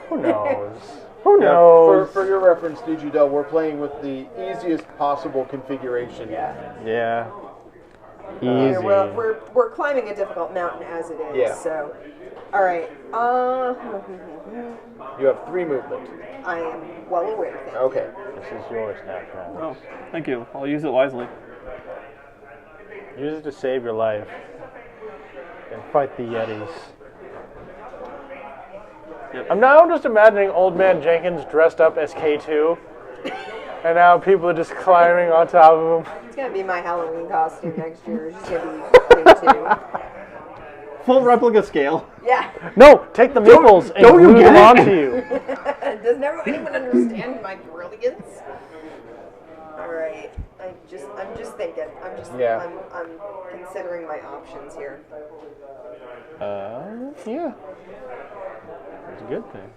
Speaker 2: Who knows? Who
Speaker 1: Yeah,
Speaker 2: knows?
Speaker 1: for your reference, DG Dell, we're playing with the easiest possible configuration.
Speaker 2: Yeah.
Speaker 3: Yeah,
Speaker 2: Easy.
Speaker 3: well, we're climbing a difficult mountain as it is.
Speaker 1: Yeah.
Speaker 3: So, all right.
Speaker 1: You have 3 movement.
Speaker 3: I am well aware. Thank you.
Speaker 1: Okay.
Speaker 2: This is yours now, Travis.
Speaker 4: Oh, thank you. I'll use it wisely.
Speaker 2: Use it to save your life. And fight the Yetis.
Speaker 4: Yep.
Speaker 2: I'm now just imagining Old Man Jenkins dressed up as K2. And now people are just climbing on top of him.
Speaker 3: It's gonna be my Halloween costume next year. It's just gonna be K2.
Speaker 4: Full replica scale.
Speaker 3: Yeah.
Speaker 2: No, take the meeples and
Speaker 4: don't you
Speaker 2: glue
Speaker 4: get
Speaker 2: them
Speaker 4: it?
Speaker 2: onto you.
Speaker 3: Doesn't anyone understand my brilliance? All right. I'm just thinking.
Speaker 1: Yeah.
Speaker 3: I'm considering my options here.
Speaker 2: Yeah. It's a good thing.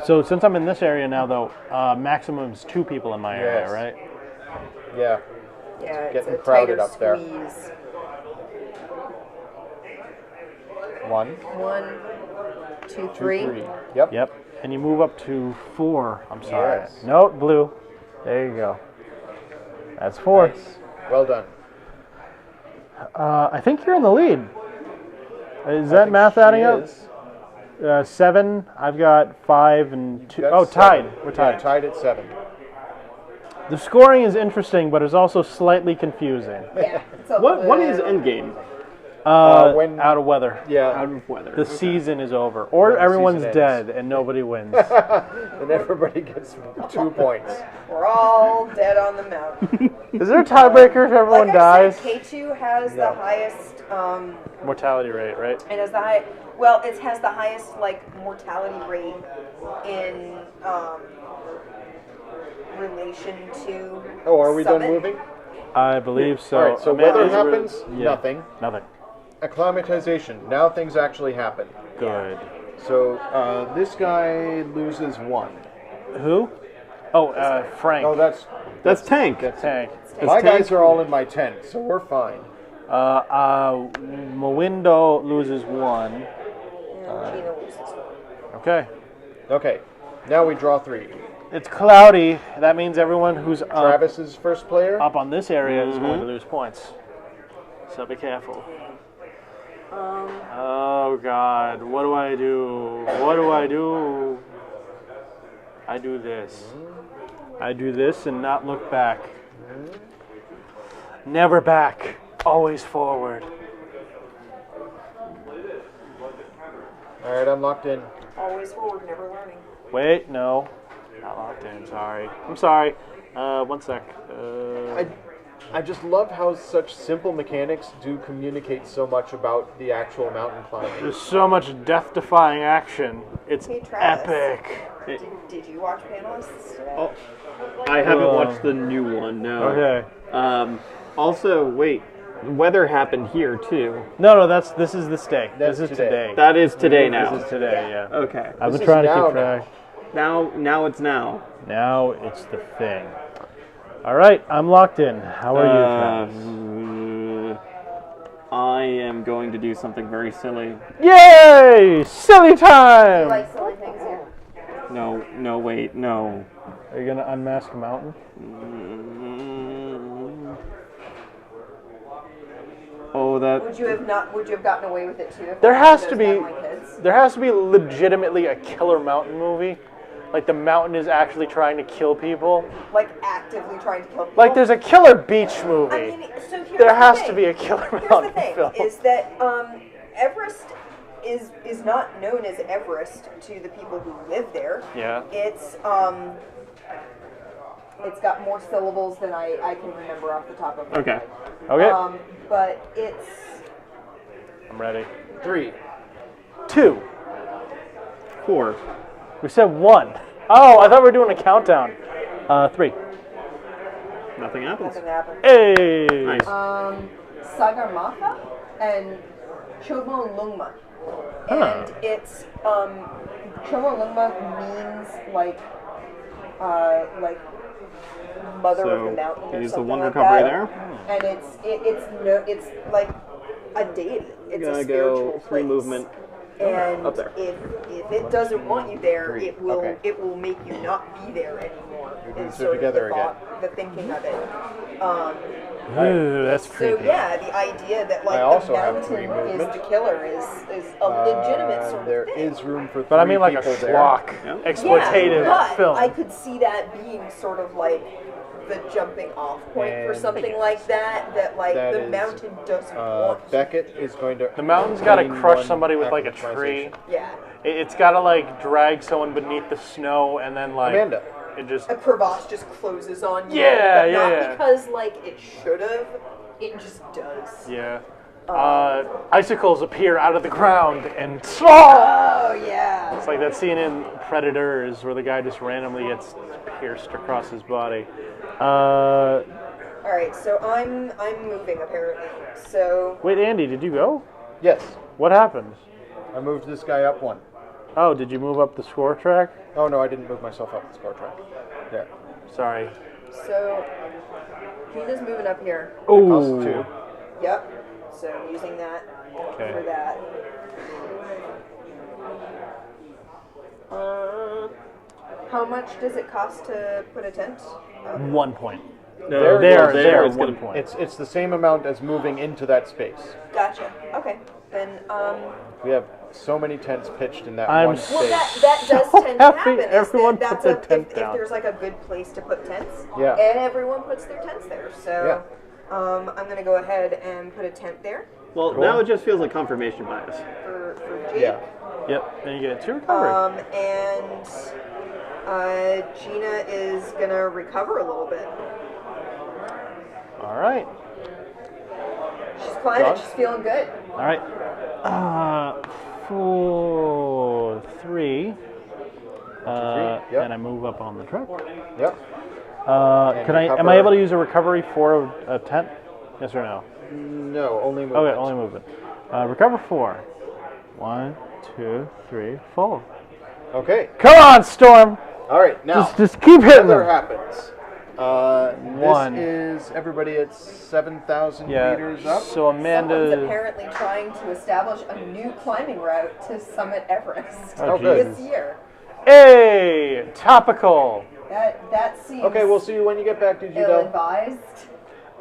Speaker 2: So since I'm in this area now, though, maximum's 2 people in my area,
Speaker 1: Yes.
Speaker 2: right?
Speaker 1: Yeah.
Speaker 3: Yeah, it's
Speaker 1: getting
Speaker 3: a
Speaker 1: crowded
Speaker 3: tighter
Speaker 1: up there.
Speaker 3: squeeze.
Speaker 1: 1,
Speaker 3: 1, 2,
Speaker 1: 2,
Speaker 3: 3.
Speaker 1: 3. Yep.
Speaker 2: Yep. And you move up to 4. I'm sorry.
Speaker 1: Yes.
Speaker 2: No, blue. There you go. That's 4.
Speaker 1: Nice. Well done.
Speaker 2: I think you're in the lead. Is
Speaker 1: I
Speaker 2: that
Speaker 1: think
Speaker 2: math
Speaker 1: she
Speaker 2: adding up?
Speaker 1: is.
Speaker 2: 7. I've got 5 and 2.
Speaker 1: Got
Speaker 2: Oh,
Speaker 1: 7.
Speaker 2: tied. We're
Speaker 1: Yeah,
Speaker 2: tied.
Speaker 1: tied at 7.
Speaker 2: The scoring is interesting, but it's also slightly confusing.
Speaker 3: Yeah. So
Speaker 4: What is endgame?
Speaker 1: When
Speaker 2: Out of weather.
Speaker 1: yeah,
Speaker 4: Out of weather.
Speaker 2: The season is over. Or
Speaker 1: the
Speaker 2: everyone's
Speaker 1: season
Speaker 2: dead and nobody wins.
Speaker 1: then everybody gets 2 points.
Speaker 3: we're all dead on the mountain.
Speaker 2: Is there a tiebreaker if everyone
Speaker 3: Like I
Speaker 2: dies?
Speaker 3: said, K2 has
Speaker 1: No.
Speaker 3: the highest.
Speaker 2: Mortality rate, right?
Speaker 3: It has the high. Well, it has the highest mortality rate in relation to.
Speaker 1: Oh, are we
Speaker 3: Summit.
Speaker 1: done moving?
Speaker 2: I believe so.
Speaker 1: All right, so
Speaker 2: Amanda
Speaker 1: weather
Speaker 2: is
Speaker 1: happens,
Speaker 2: yeah,
Speaker 1: nothing.
Speaker 2: Nothing.
Speaker 1: Acclimatization, now things actually happen.
Speaker 2: Good.
Speaker 1: So this guy loses 1.
Speaker 2: Who? Oh, Frank.
Speaker 1: No, that's
Speaker 4: That's Tank.
Speaker 2: Tank.
Speaker 1: my
Speaker 4: Tank-
Speaker 1: guys are all in my tent, so we're fine.
Speaker 2: Mowindo loses 1.
Speaker 3: And Gina loses.
Speaker 2: Okay.
Speaker 1: Okay, now we draw 3.
Speaker 2: It's cloudy. That means everyone who's
Speaker 1: Travis is first player.
Speaker 2: up on this area is going to lose points. So be careful. Oh God, what do I do? What do I do? I do this. I do this and not look back. Never back. Always forward.
Speaker 1: All right, I'm locked in.
Speaker 3: Always forward, never learning.
Speaker 2: Wait, no. Not locked in, sorry. I'm sorry. 1 sec.
Speaker 1: I just love how such simple mechanics do communicate so much about the actual mountain climbing.
Speaker 2: There's so much death-defying action. It's
Speaker 3: Hey, Travis.
Speaker 2: epic.
Speaker 3: Did you watch Panelists today?
Speaker 4: Oh, I haven't watched the new one. No.
Speaker 2: Okay.
Speaker 4: Also, wait. Weather happened here too.
Speaker 2: No, this is this day.
Speaker 1: That's
Speaker 2: this is
Speaker 1: today.
Speaker 2: today.
Speaker 4: That is today now.
Speaker 2: This is today, yeah.
Speaker 4: Okay.
Speaker 2: I've
Speaker 1: This
Speaker 2: been
Speaker 1: is
Speaker 2: trying to
Speaker 1: now
Speaker 2: keep track.
Speaker 4: Now it's now.
Speaker 2: Now it's the thing. All right, I'm locked in. How are you, Travis?
Speaker 4: I am going to do something very silly.
Speaker 2: Yay! Silly
Speaker 3: You
Speaker 2: time!
Speaker 3: like silly things here?
Speaker 4: No, wait, no.
Speaker 2: Are you gonna unmask a mountain?
Speaker 4: Oh, that.
Speaker 3: Would you have gotten away with it too? If
Speaker 2: There has
Speaker 3: those
Speaker 2: to be.
Speaker 3: had my kids?
Speaker 2: There has to be legitimately a killer mountain movie. Like the mountain is actually trying to kill people.
Speaker 3: Like actively trying to kill people.
Speaker 2: Like there's a killer beach movie.
Speaker 3: I mean, so here's
Speaker 2: There
Speaker 3: the
Speaker 2: has
Speaker 3: thing.
Speaker 2: to be a killer
Speaker 3: Here's the
Speaker 2: mountain
Speaker 3: thing:
Speaker 2: film.
Speaker 3: is that Everest is not known as Everest to the people who live there.
Speaker 2: Yeah.
Speaker 3: It's got more syllables than I can remember off the top of my
Speaker 4: Okay.
Speaker 3: head.
Speaker 2: Okay.
Speaker 3: But it's
Speaker 2: I'm ready.
Speaker 1: 3.
Speaker 2: 2.
Speaker 4: 4.
Speaker 2: We said 1. Oh, I thought we were doing a countdown. 3.
Speaker 4: Nothing happens.
Speaker 3: nothing happened.
Speaker 2: Hey.
Speaker 4: Nice.
Speaker 3: Sagarmatha and Chomolungma.
Speaker 2: Huh.
Speaker 3: And it's Chomolungma means like mother of the
Speaker 4: So
Speaker 3: mountain or
Speaker 4: he's the
Speaker 3: something
Speaker 4: one
Speaker 3: like
Speaker 4: recovery
Speaker 3: that.
Speaker 4: there.
Speaker 3: And it's like a deity. It's
Speaker 4: Gonna
Speaker 3: a
Speaker 4: go
Speaker 3: spiritual
Speaker 4: 3
Speaker 3: place.
Speaker 4: movement.
Speaker 3: And
Speaker 4: Up there.
Speaker 3: if it doesn't want you there,
Speaker 1: 3.
Speaker 3: it will
Speaker 1: Okay.
Speaker 3: it will make you not be there anymore.
Speaker 1: Your dudes
Speaker 3: Is
Speaker 1: are
Speaker 3: sort of
Speaker 1: together
Speaker 3: the thought, the thinking of it.
Speaker 2: Ooh, that's
Speaker 3: So
Speaker 2: creepy.
Speaker 3: yeah, the idea that like
Speaker 1: I
Speaker 3: the
Speaker 1: also have
Speaker 3: mountain
Speaker 1: 3
Speaker 3: is
Speaker 1: movement.
Speaker 3: the killer is a legitimate sort of
Speaker 1: There
Speaker 3: thing.
Speaker 1: is room for 3
Speaker 2: But I mean like a
Speaker 1: people there.
Speaker 2: schlock,
Speaker 4: Yeah.
Speaker 2: exploitative
Speaker 3: but
Speaker 2: film.
Speaker 3: I could see that being sort of like the jumping off point for
Speaker 1: And
Speaker 3: something like that. That like
Speaker 1: that
Speaker 3: the
Speaker 1: is,
Speaker 3: mountain doesn't want. you.
Speaker 1: Beckett is going to.
Speaker 2: The mountain's got to
Speaker 1: gain
Speaker 2: crush
Speaker 1: 1
Speaker 2: somebody with like a tree.
Speaker 1: acclimatization.
Speaker 3: Yeah.
Speaker 2: It's got to like drag someone beneath the snow and then like
Speaker 1: Amanda.
Speaker 2: it just.
Speaker 3: A crevasse just closes on you.
Speaker 2: Yeah,
Speaker 3: but
Speaker 2: yeah,
Speaker 3: not
Speaker 2: yeah.
Speaker 3: because like it should have. It just does.
Speaker 2: Yeah. Icicles appear out of the ground and
Speaker 3: Oh yeah.
Speaker 2: it's like that scene in Predators where the guy just randomly gets pierced across his body.
Speaker 3: All right, so I'm moving apparently. So
Speaker 2: Wait, Andy, did you go?
Speaker 1: Yes,
Speaker 2: What happened?
Speaker 1: I moved this guy up 1.
Speaker 2: Oh, did you move up the score track?
Speaker 1: Oh no, I didn't move myself up the score track. There.
Speaker 2: Sorry.
Speaker 3: Gina's moving up here.
Speaker 1: Cost
Speaker 2: Oh.
Speaker 1: 2.
Speaker 3: Yep. So I'm using that
Speaker 2: Okay.
Speaker 3: for that. How much does it cost to put a tent up?
Speaker 2: 1 point.
Speaker 4: No,
Speaker 2: there,
Speaker 4: is
Speaker 2: 1
Speaker 4: gonna-
Speaker 2: point.
Speaker 1: It's the same amount as moving into that space.
Speaker 3: Gotcha. Okay. Then,
Speaker 1: We have so many tents pitched in that
Speaker 2: I'm
Speaker 1: one
Speaker 3: well,
Speaker 1: space.
Speaker 3: that does
Speaker 2: So
Speaker 3: tend to
Speaker 2: happy
Speaker 3: happen. Is
Speaker 2: everyone
Speaker 3: that
Speaker 2: put their tent
Speaker 3: if
Speaker 2: down.
Speaker 3: there's like a good place to put tents,
Speaker 1: Yeah.
Speaker 3: everyone puts their tents there. So, I'm gonna go ahead and put a tent there
Speaker 4: Well, now it just feels like confirmation bias.
Speaker 3: for Jake.
Speaker 1: Yeah.
Speaker 2: Yep, and you get 2 recovery.
Speaker 3: And Gina is gonna recover a little bit.
Speaker 2: All right.
Speaker 3: She's climbing.
Speaker 1: John?
Speaker 3: She's feeling good.
Speaker 2: All right. 4, 3.
Speaker 1: Yep.
Speaker 2: And I move up on the truck.
Speaker 1: Yep.
Speaker 2: Can I? Am I able to use a recovery for a tent? Yes or no?
Speaker 1: No, only movement.
Speaker 2: Okay, only movement. Recover 4. 1, 2, 3, 4.
Speaker 1: Okay.
Speaker 2: Come on, Storm.
Speaker 1: All right. Now,
Speaker 2: Just keep hitting
Speaker 1: weather
Speaker 2: them.
Speaker 1: happens.
Speaker 2: One.
Speaker 1: This is everybody at 7,000
Speaker 2: Yeah.
Speaker 1: meters up.
Speaker 2: So
Speaker 3: Someone's
Speaker 2: Amanda.
Speaker 3: apparently trying to establish a new climbing route to summit Everest
Speaker 2: Oh,
Speaker 3: this
Speaker 2: geez.
Speaker 3: year.
Speaker 2: Hey, topical.
Speaker 3: That seems
Speaker 1: Okay, we'll see you when you get back. Did you know?
Speaker 3: ill-advised.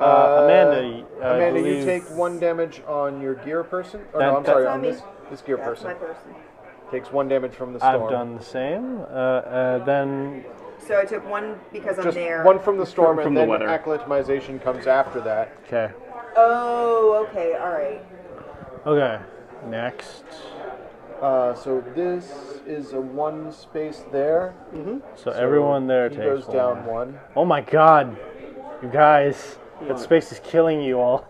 Speaker 2: Amanda. I
Speaker 1: Amanda, you
Speaker 2: believe-
Speaker 1: take 1 damage on your gear person. Or
Speaker 2: That-
Speaker 1: no, I'm sorry,
Speaker 3: that's
Speaker 1: on
Speaker 3: not
Speaker 1: this gear
Speaker 3: That's
Speaker 1: person.
Speaker 3: my person.
Speaker 1: Takes 1 damage from the storm.
Speaker 2: I've done the same. Then
Speaker 3: So I took 1 because I'm
Speaker 1: Just
Speaker 3: there.
Speaker 1: 1 from the storm,
Speaker 4: From
Speaker 1: and
Speaker 4: the
Speaker 1: then
Speaker 4: weather.
Speaker 1: acclimatization comes after that.
Speaker 2: okay.
Speaker 3: Oh, okay, all right.
Speaker 2: Okay. Next.
Speaker 1: So this is a 1 space there.
Speaker 2: So everyone there
Speaker 1: He
Speaker 2: takes
Speaker 1: goes down
Speaker 2: 1.
Speaker 1: 1.
Speaker 2: Oh my God, you guys, that space is killing you all.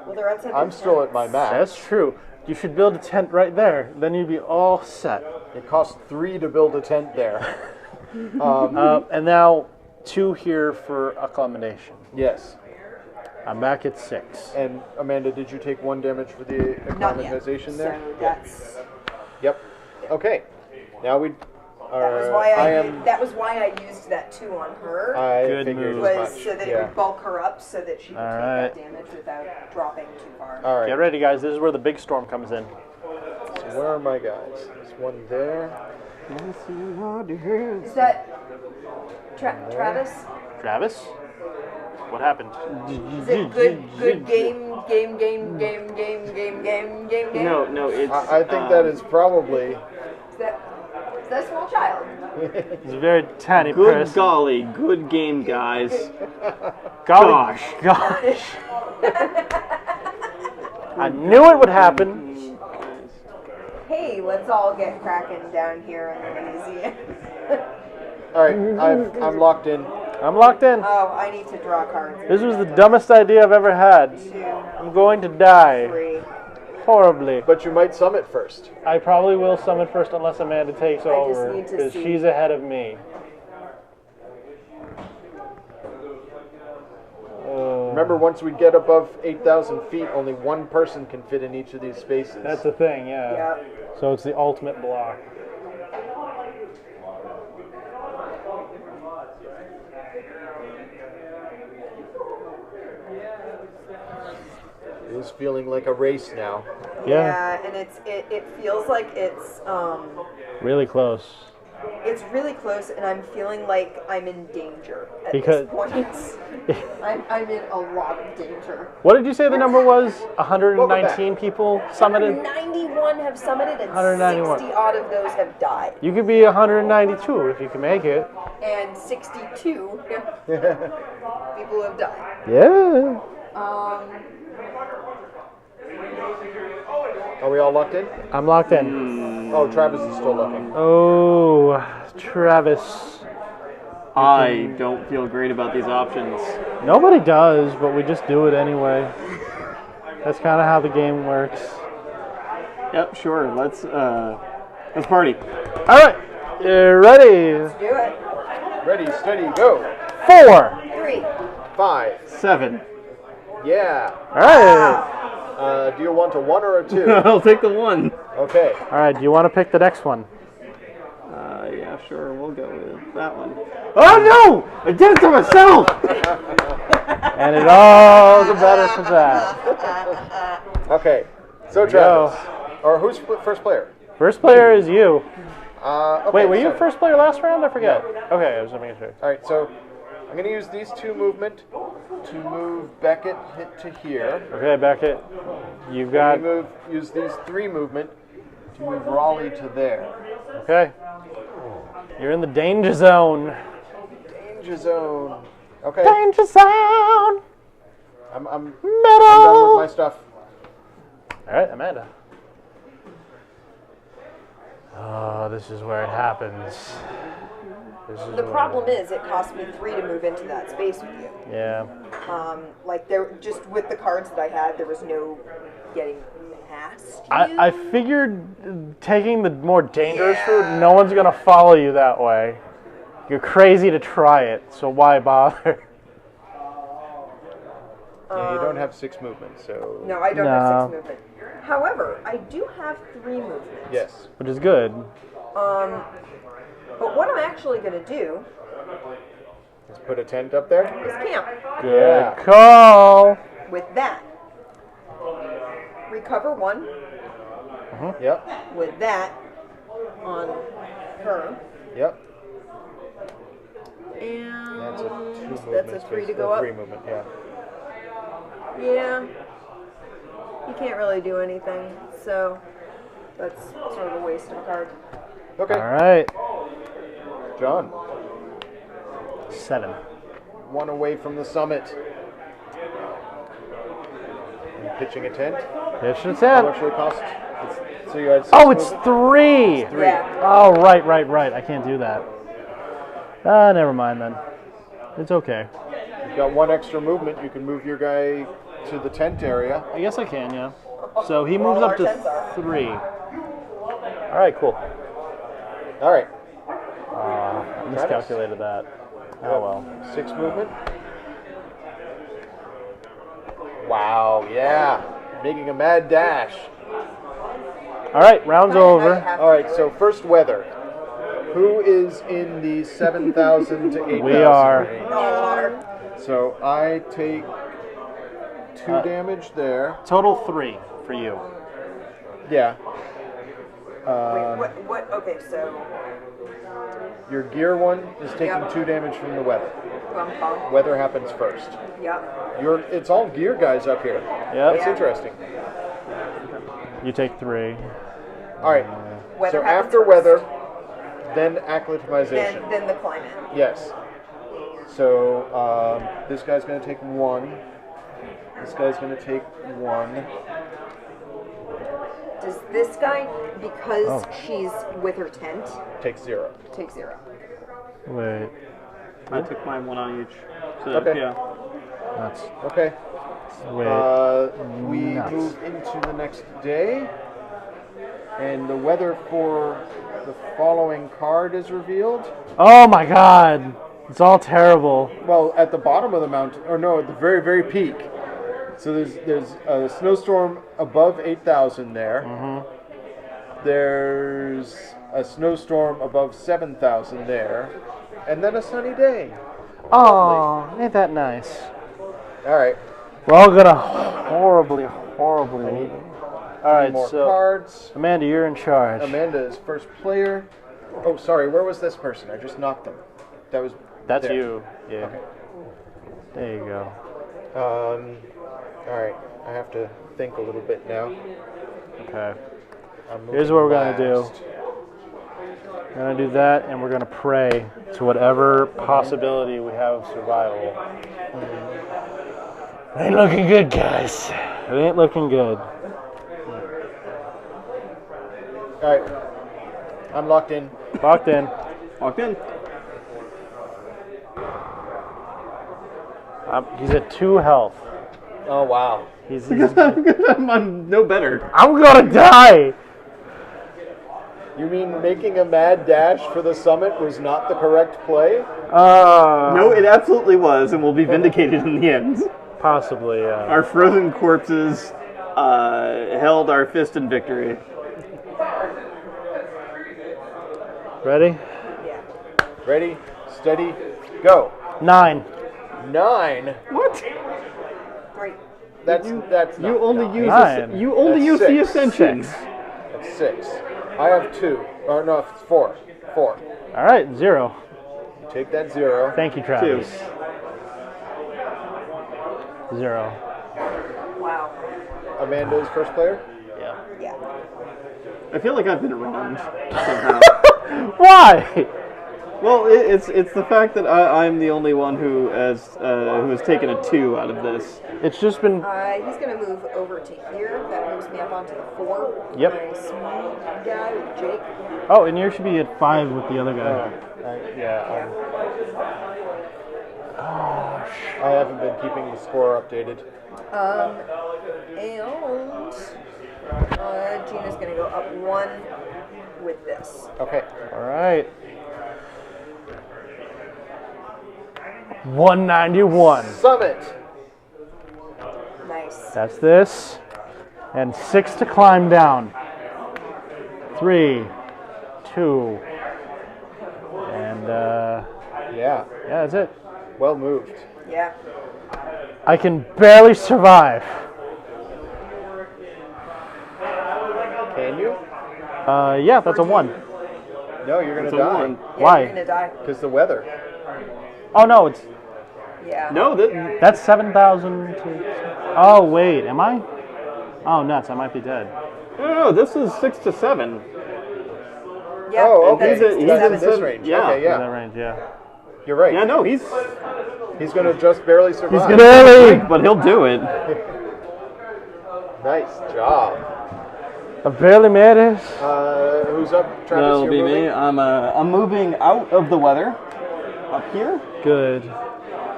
Speaker 3: Well, they're outside.
Speaker 1: I'm
Speaker 3: their
Speaker 1: still
Speaker 3: tents.
Speaker 1: at my max.
Speaker 2: That's true. You should build a tent right there. Then you'd be all set.
Speaker 1: It costs 3 to build a tent there.
Speaker 2: And now 2 here for accommodation.
Speaker 1: Yes.
Speaker 2: I'm back at 6.
Speaker 1: And Amanda, did you take 1 damage for the
Speaker 3: Not yet.
Speaker 1: acclimatization there?
Speaker 3: So that's
Speaker 1: Yep. Okay. Now we.
Speaker 3: that was why
Speaker 1: I am.
Speaker 3: that was why I used that 2 on her.
Speaker 1: I
Speaker 2: Good
Speaker 1: figured
Speaker 2: move.
Speaker 1: as
Speaker 3: was
Speaker 1: much.
Speaker 3: so that it
Speaker 1: Yeah.
Speaker 3: would bulk her up so that she could
Speaker 2: All
Speaker 3: take
Speaker 2: right.
Speaker 3: that damage without dropping too far.
Speaker 1: All right.
Speaker 2: Get ready, guys. This is where the big storm comes in.
Speaker 1: So where are my guys? There's 1 there.
Speaker 3: Is that Travis?
Speaker 2: Travis, what happened?
Speaker 3: Is it good game?
Speaker 4: No, it's.
Speaker 1: I think that is probably.
Speaker 3: Is that a small child?
Speaker 2: He's a very tiny
Speaker 4: Good
Speaker 2: person.
Speaker 4: golly, good game, guys.
Speaker 2: Golly, gosh. I knew it would happen.
Speaker 3: Hey, let's all get cracking down here in the museum.
Speaker 1: All right. I'm locked in.
Speaker 2: I'm locked in.
Speaker 3: Oh, I need to draw cards.
Speaker 2: This was the dumbest idea I've ever had.
Speaker 3: 2,
Speaker 2: I'm going to die
Speaker 3: 3.
Speaker 2: horribly.
Speaker 1: But you might summit first.
Speaker 2: I probably will summon first unless Amanda takes over
Speaker 3: need to
Speaker 2: because
Speaker 3: see.
Speaker 2: she's ahead of me.
Speaker 1: Remember, once we get above 8,000 feet, only 1 person can fit in each of these spaces.
Speaker 2: That's the thing, yeah.
Speaker 3: Yep.
Speaker 2: So it's the ultimate block.
Speaker 1: It is feeling like a race now.
Speaker 2: Yeah,
Speaker 3: And it feels like
Speaker 2: really close.
Speaker 3: it's really close, and I'm feeling like I'm in danger at
Speaker 2: Because-
Speaker 3: this point. I'm in a lot of danger.
Speaker 2: What did you say the number was? 119 people summited?
Speaker 3: 91 have summited, and
Speaker 2: 191.
Speaker 3: 60 odd of those have died,
Speaker 2: You could be 192 if you can make it.
Speaker 3: and 62 people have died.
Speaker 2: Yeah.
Speaker 1: Are we all locked in?
Speaker 2: I'm locked in.
Speaker 1: Oh, Travis is still looking.
Speaker 2: Oh, Travis.
Speaker 4: I don't feel great about these options.
Speaker 2: Nobody does, but we just do it anyway. That's kind of how the game works.
Speaker 4: Yep, sure. Let's party.
Speaker 2: All right, you ready?
Speaker 3: Do it.
Speaker 1: Ready, steady, go.
Speaker 2: 4.
Speaker 3: 3.
Speaker 1: 5.
Speaker 4: 7.
Speaker 1: Yeah.
Speaker 2: All right.
Speaker 1: Do you want a 1 or a 2?
Speaker 4: I'll take the 1.
Speaker 1: Okay.
Speaker 2: All right. Do you want to pick the next one?
Speaker 4: Yeah, sure. We'll go with that one.
Speaker 2: Oh no! I did it to myself. And it all the better for that.
Speaker 1: Okay. So
Speaker 2: we go.
Speaker 1: Travis. Or who's first player?
Speaker 2: First player is you.
Speaker 1: Okay,
Speaker 2: Wait, were you
Speaker 1: so-
Speaker 2: first player last round? I forget. Okay, I was making sure.
Speaker 1: All right. So I'm going to use these 2 movement to move Beckett hit to here.
Speaker 2: Okay, Beckett. You've got...
Speaker 1: Use these 3 movement to move Raleigh to there.
Speaker 2: Okay. You're in the danger zone.
Speaker 1: Danger zone. Okay.
Speaker 2: Danger zone!
Speaker 1: I'm done
Speaker 2: Metal!
Speaker 1: with my stuff.
Speaker 2: All right, Amanda. Oh, this is where it happens.
Speaker 3: The problem is, it cost me 3 to move into that space with you.
Speaker 2: Yeah.
Speaker 3: Like, there, just with the cards that I had, there was no getting past you.
Speaker 2: I figured taking the more dangerous route, no one's going to follow you that way. You're crazy to try it, so why bother?
Speaker 1: Yeah, you don't have 6 movement, so...
Speaker 3: No, I don't have 6 movement. However, I do have 3 movement.
Speaker 1: Yes.
Speaker 2: Which is good.
Speaker 3: But what I'm actually going to do
Speaker 1: Let's put a tent up there.
Speaker 3: is camp.
Speaker 2: Good call.
Speaker 3: With that, recover 1.
Speaker 1: Yep.
Speaker 3: With that, on her.
Speaker 1: Yep.
Speaker 3: And
Speaker 1: That's a 2 movement.
Speaker 3: that's a 3 to go up.
Speaker 1: 3 movement, yeah.
Speaker 3: Yeah. You can't really do anything, so that's sort of a waste of a card.
Speaker 1: Okay.
Speaker 2: All right.
Speaker 1: John.
Speaker 2: 7.
Speaker 1: 1 away from the summit. And pitching a tent.
Speaker 2: Pitch the
Speaker 1: How
Speaker 2: tent.
Speaker 1: much will it cost? So you had 6
Speaker 2: Oh, it's
Speaker 1: movement?
Speaker 2: 3.
Speaker 1: 3.
Speaker 3: Yeah.
Speaker 2: Oh, right. I can't do that. Never mind then. It's okay.
Speaker 1: You've got 1 extra movement. You can move your guy to the tent area.
Speaker 2: I guess I can, yeah. So he moves
Speaker 3: All
Speaker 2: up
Speaker 3: our tents are.
Speaker 2: to 3. All right, cool.
Speaker 1: All right.
Speaker 2: I miscalculated that. Oh well.
Speaker 1: 6 movement. Wow, yeah. Making a mad dash.
Speaker 2: All right, round's over.
Speaker 1: All right, so first weather. Who is in the 7,000 to 8,000
Speaker 2: We are.
Speaker 1: range? So I take 2 damage there.
Speaker 2: Total 3 for you.
Speaker 1: Yeah.
Speaker 3: Wait, what? Okay, so
Speaker 1: Your gear one is taking 2 damage from the weather.
Speaker 3: bum.
Speaker 1: Weather happens first.
Speaker 3: Yep.
Speaker 1: It's all gear guys up here.
Speaker 2: Yep.
Speaker 1: That's interesting.
Speaker 2: You take 3.
Speaker 1: All right.
Speaker 3: Weather
Speaker 1: So
Speaker 3: happens
Speaker 1: after
Speaker 3: first.
Speaker 1: weather, then acclimatization.
Speaker 3: Then the climate.
Speaker 1: Yes. So this guy's going to take 1. This guy's going to take 1.
Speaker 3: Does this guy, because she's with her tent,
Speaker 1: Take 0.
Speaker 3: take 0?
Speaker 2: Wait.
Speaker 4: I took mine 1 on each. So,
Speaker 1: Okay.
Speaker 4: yeah.
Speaker 2: That's
Speaker 1: Okay.
Speaker 2: wait.
Speaker 1: We
Speaker 2: Nuts.
Speaker 1: move into the next day, and the weather for the following card is revealed.
Speaker 2: Oh my God! It's all terrible.
Speaker 1: Well, at the bottom of the mountain, or no, at the very, very peak. So there's a snowstorm above 8,000 there. There's a snowstorm above 7,000 there, and then a sunny day.
Speaker 2: Oh, ain't that nice?
Speaker 1: All right.
Speaker 2: We're all gonna horribly. All right,
Speaker 1: More
Speaker 2: so
Speaker 1: cards.
Speaker 2: Amanda, you're in charge.
Speaker 1: Amanda is first player. Oh, sorry. Where was this person? I just knocked them. That was.
Speaker 2: That's
Speaker 1: there.
Speaker 2: you. Yeah.
Speaker 1: Okay.
Speaker 2: There you go.
Speaker 1: All right. I have to think a little bit now.
Speaker 2: Okay.
Speaker 1: I'm
Speaker 2: Here's what we're gonna do.
Speaker 1: last.
Speaker 2: We're gonna do that, and we're gonna pray to whatever possibility we have of survival. It ain't looking good, guys. It ain't looking good.
Speaker 1: All right. I'm locked in.
Speaker 2: Locked in.
Speaker 4: Walked in.
Speaker 2: He's at 2 health.
Speaker 1: Oh wow.
Speaker 2: He's
Speaker 4: I'm no better.
Speaker 2: I'm gonna die.
Speaker 1: You mean making a mad dash for the summit was not the correct play?
Speaker 4: No, it absolutely was, and will be vindicated in the end.
Speaker 2: Possibly.
Speaker 4: Our frozen corpses held our fist in victory.
Speaker 2: Ready?
Speaker 3: Yeah.
Speaker 1: Ready, steady, go.
Speaker 2: 9.
Speaker 1: 9.
Speaker 4: What?
Speaker 3: 3.
Speaker 1: That's not
Speaker 4: You only
Speaker 1: nine.
Speaker 4: use
Speaker 2: Nine.
Speaker 4: you only
Speaker 1: That's
Speaker 4: use the
Speaker 1: 6.
Speaker 4: ascension.
Speaker 2: 6.
Speaker 1: That's 6. I have 2. Or no, it's 4. 4.
Speaker 2: All right, 0.
Speaker 1: Take that 0.
Speaker 2: Thank you, Travis.
Speaker 4: 2.
Speaker 2: 0.
Speaker 3: Wow.
Speaker 1: Amanda's first player.
Speaker 2: Yeah.
Speaker 3: Yeah.
Speaker 4: I feel like I've been wronged somehow.
Speaker 2: Why?
Speaker 4: Well, it's the fact that I'm the only one who has taken a 2 out of this.
Speaker 2: It's just been.
Speaker 3: He's going to move over to here. That moves me up onto the 4.
Speaker 2: Yep.
Speaker 3: My small guy with Jake.
Speaker 2: Oh, and you should be at 5 with the other guy.
Speaker 1: I haven't been keeping the score updated.
Speaker 3: And Gina's going to go up 1 with this.
Speaker 1: Okay.
Speaker 2: All right. 191.
Speaker 1: Summit.
Speaker 3: Nice.
Speaker 2: That's this. And 6 to climb down. 3, 2, and
Speaker 1: Yeah.
Speaker 2: that's it.
Speaker 1: Well moved.
Speaker 3: Yeah.
Speaker 2: I can barely survive.
Speaker 1: Can you?
Speaker 2: Yeah, that's a 1.
Speaker 1: No, you're gonna
Speaker 4: It's a
Speaker 1: die.
Speaker 4: 1.
Speaker 3: Yeah,
Speaker 2: Why?
Speaker 3: You're going to die.
Speaker 1: Because the weather.
Speaker 2: Oh no, it's
Speaker 3: Yeah.
Speaker 4: No,
Speaker 2: that's 7,000. Oh wait, am I? Oh nuts, I might be dead.
Speaker 4: no, this is 6 to 7.
Speaker 3: Yeah.
Speaker 1: Oh, okay.
Speaker 3: That's
Speaker 4: He's
Speaker 1: That's
Speaker 4: in
Speaker 1: in this
Speaker 4: seven-
Speaker 1: range.
Speaker 4: yeah.
Speaker 1: Okay,
Speaker 2: In
Speaker 1: yeah.
Speaker 2: that range, yeah.
Speaker 1: You're right.
Speaker 4: Yeah, no, he's
Speaker 1: He's gonna just barely survive.
Speaker 2: Barely.
Speaker 4: but he'll do it.
Speaker 1: Nice job.
Speaker 2: I barely made it.
Speaker 1: Who's up? Travis,
Speaker 4: That'll
Speaker 1: you're
Speaker 4: be
Speaker 1: moving?
Speaker 4: me. I'm moving out of the weather up here,
Speaker 2: Good.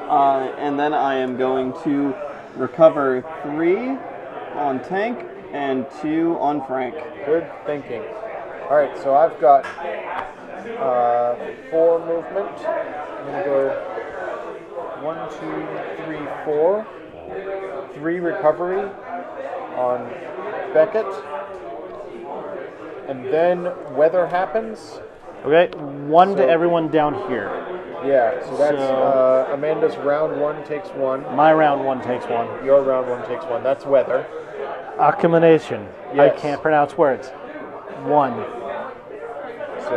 Speaker 4: and then I am going to recover 3 on Tank and 2 on Frank.
Speaker 1: Good thinking. All right, so I've got 4 movement. I'm gonna go 1, 2, 3, 4. 3 recovery on Beckett, and then weather happens.
Speaker 2: Okay, 1 to
Speaker 1: So-
Speaker 2: everyone down here.
Speaker 1: Yeah, so that's
Speaker 2: So-
Speaker 1: Amanda's round 1 takes 1.
Speaker 2: My round 1 takes 1.
Speaker 1: Your round 1 takes 1. That's weather.
Speaker 2: Accumulation. I
Speaker 1: Yes.
Speaker 2: can't pronounce words. 1.
Speaker 1: So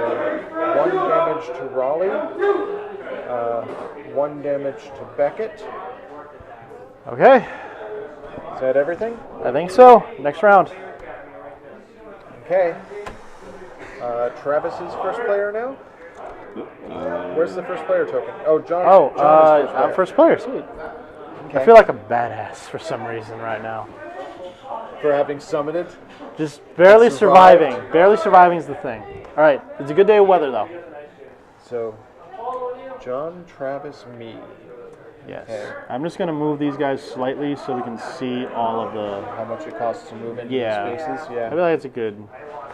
Speaker 1: 1 damage to Raleigh, 1 damage to Beckett.
Speaker 2: Okay,
Speaker 1: Is that everything?
Speaker 2: I think so. Next round.
Speaker 1: Okay. Travis is first player now. Where's the first player token? Oh, John.
Speaker 2: Oh,
Speaker 1: John is
Speaker 2: I'm first player. Sweet.
Speaker 1: Okay.
Speaker 2: I feel like a badass for some reason right now.
Speaker 1: For having summited.
Speaker 2: Just barely
Speaker 1: Survived.
Speaker 2: surviving. Barely surviving is the thing. All right, it's a good day of weather though.
Speaker 1: So, John, Travis, me.
Speaker 2: Yes.
Speaker 1: Okay.
Speaker 2: I'm just gonna move these guys slightly so we can see all of the.
Speaker 1: How much it costs to move into
Speaker 2: Yeah.
Speaker 1: these spaces?
Speaker 2: I
Speaker 1: Yeah.
Speaker 2: feel like it's a good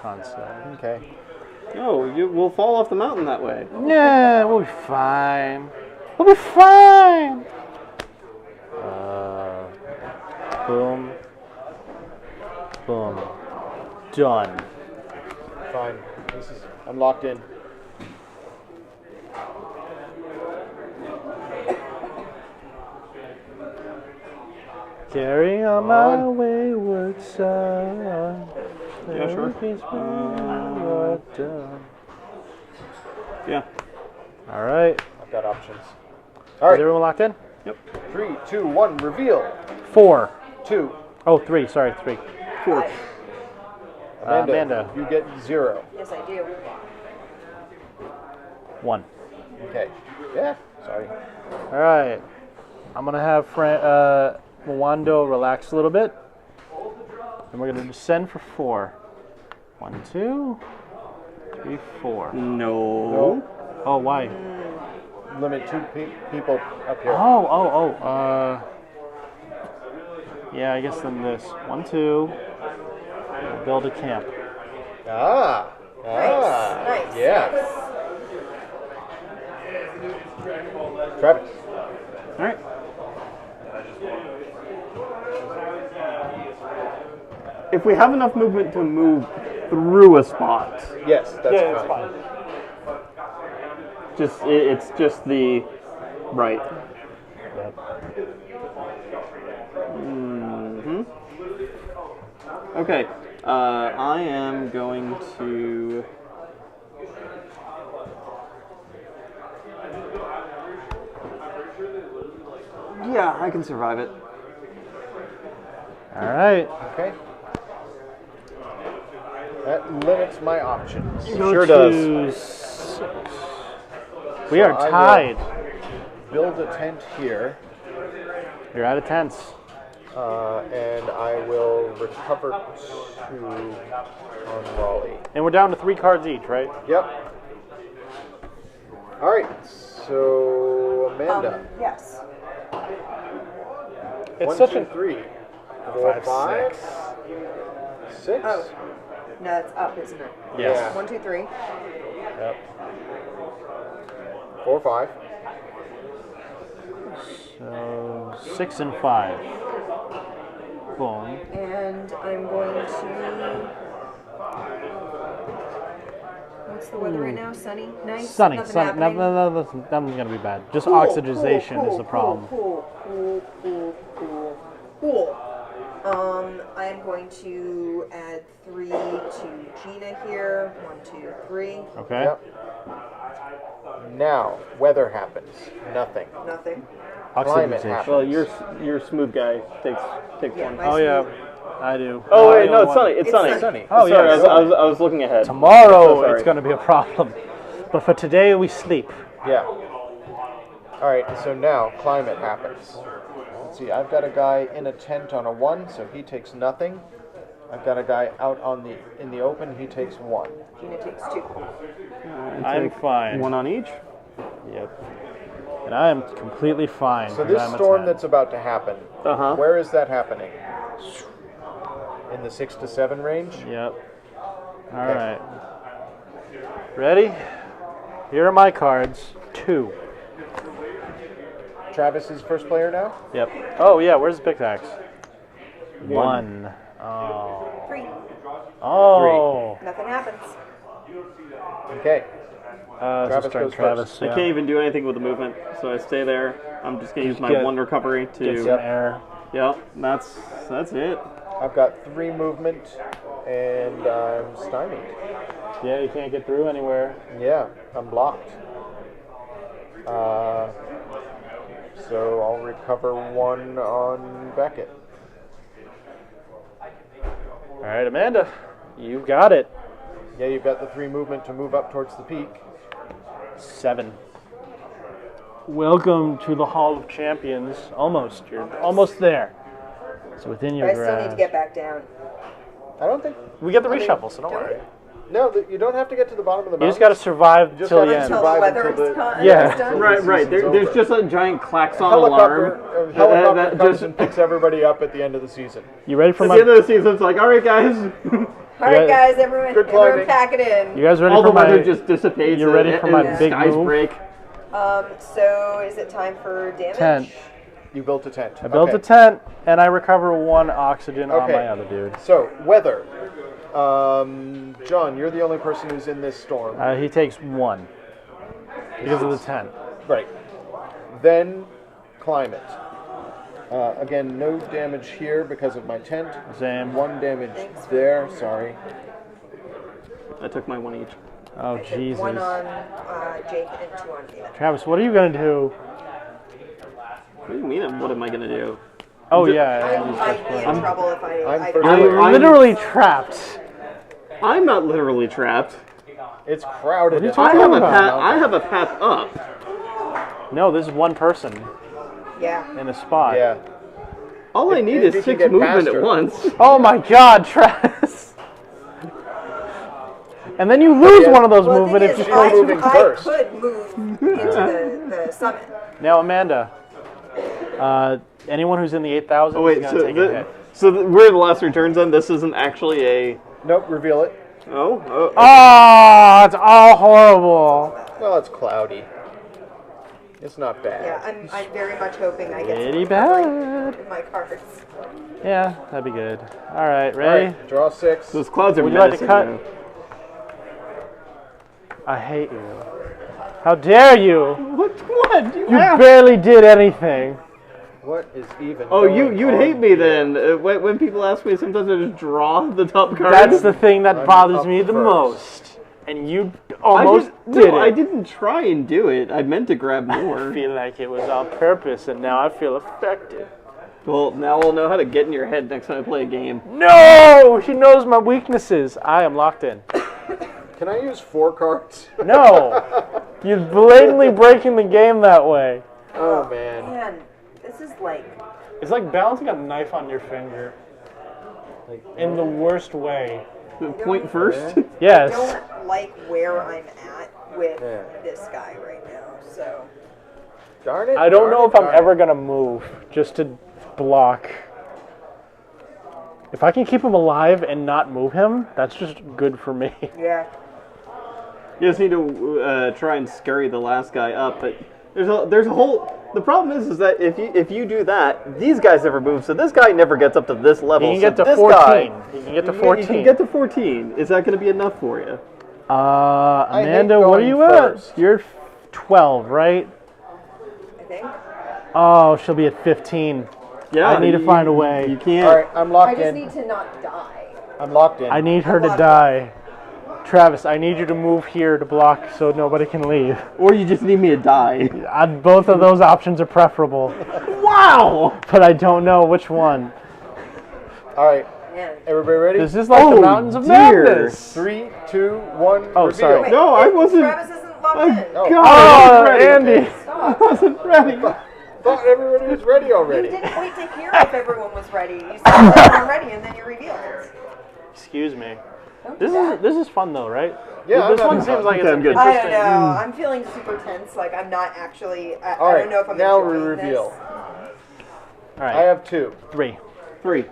Speaker 2: concept.
Speaker 1: Okay.
Speaker 4: No, we'll fall off the mountain that way.
Speaker 2: Yeah, we'll be fine. We'll be fine. Boom. Boom. Done.
Speaker 1: Fine. I'm locked in.
Speaker 2: Carry on my wayward son.
Speaker 4: Yeah, sure. Yeah.
Speaker 2: All right.
Speaker 1: I've got options. All right.
Speaker 2: Is everyone locked in?
Speaker 1: 3, 2, 1. Reveal.
Speaker 2: 4.
Speaker 1: 2.
Speaker 2: Oh, 3. Sorry, 3.
Speaker 4: 4.
Speaker 1: Amanda. You get 0.
Speaker 3: Yes, I do.
Speaker 2: 1.
Speaker 1: Okay. Yeah. Sorry.
Speaker 2: All right. I'm gonna have Mwando relax a little bit, and we're gonna descend for 4. 1, 2, 3, 4.
Speaker 4: No.
Speaker 2: Oh, why?
Speaker 1: Limit 2 people up here.
Speaker 2: Yeah, I guess then this. 1, 2. We'll build a camp.
Speaker 3: Nice.
Speaker 1: Yeah. Travis.
Speaker 4: All right. If we have enough movement to move through a spot,
Speaker 1: Yes, that's fine.
Speaker 4: it's just the right. Mm-hmm. Okay. I am going to. Yeah, I can survive it.
Speaker 2: All right.
Speaker 1: Okay. That limits my options.
Speaker 4: Sure does.
Speaker 2: We are
Speaker 1: I will
Speaker 2: tied.
Speaker 1: Build a tent here,
Speaker 2: You're out of tents.
Speaker 1: and I will recover 2 on Raleigh.
Speaker 2: And we're down to 3 cards each, right?
Speaker 1: Yep. All right. So Amanda.
Speaker 3: Yes.
Speaker 2: It's
Speaker 1: 1,
Speaker 2: such
Speaker 1: 2,
Speaker 2: a
Speaker 1: 3, 4, 5, 6.
Speaker 3: Oh. No, it's up, isn't it?
Speaker 2: Yes.
Speaker 1: Yeah.
Speaker 3: 1, 2, 3.
Speaker 2: Yep.
Speaker 1: 4, 5.
Speaker 2: So 6 and 5. Boom.
Speaker 3: And I'm going to. What's the weather right now? Sunny? Nice?
Speaker 2: Sunny.
Speaker 3: Nothing
Speaker 2: Sunny.
Speaker 3: happening?
Speaker 2: Nothing's gonna be bad. Just
Speaker 3: Cool,
Speaker 2: oxidization
Speaker 3: cool,
Speaker 2: is the problem.
Speaker 3: Cool. I'm going to add 3 to Gina here. 1, 2, 3.
Speaker 2: Okay.
Speaker 1: Yep. Now, weather happens. Nothing.
Speaker 3: Nothing.
Speaker 1: Climate
Speaker 2: Oxidization.
Speaker 1: happens.
Speaker 4: Well, your smooth guy takes
Speaker 3: Yeah,
Speaker 4: one.
Speaker 3: my
Speaker 2: Oh yeah,
Speaker 3: smooth.
Speaker 2: I do.
Speaker 4: Oh
Speaker 2: I
Speaker 4: wait, no,
Speaker 2: only
Speaker 4: it's
Speaker 2: want-
Speaker 4: sunny. It's sunny.
Speaker 1: Sunny.
Speaker 2: Oh
Speaker 4: Sorry,
Speaker 2: yeah.
Speaker 4: I was looking ahead.
Speaker 2: Tomorrow
Speaker 4: So sorry.
Speaker 2: it's gonna be a problem, but for today we sleep.
Speaker 1: Yeah. All right. So now, climate happens. Let's see. I've got a guy in a tent on a 1, so he takes nothing. I've got a guy out in the open. He takes 1.
Speaker 3: Gina takes 2.
Speaker 2: I'm fine.
Speaker 4: One on each.
Speaker 2: Yep. And I am completely fine.
Speaker 1: So
Speaker 2: 'cause
Speaker 1: this
Speaker 2: I'm a
Speaker 1: storm
Speaker 2: 10.
Speaker 1: that's about to happen.
Speaker 4: Uh-huh.
Speaker 1: Where is that happening? In the 6 to 7 range.
Speaker 2: Yep. All right. Ready? Here are my cards. 2.
Speaker 1: Travis is first player now.
Speaker 2: Yep. Oh yeah. Where's the pickaxe? 1. Oh.
Speaker 3: 3.
Speaker 2: Oh.
Speaker 3: Nothing happens.
Speaker 1: Okay.
Speaker 2: So
Speaker 1: Travis
Speaker 2: start
Speaker 1: goes
Speaker 2: Travis.
Speaker 1: first.
Speaker 4: I
Speaker 2: Yeah.
Speaker 4: can't even do anything with the movement, so I stay there. I'm just gonna use my
Speaker 2: get-
Speaker 4: 1 recovery
Speaker 2: Get
Speaker 4: to.
Speaker 2: some
Speaker 1: Yep.
Speaker 2: air.
Speaker 4: Yep, that's it.
Speaker 1: I've got 3 movement, and I'm stymied.
Speaker 2: Yeah, you can't get through anywhere.
Speaker 1: Yeah, I'm blocked. So I'll recover 1 on Beckett.
Speaker 2: All right, Amanda, you got it.
Speaker 1: Yeah, you've got the 3 movement to move up towards the peak.
Speaker 2: 7. Welcome to the Hall of Champions. Almost. You're almost there. It's within your
Speaker 3: But I still need
Speaker 2: grasp.
Speaker 3: to get back down.
Speaker 1: I don't think.
Speaker 2: We get the reshuffle, so don't
Speaker 3: don't
Speaker 2: worry.
Speaker 1: No, you don't have to get to the bottom of the mountain.
Speaker 2: You just got to survive
Speaker 1: just
Speaker 2: till
Speaker 1: gotta
Speaker 2: the end.
Speaker 3: Until the
Speaker 1: Survive
Speaker 3: weather
Speaker 1: until
Speaker 3: is
Speaker 1: the-
Speaker 3: done.
Speaker 2: Yeah.
Speaker 3: is done.
Speaker 4: Right.
Speaker 1: season's
Speaker 4: There's
Speaker 1: over.
Speaker 4: just a giant klaxon
Speaker 1: helicopter.
Speaker 4: alarm.
Speaker 1: A helicopter
Speaker 4: that
Speaker 1: comes
Speaker 4: just-
Speaker 1: and picks everybody up at the end of the season.
Speaker 2: You ready for
Speaker 4: At
Speaker 2: my?
Speaker 4: the end of the season, it's like, all right, guys.
Speaker 3: All right, guys, everyone
Speaker 1: Good climbing.
Speaker 3: pack it in.
Speaker 2: You guys ready
Speaker 4: All
Speaker 2: for
Speaker 4: the weather
Speaker 2: my?
Speaker 4: just dissipates.
Speaker 2: You ready for my
Speaker 4: and
Speaker 2: big
Speaker 4: skies
Speaker 2: move?
Speaker 4: break.
Speaker 3: So is it time for damage?
Speaker 2: 10.
Speaker 1: You built a tent.
Speaker 2: I built
Speaker 1: Okay.
Speaker 2: a tent, and I recover 1 oxygen on
Speaker 1: Okay.
Speaker 2: my other dude.
Speaker 1: So weather. John, you're the only person who's in this storm.
Speaker 2: He takes 1 because of the tent.
Speaker 1: Right. Then climate. Again, no damage here because of my tent.
Speaker 2: Same.
Speaker 1: 1 damage
Speaker 3: Thanks.
Speaker 1: there. Sorry.
Speaker 4: I took my 1 each.
Speaker 2: Oh
Speaker 3: I took
Speaker 2: Jesus.
Speaker 3: 1 on Jake and 2 on Gina.
Speaker 2: Travis, what are you gonna do?
Speaker 4: What do you mean? What am I gonna do?
Speaker 2: Oh yeah.
Speaker 3: I'd be in trouble if
Speaker 1: I'm
Speaker 3: I
Speaker 1: first
Speaker 3: didn't.
Speaker 1: player.
Speaker 2: You're literally trapped.
Speaker 4: I'm not literally trapped.
Speaker 1: It's crowded.
Speaker 2: What are you
Speaker 4: I
Speaker 2: talking
Speaker 4: have a
Speaker 2: about?
Speaker 4: path. I have a path up.
Speaker 2: No, this is 1 person
Speaker 3: Yeah.
Speaker 2: in a spot.
Speaker 1: Yeah.
Speaker 4: All I
Speaker 1: If-
Speaker 4: need
Speaker 1: if you
Speaker 4: is
Speaker 1: can
Speaker 4: 6
Speaker 1: get
Speaker 4: movement
Speaker 1: past
Speaker 4: at
Speaker 1: her.
Speaker 4: once.
Speaker 2: Oh my God, Travis. And then you lose
Speaker 1: Yeah.
Speaker 2: one of those
Speaker 3: Well, the
Speaker 2: movement
Speaker 3: thing
Speaker 2: if you
Speaker 3: is,
Speaker 1: she's
Speaker 2: try to.
Speaker 1: moving first.
Speaker 3: I could move into the summit.
Speaker 2: Now, Amanda, anyone who's in the 8,000
Speaker 4: Oh wait,
Speaker 2: is gonna take a hit.
Speaker 4: we're the last returns on. This isn't actually a.
Speaker 1: Nope. Reveal it.
Speaker 4: Oh.
Speaker 2: Oh, it's all horrible.
Speaker 1: Well, it's cloudy. It's not bad.
Speaker 3: Yeah, I'm very much hoping I get some
Speaker 2: Pretty
Speaker 3: recovery
Speaker 2: bad.
Speaker 3: with my cards.
Speaker 2: Yeah, that'd be good. All right,
Speaker 1: All
Speaker 2: ready?
Speaker 1: right. Draw 6.
Speaker 4: Those clouds are
Speaker 2: Would you like to
Speaker 4: menacing.
Speaker 2: cut?
Speaker 4: now.
Speaker 2: I hate you. How dare you?
Speaker 4: What?
Speaker 2: You barely did anything.
Speaker 1: What is even?
Speaker 4: Oh,
Speaker 1: going
Speaker 4: you'd
Speaker 1: on
Speaker 4: hate me
Speaker 1: here?
Speaker 4: then. When people ask me, sometimes I just draw the top card.
Speaker 2: That's the thing that
Speaker 1: I'm
Speaker 2: bothers
Speaker 1: up
Speaker 2: me the
Speaker 1: first.
Speaker 2: most. And you almost did
Speaker 4: No,
Speaker 2: it.
Speaker 4: I didn't try and do it. I meant to grab
Speaker 2: I
Speaker 4: more.
Speaker 2: feel like it was on purpose, and now I feel affected.
Speaker 4: Well, now I'll know how to get in your head next time I play a game.
Speaker 2: No! She knows my weaknesses. I am locked in.
Speaker 1: Can I use 4 cards?
Speaker 2: No! You're blatantly breaking the game that way.
Speaker 1: Oh, man.
Speaker 3: Man, this is like...
Speaker 2: It's like balancing a knife on your finger. Like, in the worst way.
Speaker 4: Point first?
Speaker 2: Yes.
Speaker 3: I don't like where I'm at with this guy right now, so...
Speaker 1: Darn it.
Speaker 2: I don't know if I'm
Speaker 1: darn it.
Speaker 2: ever going to move just to block. If I can keep him alive and not move him, that's just good for me.
Speaker 3: Yeah.
Speaker 4: You just need to try and scurry the last guy up, but there's a whole... The problem is that if you do that, these guys never move, so this guy never gets up to this level.
Speaker 2: He can get
Speaker 4: so
Speaker 2: to
Speaker 4: this
Speaker 2: 14.
Speaker 4: Guy,
Speaker 2: He can get to 14.
Speaker 4: You can get to 14. Is that going to be enough for you?
Speaker 2: Amanda, what are you
Speaker 1: first.
Speaker 2: at? You're 12, right?
Speaker 3: I think.
Speaker 2: Oh, she'll be at 15.
Speaker 4: Yeah.
Speaker 2: I need to find a way.
Speaker 4: You can't.
Speaker 1: All right, I'm
Speaker 3: I
Speaker 1: locked
Speaker 3: just
Speaker 1: in.
Speaker 3: need to not die.
Speaker 1: I'm locked in.
Speaker 2: I need her to
Speaker 3: locked
Speaker 2: die. Travis, I need you to move here to block so nobody can leave.
Speaker 4: Or you just need me to die.
Speaker 2: Both of those options are preferable,
Speaker 4: Wow!
Speaker 2: but I don't know which one.
Speaker 1: All right,
Speaker 3: Man.
Speaker 1: everybody ready?
Speaker 2: This is like the Mountains of
Speaker 4: dear.
Speaker 2: Madness.
Speaker 1: 3, 2, 1.
Speaker 2: Oh,
Speaker 1: reveal.
Speaker 2: sorry.
Speaker 3: Wait,
Speaker 4: No, I wasn't-
Speaker 3: Travis isn't locked in.
Speaker 1: Oh.
Speaker 4: God,
Speaker 2: Oh,
Speaker 4: I wasn't ready.
Speaker 2: Andy.
Speaker 4: I
Speaker 3: Stop.
Speaker 4: wasn't ready.
Speaker 1: Thought everybody was ready
Speaker 3: You
Speaker 1: already.
Speaker 3: didn't wait to hear if everyone was ready. You said they weren't ready, and then you revealed it.
Speaker 2: Excuse me.
Speaker 3: Don't do
Speaker 2: This
Speaker 3: that.
Speaker 2: is fun though, right?
Speaker 1: Yeah,
Speaker 2: This
Speaker 1: I'm
Speaker 2: one
Speaker 1: having
Speaker 2: seems
Speaker 1: fun.
Speaker 2: like it's
Speaker 4: Okay, I'm good.
Speaker 3: I
Speaker 2: interesting.
Speaker 3: don't know. I'm feeling super tense. Like I'm not actually. I
Speaker 1: All right,
Speaker 3: don't know if I'm
Speaker 1: now we
Speaker 3: enjoying
Speaker 1: reveal.
Speaker 3: this.
Speaker 2: All right,
Speaker 1: I have 2.
Speaker 2: 3.
Speaker 4: 3.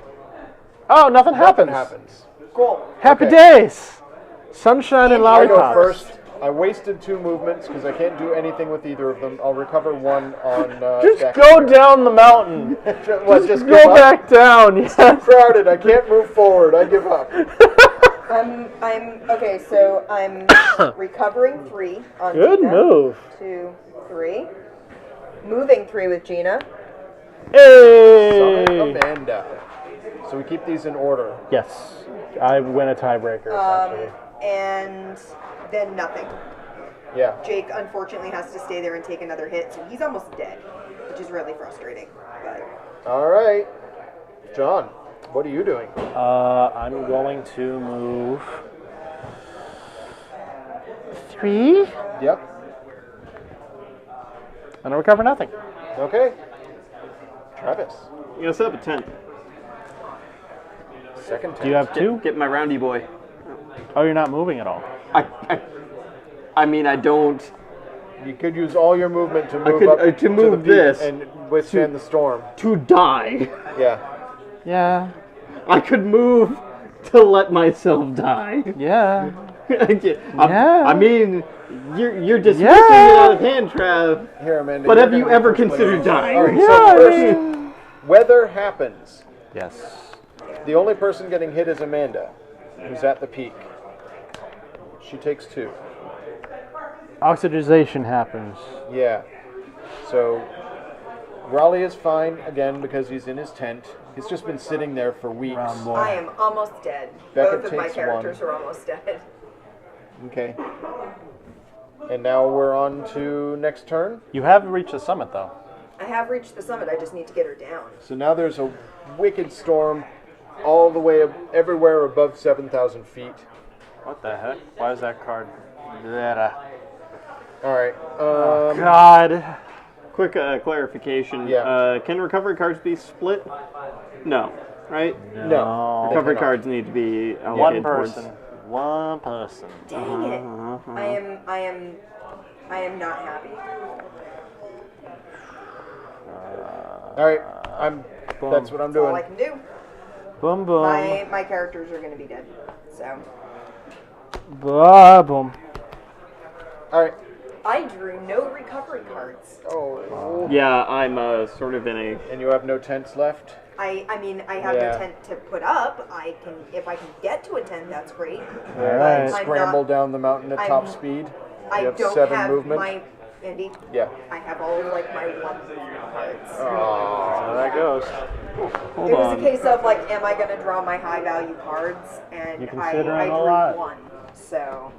Speaker 2: Oh, nothing
Speaker 1: Nothing
Speaker 2: happens.
Speaker 1: happens.
Speaker 3: Cool.
Speaker 2: Happy
Speaker 1: Okay.
Speaker 2: days. Sunshine and
Speaker 1: I go
Speaker 2: lollipops.
Speaker 1: first. I wasted 2 movements because I can't do anything with either of them. I'll recover 1 on.
Speaker 2: Just
Speaker 1: Jack.
Speaker 2: go down the mountain.
Speaker 1: What, just give
Speaker 2: Go
Speaker 1: up?
Speaker 2: back down. Yes.
Speaker 1: Crowded. I can't move forward. I give up.
Speaker 3: I'm okay. So I'm recovering 3 on
Speaker 2: Good
Speaker 3: Gina.
Speaker 2: move.
Speaker 3: 2, 3. Moving 3 with Gina.
Speaker 2: Hey.
Speaker 1: Summon Amanda. So we keep these in order.
Speaker 2: Yes, I win a tiebreaker. Essentially.
Speaker 3: And then nothing.
Speaker 1: Yeah.
Speaker 3: Jake unfortunately has to stay there and take another hit, so he's almost dead, which is really frustrating. But
Speaker 1: All right. John, what are you doing?
Speaker 2: I'm going to move 3
Speaker 1: Yep.
Speaker 2: and I recover nothing.
Speaker 1: Okay. Travis.
Speaker 4: I'm gonna set up a tent.
Speaker 1: Second
Speaker 2: Do you have 2?
Speaker 4: Get my roundy boy.
Speaker 2: Oh, you're not moving at all.
Speaker 4: I mean, I don't.
Speaker 1: You could use all your movement to move
Speaker 4: could-
Speaker 1: up
Speaker 4: to
Speaker 1: to
Speaker 4: move
Speaker 1: the peak
Speaker 4: this.
Speaker 1: and withstand the storm.
Speaker 4: To die.
Speaker 1: Yeah.
Speaker 2: Yeah.
Speaker 4: I could move to let myself die.
Speaker 2: Yeah.
Speaker 4: I mean, you're dismissing
Speaker 2: Yeah.
Speaker 4: it out of hand, Trav.
Speaker 1: Here, Amanda.
Speaker 4: But
Speaker 1: you're
Speaker 4: have you
Speaker 1: gonna be
Speaker 4: ever
Speaker 1: first
Speaker 4: considered
Speaker 1: player.
Speaker 4: dying?
Speaker 1: All right,
Speaker 2: Yeah,
Speaker 1: so
Speaker 2: I
Speaker 1: first,
Speaker 2: mean-
Speaker 1: weather happens.
Speaker 2: Yes.
Speaker 1: The only person getting hit is Amanda, who's at the peak. She takes 2.
Speaker 2: Oxidization happens.
Speaker 1: Yeah. So Raleigh is fine again because he's in his tent. He's just been sitting there for weeks.
Speaker 2: Round boy.
Speaker 3: I am almost dead.
Speaker 1: Beckett
Speaker 3: Both of my
Speaker 1: takes
Speaker 3: characters
Speaker 1: 1.
Speaker 3: are almost dead.
Speaker 1: Okay. And now we're on to next turn.
Speaker 2: You have reached the summit, though.
Speaker 3: I have reached the summit. I just need to get her down.
Speaker 1: So now there's a wicked storm all the way everywhere above 7,000 feet.
Speaker 2: What the heck? Why is that card? There.
Speaker 1: All right.
Speaker 2: God.
Speaker 4: Quick clarification.
Speaker 1: Yeah.
Speaker 4: Can recovery cards be split? No. Right?
Speaker 1: No. they
Speaker 4: Recovery
Speaker 1: cannot.
Speaker 4: cards need to be
Speaker 2: One
Speaker 4: allocated towards-
Speaker 2: person. One person.
Speaker 3: Dang it! I am not happy.
Speaker 1: All right. That's what I'm
Speaker 3: That's all
Speaker 1: doing.
Speaker 3: I can do.
Speaker 2: Boom, boom.
Speaker 3: My characters are going to be dead. So
Speaker 2: Boom.
Speaker 1: All right.
Speaker 3: I drew no recovery cards.
Speaker 1: Oh.
Speaker 4: Yeah, I'm sort of in a.
Speaker 1: And you have no tents left.
Speaker 3: I mean, I have
Speaker 1: Yeah.
Speaker 3: no tent to put up. If I can get to a tent, that's great.
Speaker 1: All
Speaker 2: right.
Speaker 3: I'm
Speaker 1: Scramble
Speaker 3: not-
Speaker 1: down the mountain at top
Speaker 3: I'm-
Speaker 1: speed.
Speaker 3: I
Speaker 1: You have
Speaker 3: don't
Speaker 1: 7
Speaker 3: have
Speaker 1: movement.
Speaker 3: my Andy.
Speaker 1: Yeah.
Speaker 3: I have all like my 1 cards.
Speaker 2: So there goes.
Speaker 4: Hold
Speaker 3: It was
Speaker 4: on.
Speaker 3: a case of like, am I going to draw my high value cards? And
Speaker 2: You
Speaker 3: I
Speaker 2: considering a
Speaker 3: drew
Speaker 2: lot.
Speaker 3: 1. So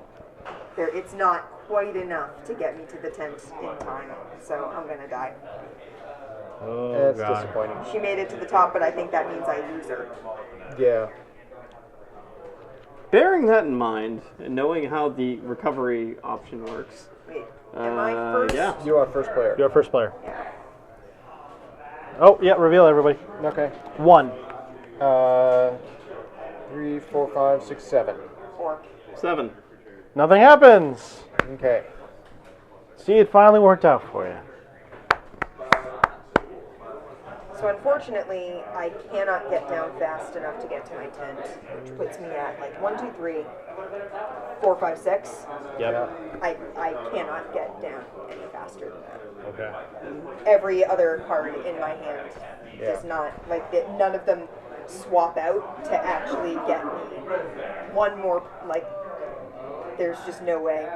Speaker 3: it's not quite enough to get me to the tent in time. So I'm going to die.
Speaker 2: Oh,
Speaker 1: That's
Speaker 2: God.
Speaker 1: disappointing.
Speaker 3: She made it to the top, but I think that means I lose her.
Speaker 1: Yeah.
Speaker 4: Bearing that in mind, and knowing how the recovery option works.
Speaker 3: Wait, am I first?
Speaker 4: Yeah.
Speaker 1: You are first player.
Speaker 2: You're first player.
Speaker 3: Yeah.
Speaker 2: Oh, yeah, reveal everybody.
Speaker 1: Okay.
Speaker 2: 1.
Speaker 1: 3, 4, 5, 6, 7.
Speaker 3: 4.
Speaker 4: 7.
Speaker 2: Nothing happens.
Speaker 1: Okay.
Speaker 2: See, it finally worked out for you.
Speaker 3: So unfortunately, I cannot get down fast enough to get to my tent, which puts me at like 1, 2, 3, 4, 5, 6.
Speaker 2: Yep.
Speaker 3: I cannot get down any faster than that.
Speaker 2: Okay.
Speaker 3: Every other card in my hand does not, like, none of them swap out to actually get me one more, like, there's just no way.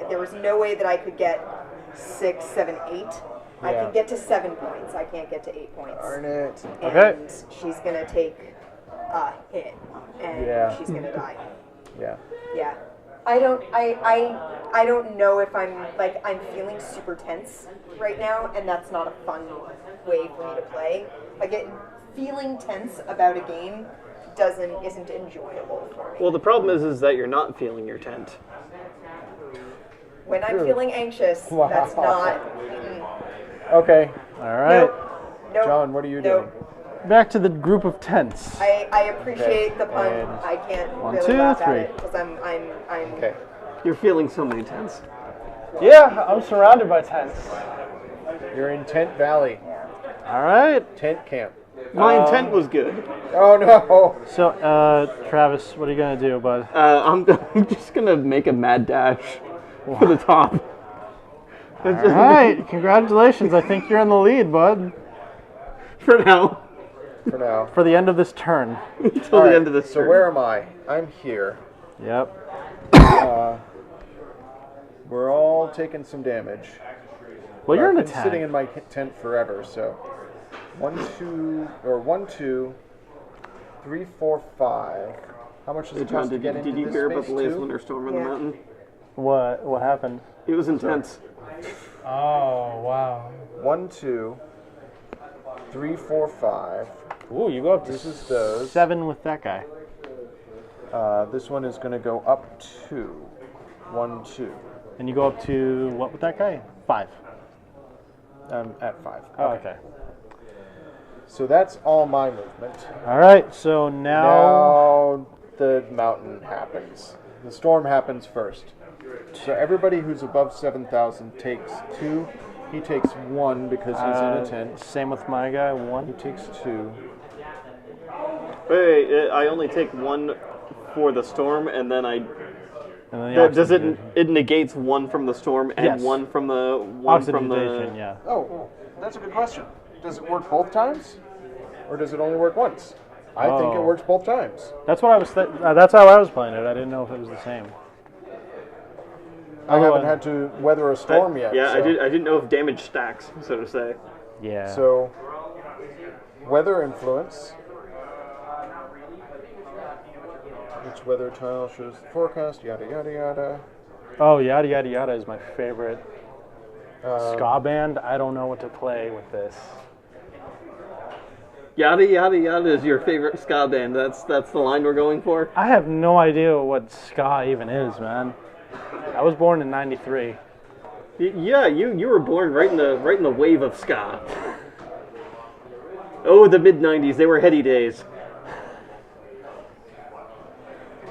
Speaker 3: There was no way that I could get 6, 7, 8. I can get to 7 points. I can't get to 8 points.
Speaker 1: Darn it.
Speaker 3: And she's gonna take a hit, and she's gonna die.
Speaker 1: Yeah.
Speaker 3: Yeah. I don't know if I'm feeling super tense right now, and that's not a fun way for me to play. Feeling tense about a game isn't enjoyable for me.
Speaker 4: Well, the problem is that you're not feeling your tent.
Speaker 3: When I'm feeling anxious,
Speaker 1: Wow.
Speaker 3: that's not.
Speaker 1: Okay.
Speaker 2: All right.
Speaker 3: Nope.
Speaker 1: John, what are you doing?
Speaker 2: Back to the group of tents.
Speaker 3: I appreciate the pun.
Speaker 1: And
Speaker 3: I can't
Speaker 2: 1,
Speaker 3: really
Speaker 2: 2,
Speaker 3: laugh
Speaker 2: 3.
Speaker 3: at it because I'm.
Speaker 1: Okay.
Speaker 4: You're feeling so many tents.
Speaker 2: Yeah, I'm surrounded by tents.
Speaker 1: You're in Tent Valley.
Speaker 2: All right.
Speaker 1: Tent camp.
Speaker 4: My intent was good.
Speaker 1: Oh no!
Speaker 2: So, Travis, what are you gonna do, bud?
Speaker 4: I'm just gonna make a mad dash for the top.
Speaker 2: All right. Congratulations. I think you're in the lead, bud.
Speaker 4: For now.
Speaker 1: For now.
Speaker 2: For the end of this turn.
Speaker 4: Until
Speaker 1: All
Speaker 4: the
Speaker 1: right,
Speaker 4: end of this
Speaker 1: so
Speaker 4: turn.
Speaker 1: where am I? I'm here.
Speaker 2: Yep.
Speaker 1: We're all taking some damage.
Speaker 2: Well, you're in a
Speaker 1: I've been sitting in
Speaker 2: tank.
Speaker 1: my tent forever, so 1, 2, 3, 4, 5. How much does
Speaker 4: Hey,
Speaker 1: it
Speaker 4: John,
Speaker 1: cost to get into
Speaker 4: did you
Speaker 1: this
Speaker 4: hear about
Speaker 1: space
Speaker 4: the latest
Speaker 1: too?
Speaker 4: winter storm on the
Speaker 3: Yeah.
Speaker 4: mountain?
Speaker 2: What happened?
Speaker 4: It was intense.
Speaker 2: Oh, wow.
Speaker 1: 1, 2, 3, 4, 5.
Speaker 2: Ooh, you go up to
Speaker 1: This is those.
Speaker 2: 7 with that guy.
Speaker 1: This one is going to go up to 1, 2.
Speaker 2: And you go up to what with that guy? 5.
Speaker 1: I'm at 5.
Speaker 2: Oh, okay.
Speaker 1: So that's all my movement.
Speaker 2: All right. So
Speaker 1: Now the mountain happens. The storm happens first. So everybody who's above 7,000 takes 2. He takes 1 because he's in a tent.
Speaker 2: Same with my guy.
Speaker 1: He
Speaker 2: 1.
Speaker 1: takes 2.
Speaker 4: Wait, I only take 1 for the storm, and then I.
Speaker 2: And then the
Speaker 4: Does it?
Speaker 2: oxygen-
Speaker 4: It negates 1 from the storm and
Speaker 2: Yes.
Speaker 4: 1 from the one from
Speaker 2: oxidation?
Speaker 4: the.
Speaker 2: Yeah.
Speaker 1: Oh, that's a good question. Does it work both times? Or does it only work once? I think it
Speaker 2: Oh.
Speaker 1: works both times.
Speaker 2: That's what I was. That's how I was playing it. I didn't know if it was the same.
Speaker 1: I
Speaker 2: Oh,
Speaker 1: haven't
Speaker 2: and-
Speaker 1: had to weather a storm yet.
Speaker 4: Yeah,
Speaker 1: so.
Speaker 4: I didn't know if damage stacks, so to say.
Speaker 2: Yeah.
Speaker 1: So, weather influence. Which weather tile shows the forecast? Yada yada yada.
Speaker 2: Oh, yada yada yada is my favorite ska band. I don't know what to play with this.
Speaker 4: Yada yada yada is your favorite ska band. That's the line we're going for.
Speaker 2: I have no idea what ska even is, man. I was born in '93.
Speaker 4: Yeah, you were born right in the wave of ska. Oh, the mid '90s. They were heady days.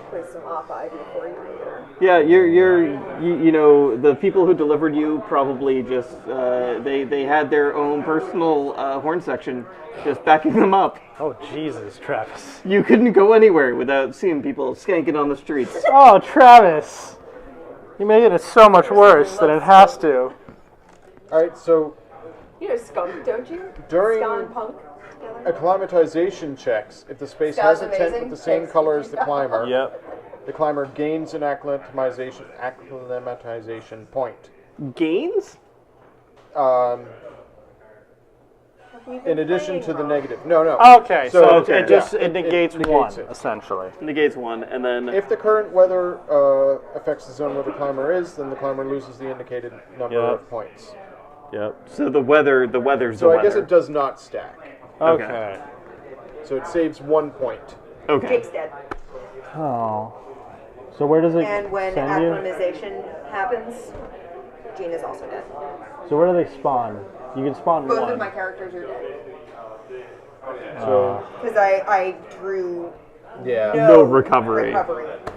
Speaker 3: Play some Ivy for you later.
Speaker 4: Yeah, you know the people who delivered you probably just they had their own personal horn section just backing them up.
Speaker 2: Oh Jesus, Travis.
Speaker 4: You couldn't go anywhere without seeing people skanking on the streets.
Speaker 2: Oh, Travis. You're making it so much worse than it has to.
Speaker 1: Alright, so
Speaker 3: You know skunk, don't you?
Speaker 1: During-
Speaker 3: Ska and punk together.
Speaker 1: acclimatization checks. If the space
Speaker 3: Ska's
Speaker 1: has a tent
Speaker 3: amazing.
Speaker 1: with the same color as the climber,
Speaker 2: Yep.
Speaker 1: the climber gains an acclimatization point.
Speaker 4: Gains?
Speaker 3: We've
Speaker 1: In
Speaker 3: been
Speaker 1: addition
Speaker 3: playing
Speaker 1: to the
Speaker 3: wrong.
Speaker 1: negative. No.
Speaker 2: Okay,
Speaker 1: So,
Speaker 2: so
Speaker 1: okay,
Speaker 2: it just
Speaker 1: yeah,
Speaker 2: it negates
Speaker 1: negates
Speaker 2: one
Speaker 1: it.
Speaker 2: essentially.
Speaker 4: Negates 1, and then
Speaker 1: If the current weather affects the zone where the climber is, then the climber loses the indicated number
Speaker 2: Yep.
Speaker 1: of points.
Speaker 2: Yep.
Speaker 4: So the weather's
Speaker 1: So
Speaker 4: the weather.
Speaker 1: I guess it does not stack.
Speaker 2: Okay.
Speaker 1: So it saves 1 point.
Speaker 4: Okay.
Speaker 3: Jake's dead.
Speaker 2: Oh. So where does it
Speaker 3: And when
Speaker 2: send you?
Speaker 3: acclimatization happens, Gina's also dead.
Speaker 2: So where do they spawn? You can spawn
Speaker 3: Both
Speaker 2: one.
Speaker 3: of my characters are dead.
Speaker 1: So,
Speaker 3: Because I drew
Speaker 1: yeah.
Speaker 4: No recovery.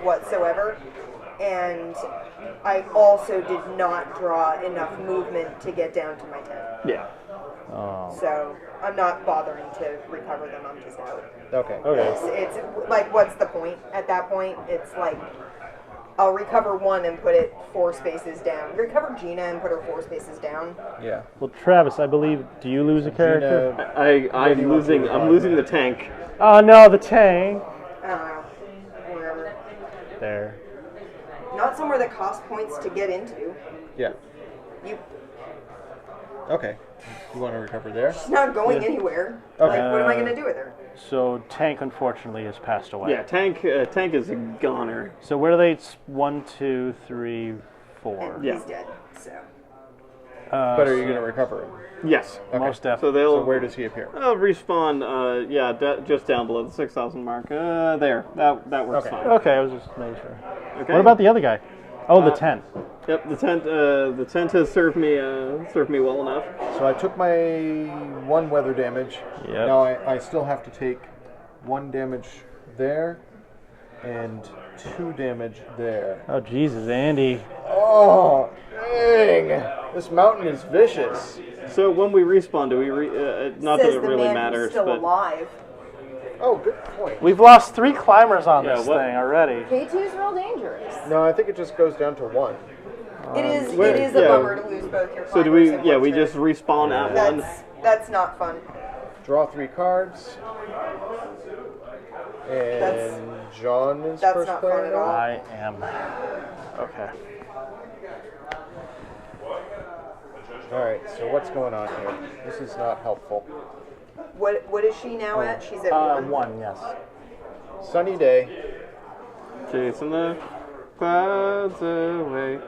Speaker 3: whatsoever. And I also did not draw enough movement to get down to my 10.
Speaker 4: Yeah.
Speaker 2: Oh.
Speaker 3: So I'm not bothering to recover them. I'm just out.
Speaker 1: Okay.
Speaker 2: Okay.
Speaker 3: It's like, what's the point at that point? It's like, I'll recover one and put it 4 spaces down. Recover Gina and put her 4 spaces down.
Speaker 1: Yeah.
Speaker 2: Well, Travis, I believe. Do you lose a character?
Speaker 1: Gina,
Speaker 4: I'm losing the tank.
Speaker 2: Oh no, the tank.
Speaker 3: I don't know. Wherever.
Speaker 2: There.
Speaker 3: Not somewhere that costs points to get into.
Speaker 1: yeah.
Speaker 3: You.
Speaker 1: Okay. You want to recover there?
Speaker 3: She's not going anywhere.
Speaker 1: Okay.
Speaker 3: Like, what am I going to do with her?
Speaker 2: So tank unfortunately has passed away.
Speaker 4: Yeah, tank is a goner.
Speaker 2: So where do they? 1, 2, 3, 4.
Speaker 3: And
Speaker 4: Yeah.
Speaker 3: he's dead. So.
Speaker 1: But are you going to recover him?
Speaker 4: Yes.
Speaker 1: Okay.
Speaker 2: Most
Speaker 4: So
Speaker 2: definitely.
Speaker 4: they'll
Speaker 1: So where does he appear?
Speaker 4: respawn. Just down below the 6,000 mark. There. That works
Speaker 1: Okay.
Speaker 4: fine.
Speaker 2: Okay, I was just making sure.
Speaker 4: Okay.
Speaker 2: What about the other guy? Oh, the tent.
Speaker 4: Yep. The tent has served me well enough.
Speaker 1: So I took my 1 weather damage.
Speaker 2: Yep.
Speaker 1: Now I still have to take 1 damage there and 2 damage there.
Speaker 2: Oh Jesus, Andy.
Speaker 1: Oh, dang! This mountain is vicious.
Speaker 4: So when we respawn, do we not that
Speaker 3: Says
Speaker 4: it
Speaker 3: the
Speaker 4: really
Speaker 3: man
Speaker 4: matters,
Speaker 3: who's still
Speaker 4: but
Speaker 3: alive.
Speaker 1: Oh, good point.
Speaker 2: We've lost 3 climbers on
Speaker 4: Yeah,
Speaker 2: this
Speaker 4: what-
Speaker 2: thing already.
Speaker 3: K2's real dangerous.
Speaker 1: No, I think it just goes down to 1.
Speaker 3: It is
Speaker 4: yeah.
Speaker 3: a bummer to lose both your
Speaker 4: so do
Speaker 3: climbers
Speaker 4: we?
Speaker 3: in
Speaker 4: Yeah,
Speaker 3: one
Speaker 4: we
Speaker 3: turn.
Speaker 4: just respawn at one.
Speaker 3: That's not fun.
Speaker 1: Draw 3 cards. And
Speaker 3: That's-
Speaker 1: John is
Speaker 3: that's
Speaker 1: first
Speaker 3: not
Speaker 1: player
Speaker 3: fun at all.
Speaker 2: I am. Okay.
Speaker 1: Alright, so what's going on here? This is not helpful.
Speaker 3: What is she now at? She's at 1.
Speaker 2: 1, yes.
Speaker 1: Sunny day.
Speaker 4: Chasing the clouds away.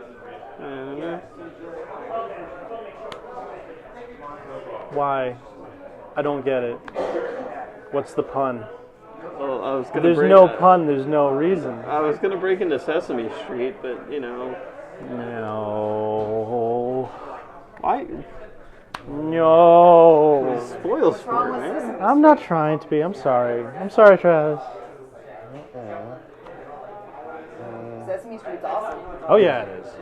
Speaker 2: Why? I don't get it. What's the pun?
Speaker 4: Well, I was gonna
Speaker 2: There's
Speaker 4: break,
Speaker 2: no pun, there's no reason.
Speaker 4: I was gonna break into Sesame Street, but
Speaker 2: No.
Speaker 4: why?
Speaker 2: No.
Speaker 4: Spoil
Speaker 3: What's wrong
Speaker 4: sport,
Speaker 3: with
Speaker 4: man.
Speaker 3: Sesame
Speaker 2: I'm not trying to be. I'm sorry. I'm sorry, Travis.
Speaker 3: Sesame Street's awesome.
Speaker 2: Oh, yeah, it is.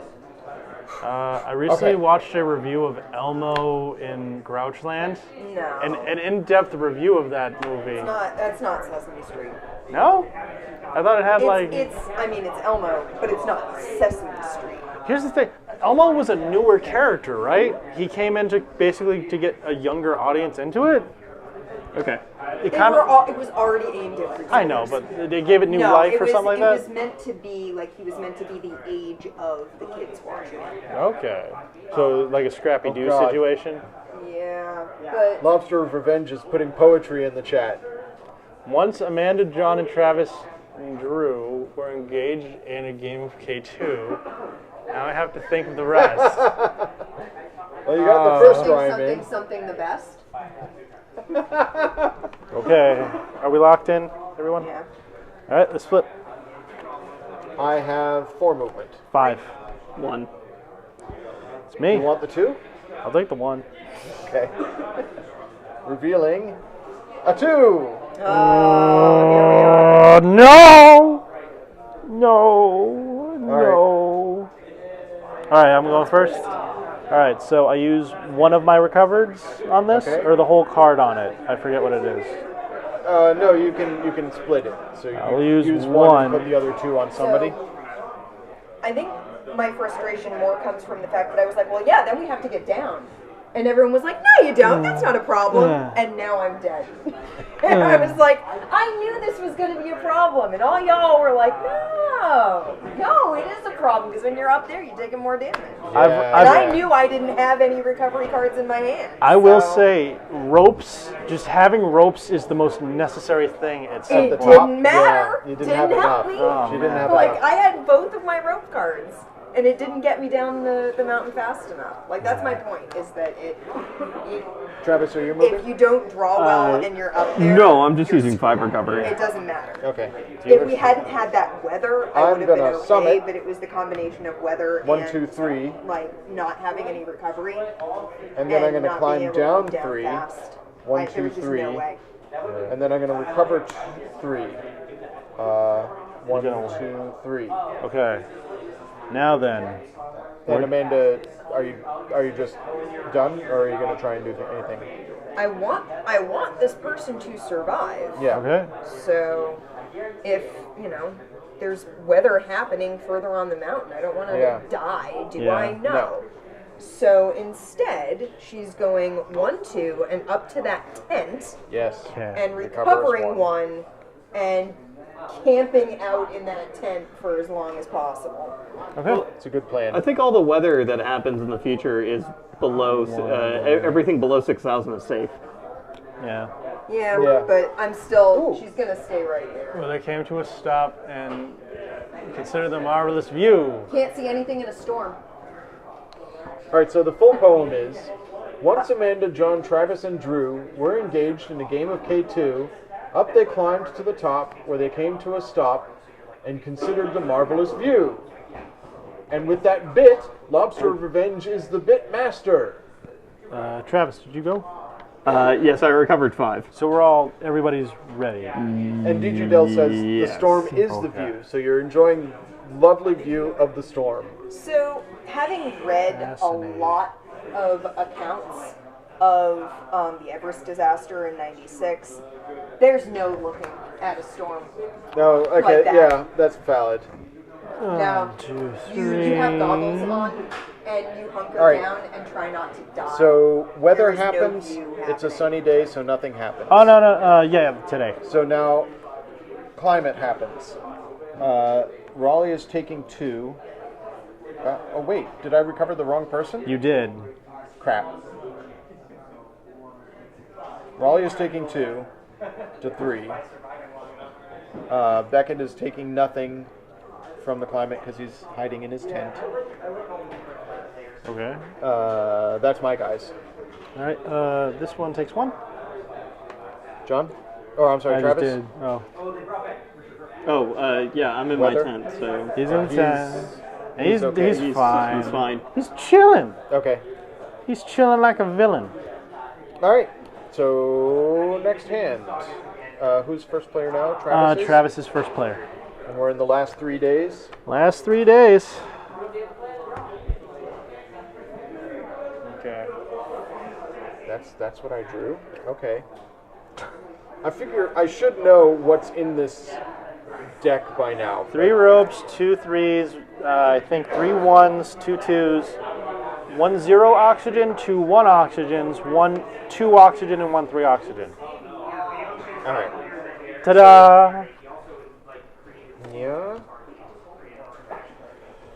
Speaker 2: I recently
Speaker 1: Okay.
Speaker 2: watched a review of Elmo in Grouchland.
Speaker 3: No.
Speaker 2: An in-depth review of that movie.
Speaker 3: That's not Sesame Street.
Speaker 2: No? I thought it had like...
Speaker 3: It's Elmo, but it's not Sesame Street.
Speaker 2: Here's the thing. Elmo was a newer character, right? He came in to basically to get a younger audience into it.
Speaker 4: Okay.
Speaker 2: It kind of...
Speaker 3: It was already aimed at preschoolers.
Speaker 2: I know, but they gave it new life or something like
Speaker 3: It
Speaker 2: that?
Speaker 3: was meant to be he was meant to be the age of the kids watching it.
Speaker 2: Okay. So like a Scrappy Doo
Speaker 1: God.
Speaker 2: situation?
Speaker 3: Yeah, but
Speaker 1: Lobster of Revenge is putting poetry in the chat.
Speaker 2: Once Amanda, John, and Travis and Drew were engaged in a game of K2. Now I have to think of the rest.
Speaker 1: Well, you got the first rhyme in.
Speaker 3: something the best.
Speaker 2: Okay. Are we locked in, everyone?
Speaker 3: Yeah.
Speaker 2: All right, let's flip.
Speaker 1: I have 4 movement.
Speaker 2: 5.
Speaker 4: 1.
Speaker 2: It's me.
Speaker 1: You want the 2?
Speaker 2: I'll take the 1.
Speaker 1: Okay. Revealing a 2.
Speaker 2: Oh, no! No. No. All right, I'm going first. All right, so I use one of my recovers on this,
Speaker 1: Okay.
Speaker 2: or the whole card on it. I forget what it is.
Speaker 1: No, you can split it. So you
Speaker 2: I'll use
Speaker 1: one
Speaker 2: one.
Speaker 1: and put the other 2 on somebody.
Speaker 3: So, I think my frustration more comes from the fact that I was like, well, yeah, then we have to get down. And everyone was like, no, you don't. That's not a problem. And now I'm dead. And I was like, I knew this was going to be a problem. And all y'all were like, no, it is a problem. Because when you're up there, you're taking more damage.
Speaker 2: I've-
Speaker 3: And I knew I didn't have any recovery cards in my hand.
Speaker 2: I will
Speaker 3: so
Speaker 2: say, ropes, just having ropes is the most necessary thing at some
Speaker 3: it
Speaker 2: point.
Speaker 3: didn't matter.
Speaker 1: Yeah, you didn't have
Speaker 3: help
Speaker 1: enough.
Speaker 3: me.
Speaker 2: Oh,
Speaker 1: She didn't have
Speaker 3: Like,
Speaker 1: enough.
Speaker 3: I had both of my rope cards. and it didn't get me down the mountain fast enough. Like, that's my point, is that it
Speaker 1: Travis, are you moving?
Speaker 3: if you don't draw well and you're up there...
Speaker 4: No, I'm just
Speaker 3: you're
Speaker 4: using 5 recovery.
Speaker 3: It doesn't matter.
Speaker 1: Okay.
Speaker 3: If we hadn't had that weather, I would have been okay,
Speaker 1: summit.
Speaker 3: but it was the combination of weather
Speaker 1: 1, 2, 3.
Speaker 3: like, not having any recovery.
Speaker 1: And then I'm going to
Speaker 3: not
Speaker 1: climb
Speaker 3: being able to
Speaker 1: down 3.
Speaker 3: fast.
Speaker 1: 1,
Speaker 3: There
Speaker 1: 2,
Speaker 3: was just
Speaker 1: 3.
Speaker 3: no way.
Speaker 1: And then I'm going to recover 3. 1, 2, 3.
Speaker 2: Okay. Now then.
Speaker 1: And Amanda, are you just done, or are you going to try and do anything?
Speaker 3: I want this person to survive.
Speaker 1: Yeah.
Speaker 2: Okay.
Speaker 3: So, if, there's weather happening further on the mountain, I don't want to die, do I? No. So instead, she's going 1, 2, and up to that tent.
Speaker 1: Yes.
Speaker 3: And recovering 1 and camping out in that tent for as long as possible.
Speaker 2: Okay.
Speaker 1: It's a good plan.
Speaker 4: I think all the weather that happens in the future is below, everything below 6,000 is safe.
Speaker 2: Yeah.
Speaker 3: Yeah, but I'm still, she's going to stay right there.
Speaker 2: Well, they came to a stop and consider the marvelous view.
Speaker 3: Can't see anything in a storm.
Speaker 1: All right, so the full poem is, once Amanda, John, Travis, and Drew were engaged in a game of K2, up they climbed to the top, where they came to a stop, and considered the marvelous view. And with that bit, Lobster of Revenge is the bit master.
Speaker 2: Travis, did you go?
Speaker 4: Yes, I recovered 5.
Speaker 2: So everybody's ready.
Speaker 1: And Digidel says the storm is the view, so you're enjoying lovely view of the storm.
Speaker 3: So, having read a lot of accounts of the Everest disaster in '96, there's no looking at a storm.
Speaker 1: No, okay,
Speaker 3: like that.
Speaker 1: Yeah, that's valid.
Speaker 3: Now,
Speaker 2: 2, 3.
Speaker 3: you have goggles on, and you hunker down and try not to die.
Speaker 1: So weather
Speaker 3: There is no
Speaker 1: happens.
Speaker 3: view
Speaker 1: It's a
Speaker 3: happening.
Speaker 1: sunny day, so nothing happens.
Speaker 2: Oh, no, yeah, today.
Speaker 1: So now, climate happens. Raleigh is taking 2. Oh wait, did I recover the wrong person?
Speaker 2: You did.
Speaker 1: Crap. Raleigh is taking 2 to 3. Beckett is taking nothing from the climate because he's hiding in his tent.
Speaker 2: Okay.
Speaker 1: That's my guys.
Speaker 2: All right. This one takes 1.
Speaker 1: John? Oh, I'm sorry,
Speaker 2: I
Speaker 1: Travis?
Speaker 2: just did. Oh.
Speaker 4: Oh, yeah, I'm in
Speaker 1: Weather?
Speaker 4: my tent, so...
Speaker 2: He's in tent.
Speaker 1: he's okay.
Speaker 2: He's fine.
Speaker 4: He's fine.
Speaker 2: He's chilling.
Speaker 1: Okay.
Speaker 2: He's chilling like a villain.
Speaker 1: All right. So, next hand. Who's first player now? Travis?
Speaker 2: Travis is first player.
Speaker 1: And we're in the last 3 days.
Speaker 2: Last 3 days.
Speaker 1: Okay. That's what I drew. Okay. I figure I should know what's in this deck by now.
Speaker 2: 3 ropes, 2 3s, I think 3 1s, 2 2s, 1 0 oxygen, 2 1 oxygens, 2 oxygen, and 1 3 oxygen.
Speaker 1: All right.
Speaker 2: Ta-da!
Speaker 1: Yeah.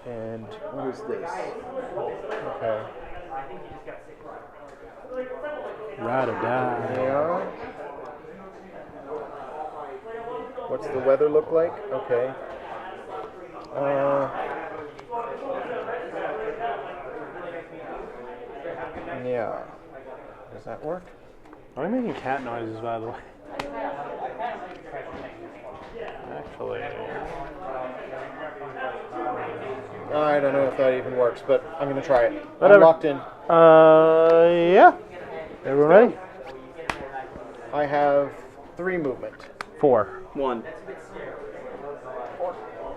Speaker 1: And what is this? Okay.
Speaker 2: Ride or die.
Speaker 1: Yeah. What's the weather look like? Okay. Yeah. Does that work?
Speaker 2: Are we making cat noises, by the way? Actually.
Speaker 1: I don't know if that even works, but I'm going to try it.
Speaker 2: Whatever.
Speaker 1: I'm locked in.
Speaker 2: Yeah. Everyone ready?
Speaker 1: I have 3 movement.
Speaker 2: 4.
Speaker 4: 1.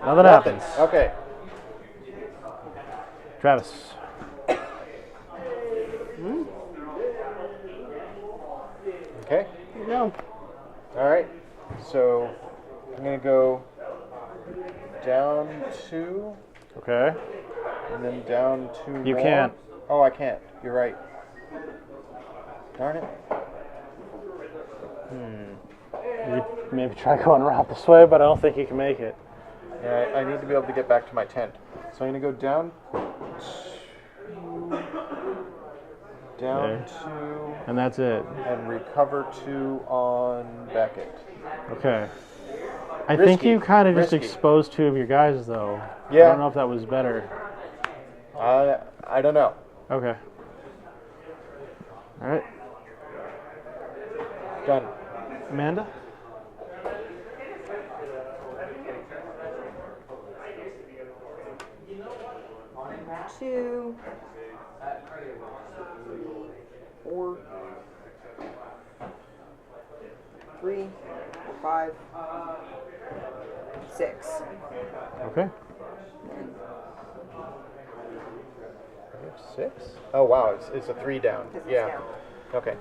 Speaker 2: Nothing happens.
Speaker 1: Okay.
Speaker 2: Travis.
Speaker 1: Okay.
Speaker 2: No.
Speaker 1: All right. So I'm going to go down 2
Speaker 2: Okay.
Speaker 1: and then down 2
Speaker 2: You
Speaker 1: more.
Speaker 2: can't.
Speaker 1: Oh, I can't. You're right. Darn it.
Speaker 2: You maybe try going around this way, but I don't think you can make it.
Speaker 1: Yeah, I need to be able to get back to my tent. So I'm going to go down 2,
Speaker 2: There.
Speaker 1: 2,
Speaker 2: And that's it.
Speaker 1: and recover 2 on Beckett.
Speaker 2: Okay. I think
Speaker 1: Risky.
Speaker 2: you kind of just
Speaker 1: Risky.
Speaker 2: exposed 2 of your guys, though.
Speaker 1: Yeah.
Speaker 2: I don't know if that was better.
Speaker 1: I don't know.
Speaker 2: Okay. All right.
Speaker 1: Done.
Speaker 2: Amanda?
Speaker 3: Two, 4, 3, 5, 6.
Speaker 2: Okay.
Speaker 1: 6? Oh wow, it's a 3 down.
Speaker 3: Because it's
Speaker 1: Yeah.
Speaker 3: down.
Speaker 1: Okay.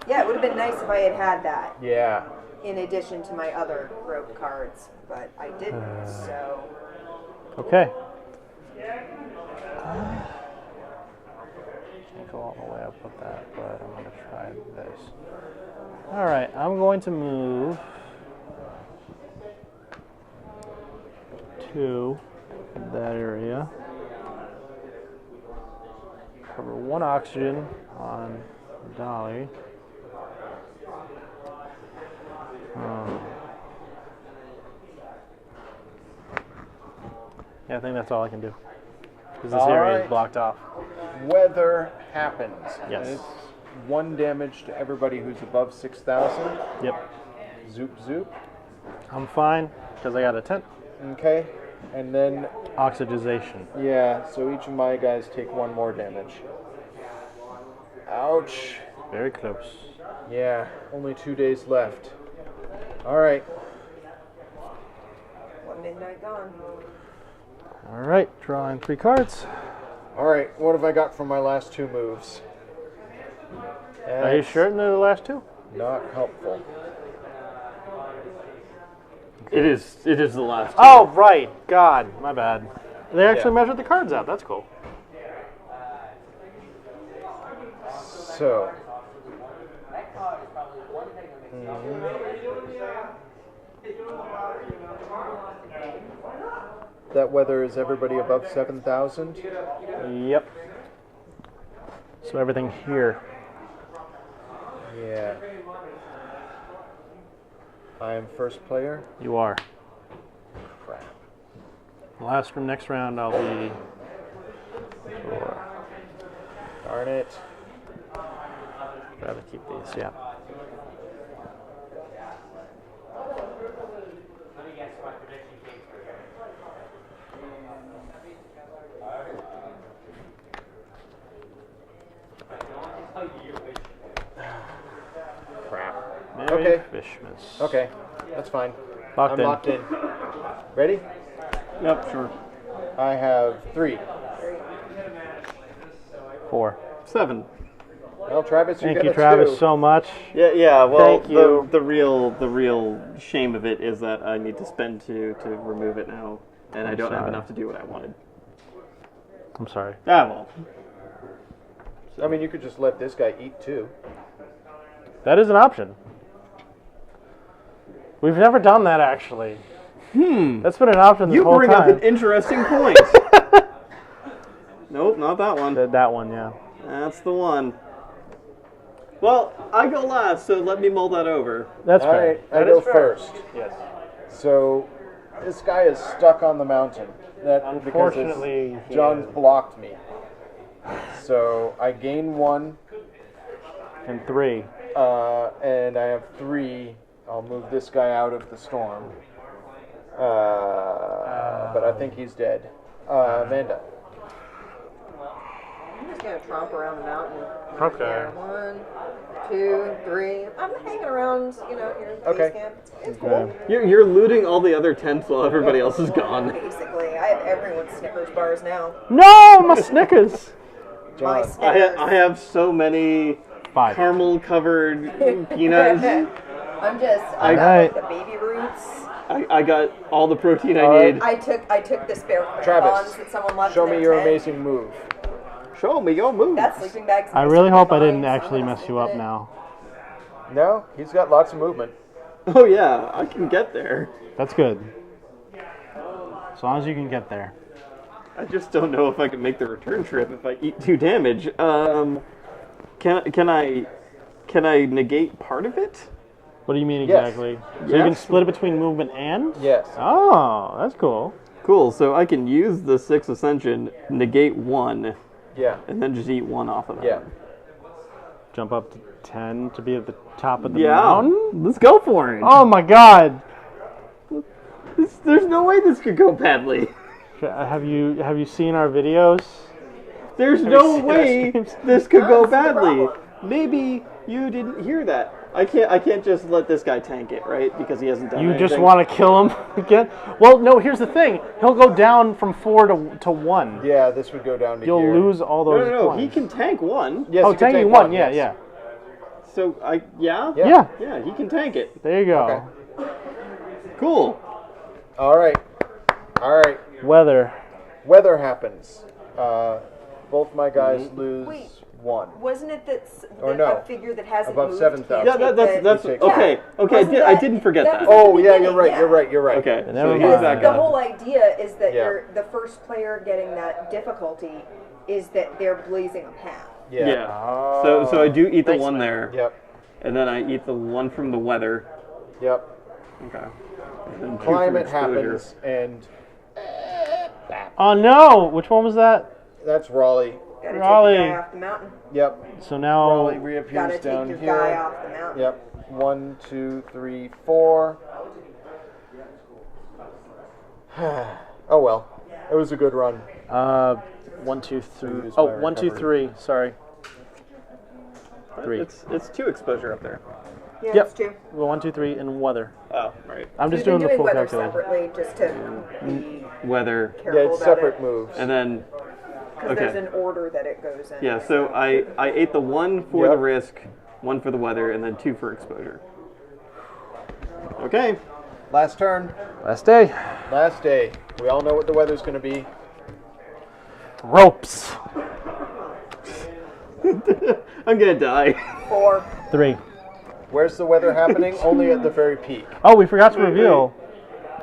Speaker 3: Yeah, it would have been nice if I had had that
Speaker 1: Yeah.
Speaker 3: in addition to my other rope cards, but I didn't, so.
Speaker 2: Okay. Can't go all the way up with that, but I'm going to try this. All right, I'm going to move to that area. Cover 1 oxygen on Dolly. Yeah, I think that's all I can do. Because this
Speaker 1: All
Speaker 2: area
Speaker 1: right.
Speaker 2: is blocked off.
Speaker 1: Weather happens.
Speaker 2: Yes.
Speaker 1: And it's 1 damage to everybody who's above 6,000.
Speaker 2: Yep.
Speaker 1: Zoop zoop.
Speaker 2: I'm fine because I got a tent.
Speaker 1: Okay. And then,
Speaker 2: Oxidization.
Speaker 1: yeah, so each of my guys take 1 more damage. Ouch.
Speaker 2: Very close.
Speaker 1: Yeah, only 2 days left. All right.
Speaker 3: One midnight gone.
Speaker 2: All right, drawing 3 cards.
Speaker 1: All right, what have I got from my last 2 moves?
Speaker 2: Are you
Speaker 1: That's
Speaker 2: sure they're the last 2?
Speaker 1: Not helpful.
Speaker 4: It is the last.
Speaker 2: Oh, right. God, my bad. They actually measured the cards out. That's cool.
Speaker 1: So. That weather is everybody above 7,000.
Speaker 2: Yep. So everything here.
Speaker 1: Yeah. I am first player.
Speaker 2: You are.
Speaker 1: Crap.
Speaker 2: Last from next round, I'll be. Sure.
Speaker 1: Darn it.
Speaker 2: Rather keep these. Yeah.
Speaker 1: Crap.
Speaker 2: Merry
Speaker 1: Okay.
Speaker 2: Fishmas.
Speaker 1: Okay, that's fine.
Speaker 2: Locked
Speaker 1: I'm
Speaker 2: in.
Speaker 1: locked in. Ready?
Speaker 4: Yep, sure.
Speaker 1: I have 3.
Speaker 2: 4.
Speaker 4: 7.
Speaker 1: Well, Travis, you
Speaker 2: Thank
Speaker 1: get
Speaker 2: you,
Speaker 1: a
Speaker 2: Travis,
Speaker 1: 2.
Speaker 2: so much.
Speaker 4: Yeah. Well,
Speaker 2: Thank you.
Speaker 4: the real shame of it is that I need to spend 2 to remove it now, and I don't have
Speaker 2: sorry.
Speaker 4: enough to do what I wanted.
Speaker 2: I'm sorry.
Speaker 4: Ah, well.
Speaker 1: I mean, you could just let this guy eat 2.
Speaker 2: That is an option. We've never done that, actually. That's been an option this
Speaker 4: You
Speaker 2: whole
Speaker 4: bring
Speaker 2: time.
Speaker 4: up an interesting point. Nope, not that one.
Speaker 2: That one, yeah.
Speaker 4: That's the one. Well, I go last, so let me mull that over.
Speaker 2: That's
Speaker 1: All
Speaker 2: fair.
Speaker 1: right, I
Speaker 2: That
Speaker 1: go
Speaker 2: is fair.
Speaker 1: first.
Speaker 2: Yes.
Speaker 1: So, this guy is stuck on the mountain. That because
Speaker 2: Unfortunately, he
Speaker 1: John's
Speaker 2: is.
Speaker 1: blocked me. So I gain 1,
Speaker 2: And 3.
Speaker 1: and I have 3. I'll move this guy out of the storm. But I think he's dead. Amanda.
Speaker 3: I'm just gonna tromp around the mountain.
Speaker 2: Okay.
Speaker 3: Yeah, 1, 2, 3. I'm hanging around, here at the
Speaker 1: Okay.
Speaker 3: base camp. It's
Speaker 2: Okay.
Speaker 3: cool.
Speaker 4: You're looting all the other tents while everybody else is gone.
Speaker 3: Basically, I have everyone's Snickers bars now.
Speaker 2: No, my Snickers.
Speaker 3: My
Speaker 1: John.
Speaker 3: Snickers.
Speaker 4: I have so many
Speaker 2: 5.
Speaker 4: caramel covered peanuts.
Speaker 3: I'm just.
Speaker 2: Alright.
Speaker 3: I got like the baby roots.
Speaker 4: I got all the protein I
Speaker 1: Alright.
Speaker 4: need.
Speaker 3: I took the spare
Speaker 1: Travis,
Speaker 3: crampons that someone left
Speaker 1: Show
Speaker 3: in
Speaker 1: me
Speaker 3: their
Speaker 1: your
Speaker 3: tent.
Speaker 1: amazing move.
Speaker 4: Show me your moves.
Speaker 3: That sleeping bag's
Speaker 2: I
Speaker 3: nice
Speaker 2: really
Speaker 3: and
Speaker 2: hope I
Speaker 3: fine,
Speaker 2: didn't
Speaker 3: so I'm
Speaker 2: actually
Speaker 3: gonna
Speaker 2: mess
Speaker 3: sleep
Speaker 2: you
Speaker 3: in
Speaker 2: up
Speaker 3: it.
Speaker 2: now.
Speaker 1: No, he's got lots of movement.
Speaker 4: Oh yeah, I can get there.
Speaker 2: That's good. As long as you can get there.
Speaker 4: I just don't know if I can make the return trip if I eat 2 damage. Can I negate part of it?
Speaker 2: What do you mean
Speaker 1: Yes.
Speaker 2: exactly? So you can
Speaker 4: Yes.
Speaker 2: split it between movement and?
Speaker 1: Yes.
Speaker 2: Oh, that's cool.
Speaker 4: Cool. So I can use the 6 Ascension, negate 1,
Speaker 1: Yeah.
Speaker 4: and then just eat 1 off of that.
Speaker 1: Yeah.
Speaker 2: Jump up to 10 to be at the top of the
Speaker 4: Yeah.
Speaker 2: mountain?
Speaker 4: Let's go for it.
Speaker 2: Oh my god!
Speaker 4: There's no way this could go badly.
Speaker 2: Have you seen our videos?
Speaker 4: There's
Speaker 2: you
Speaker 4: no
Speaker 2: seen our
Speaker 4: way
Speaker 2: streams?
Speaker 4: this could go
Speaker 3: That's the
Speaker 4: badly.
Speaker 3: problem.
Speaker 4: Maybe you didn't hear that. I can't just let this guy tank it, right? Because he hasn't done
Speaker 2: You
Speaker 4: anything.
Speaker 2: just want to kill him again? Well, no, here's the thing. He'll go down from 4 to 1.
Speaker 1: Yeah, this would go down to
Speaker 2: You'll
Speaker 1: here.
Speaker 2: lose all
Speaker 4: No,
Speaker 2: those
Speaker 4: no, no.
Speaker 2: points.
Speaker 4: He can tank 1.
Speaker 1: Yes,
Speaker 2: Oh,
Speaker 1: you can
Speaker 2: tanking
Speaker 1: take
Speaker 2: 1, yeah,
Speaker 1: yes.
Speaker 4: So yeah.
Speaker 2: Yeah.
Speaker 4: Yeah, he can tank it.
Speaker 2: There you go.
Speaker 1: Okay.
Speaker 4: Cool.
Speaker 1: All right.
Speaker 2: Weather.
Speaker 1: Weather happens. Both my guys
Speaker 4: Mm-hmm.
Speaker 1: lose
Speaker 3: Wait.
Speaker 1: 1.
Speaker 3: Wasn't it
Speaker 1: Or
Speaker 3: that
Speaker 1: no.
Speaker 3: a figure that hasn't
Speaker 1: Above
Speaker 3: moved
Speaker 1: 7,000.
Speaker 3: can't
Speaker 4: Yeah,
Speaker 3: take
Speaker 4: that's
Speaker 1: He takes
Speaker 4: okay.
Speaker 3: it?
Speaker 4: Okay, I
Speaker 3: Wasn't
Speaker 4: didn't forget
Speaker 3: that
Speaker 4: that.
Speaker 3: was-
Speaker 1: Oh,
Speaker 3: the
Speaker 1: yeah, you're
Speaker 3: beginning,
Speaker 1: right.
Speaker 3: yeah.
Speaker 1: You're right.
Speaker 4: Okay,
Speaker 2: And
Speaker 4: so
Speaker 2: everyone-
Speaker 4: he's
Speaker 3: Because
Speaker 4: back
Speaker 3: the
Speaker 4: up.
Speaker 3: whole idea is that
Speaker 1: Yeah.
Speaker 3: you're the first player getting that difficulty is that they're blazing a path.
Speaker 1: Yeah.
Speaker 4: Yeah. So I do eat the
Speaker 2: Thanks,
Speaker 4: 1
Speaker 2: man.
Speaker 4: there,
Speaker 1: Yep.
Speaker 4: and then I eat the 1 from the weather.
Speaker 1: Yep.
Speaker 4: Okay. And then 2 from
Speaker 1: Climate
Speaker 4: exposure.
Speaker 1: happens, and
Speaker 2: Oh no! Which one was that?
Speaker 1: that's Raleigh.
Speaker 3: Gotta
Speaker 2: Raleigh.
Speaker 3: take your guy off the mountain.
Speaker 1: Yep.
Speaker 2: So now...
Speaker 1: Raleigh
Speaker 3: Gotta
Speaker 1: reappears
Speaker 3: take
Speaker 1: down
Speaker 3: your
Speaker 1: here.
Speaker 3: guy off the mountain.
Speaker 1: Yep. 1, 2, 3, 4. Oh well. It was a good run.
Speaker 2: 1, 2, 3.
Speaker 1: Use
Speaker 2: Oh,
Speaker 1: my
Speaker 2: 1, 2,
Speaker 1: recovery.
Speaker 2: 3. Sorry. 3.
Speaker 4: It's 2 exposure up there.
Speaker 3: Yeah,
Speaker 2: Yep.
Speaker 3: that's true.
Speaker 2: Well, 1, 2, 3, and weather.
Speaker 4: Oh, right.
Speaker 2: I'm just
Speaker 3: You've
Speaker 2: doing
Speaker 3: been
Speaker 2: the full
Speaker 3: weather
Speaker 2: calculation.
Speaker 3: separately just to be
Speaker 4: Weather,
Speaker 3: careful
Speaker 1: Yeah, it's
Speaker 3: about
Speaker 1: separate
Speaker 3: it.
Speaker 1: moves.
Speaker 4: and then
Speaker 3: Because
Speaker 4: okay.
Speaker 3: there's an order that it goes in.
Speaker 4: Yeah, so I ate the 1 for
Speaker 1: Yep.
Speaker 4: the risk, 1 for the weather, and then 2 for exposure. Okay.
Speaker 1: Last turn.
Speaker 2: Last day.
Speaker 1: Last day. We all know what the weather's going to be.
Speaker 2: Ropes.
Speaker 4: I'm gonna die.
Speaker 3: 4.
Speaker 2: 3.
Speaker 1: Where's the weather happening? Only at the very peak.
Speaker 2: Oh, we forgot to reveal.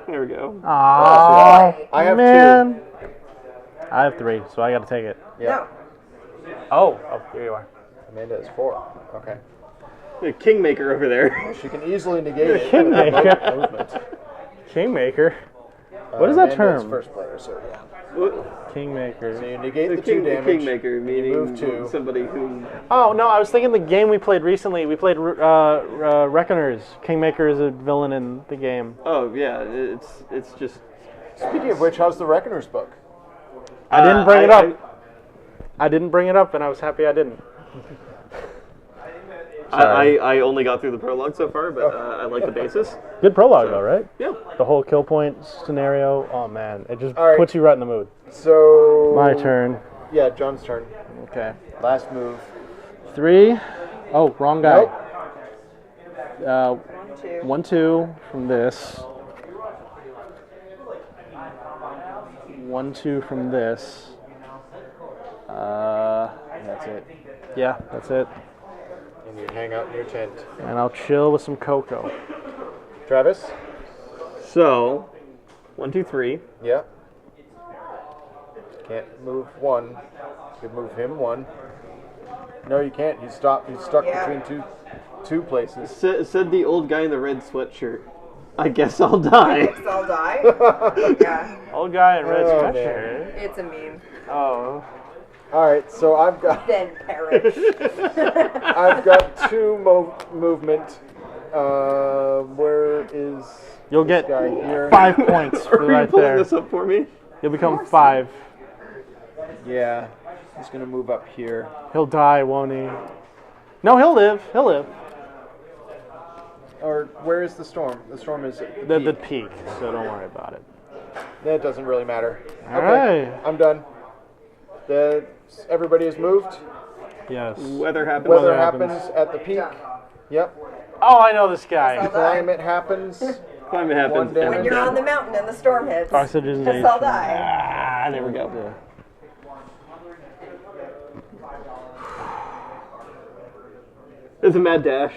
Speaker 4: There we go.
Speaker 2: Aww.
Speaker 1: I have
Speaker 2: man. I have 3, so I gotta take it.
Speaker 1: Yeah.
Speaker 2: Oh, here you are.
Speaker 1: Amanda is 4. Okay.
Speaker 4: The Kingmaker over there.
Speaker 1: She can easily negate it.
Speaker 2: Kingmaker.
Speaker 1: Movement.
Speaker 2: Kingmaker. What is that
Speaker 1: Amanda's
Speaker 2: term?
Speaker 1: First player, so yeah. So
Speaker 2: Kingmaker.
Speaker 1: you negate
Speaker 4: The
Speaker 1: the 2 damage.
Speaker 4: Kingmaker, meaning
Speaker 1: move 2.
Speaker 4: somebody who.
Speaker 2: Oh, no, I was thinking the game we played recently. We played Reckoners. Kingmaker is a villain in the game.
Speaker 4: Oh yeah, it's just.
Speaker 1: Speaking of which, how's the Reckoner's book?
Speaker 2: I didn't bring it up. I didn't bring it up, and I was happy I didn't.
Speaker 4: I only got through the prologue so far, but I like the basis.
Speaker 2: Good prologue, though, right?
Speaker 4: Yeah.
Speaker 2: The whole kill point scenario. Oh, man. It just
Speaker 1: All right.
Speaker 2: puts you right in the mood.
Speaker 1: So
Speaker 2: My turn.
Speaker 1: Yeah, John's turn.
Speaker 2: Okay.
Speaker 1: Last move.
Speaker 2: 3. Oh, wrong guy.
Speaker 1: Nope.
Speaker 3: 1, 2.
Speaker 2: 1, 2 from this. 1, 2 from this. That's it. Yeah, that's it.
Speaker 1: And you hang out in your tent.
Speaker 2: And I'll chill with some cocoa.
Speaker 1: Travis?
Speaker 4: So, 1, 2, 3.
Speaker 1: Yeah. Can't move 1. You could move him 1. No, you can't. He's stuck
Speaker 3: Yeah.
Speaker 1: between two places.
Speaker 4: Said the old guy in the red sweatshirt. I guess I'll die.
Speaker 3: Guess I'll die. Yeah,
Speaker 2: Old guy in red
Speaker 1: Oh,
Speaker 2: sweatshirt.
Speaker 3: it's a meme.
Speaker 2: Oh.
Speaker 1: All right, so I've got
Speaker 3: Then perish.
Speaker 1: 2 movement. Where is
Speaker 2: You'll
Speaker 1: this
Speaker 2: get
Speaker 1: guy here?
Speaker 2: 5 points for
Speaker 4: Are you
Speaker 2: right
Speaker 4: pulling
Speaker 2: there.
Speaker 4: this up for me?
Speaker 2: You'll become 5.
Speaker 1: Yeah, he's gonna move up here.
Speaker 2: He'll die, won't he? No, he'll live. He'll live.
Speaker 1: Or where is the storm? The storm is at
Speaker 2: The
Speaker 1: peak.
Speaker 2: peak, so don't worry about it.
Speaker 1: That doesn't really matter.
Speaker 2: All right.
Speaker 1: I'm done. Everybody has moved.
Speaker 2: Yes.
Speaker 4: Weather happens.
Speaker 1: Weather
Speaker 2: happens.
Speaker 1: happens at the peak.
Speaker 3: Done.
Speaker 1: Yep.
Speaker 2: Oh, I know this guy.
Speaker 3: I'll die.
Speaker 1: Climate happens.
Speaker 4: Climate happens.
Speaker 1: One damage.
Speaker 3: When you're on the mountain and the storm hits,
Speaker 2: Oxygenation.
Speaker 3: guess I'll die.
Speaker 4: Ah, there we go. It's a mad dash.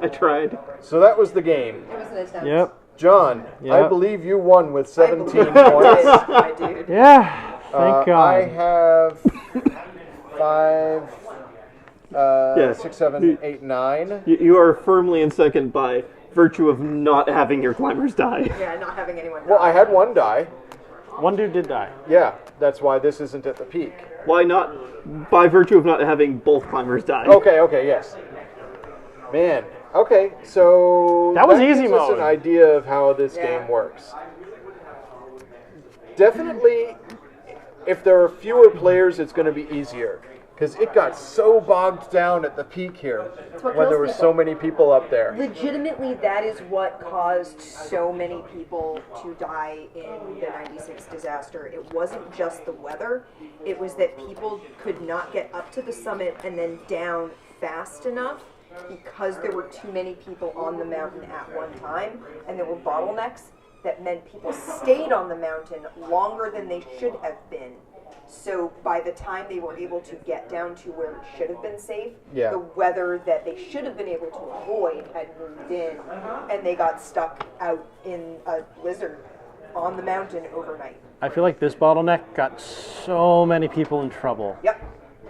Speaker 4: I tried.
Speaker 1: So that was the game.
Speaker 3: It was an attempt.
Speaker 2: Yep.
Speaker 1: John, I
Speaker 2: Yep.
Speaker 1: believe you won with
Speaker 3: I
Speaker 1: 17
Speaker 3: believe you
Speaker 1: points.
Speaker 3: did, my dude.
Speaker 2: Yeah. Thank God.
Speaker 1: I have 5,
Speaker 4: Yeah.
Speaker 1: 6, 7, 8, 9.
Speaker 4: You are firmly in second by virtue of not having your climbers die.
Speaker 3: Yeah, not having anyone die.
Speaker 1: Well, I had 1 die.
Speaker 2: One dude did die.
Speaker 1: Yeah, that's why this isn't at the peak.
Speaker 4: Why not? By virtue of not having both climbers die.
Speaker 1: Okay, yes. Man, okay, so
Speaker 2: That was easy
Speaker 1: gives us
Speaker 2: mode.
Speaker 1: an idea of how this game works. Definitely, if there are fewer players, it's going to be easier. Because it got so bogged down at the peak here
Speaker 3: what
Speaker 1: when there
Speaker 3: kills
Speaker 1: were
Speaker 3: people.
Speaker 1: so many people up there.
Speaker 3: Legitimately, that is what caused so many people to die in the 96 disaster. It wasn't just the weather. It was that people could not get up to the summit and then down fast enough because there were too many people on the mountain at one time, and there were bottlenecks that meant people stayed on the mountain longer than they should have been. So by the time they were able to get down to where it should have been safe,
Speaker 1: Yeah.
Speaker 3: the weather that they should have been able to avoid had moved in, and they got stuck out in a blizzard on the mountain overnight.
Speaker 2: I feel like this bottleneck got so many people in trouble.
Speaker 3: Yep.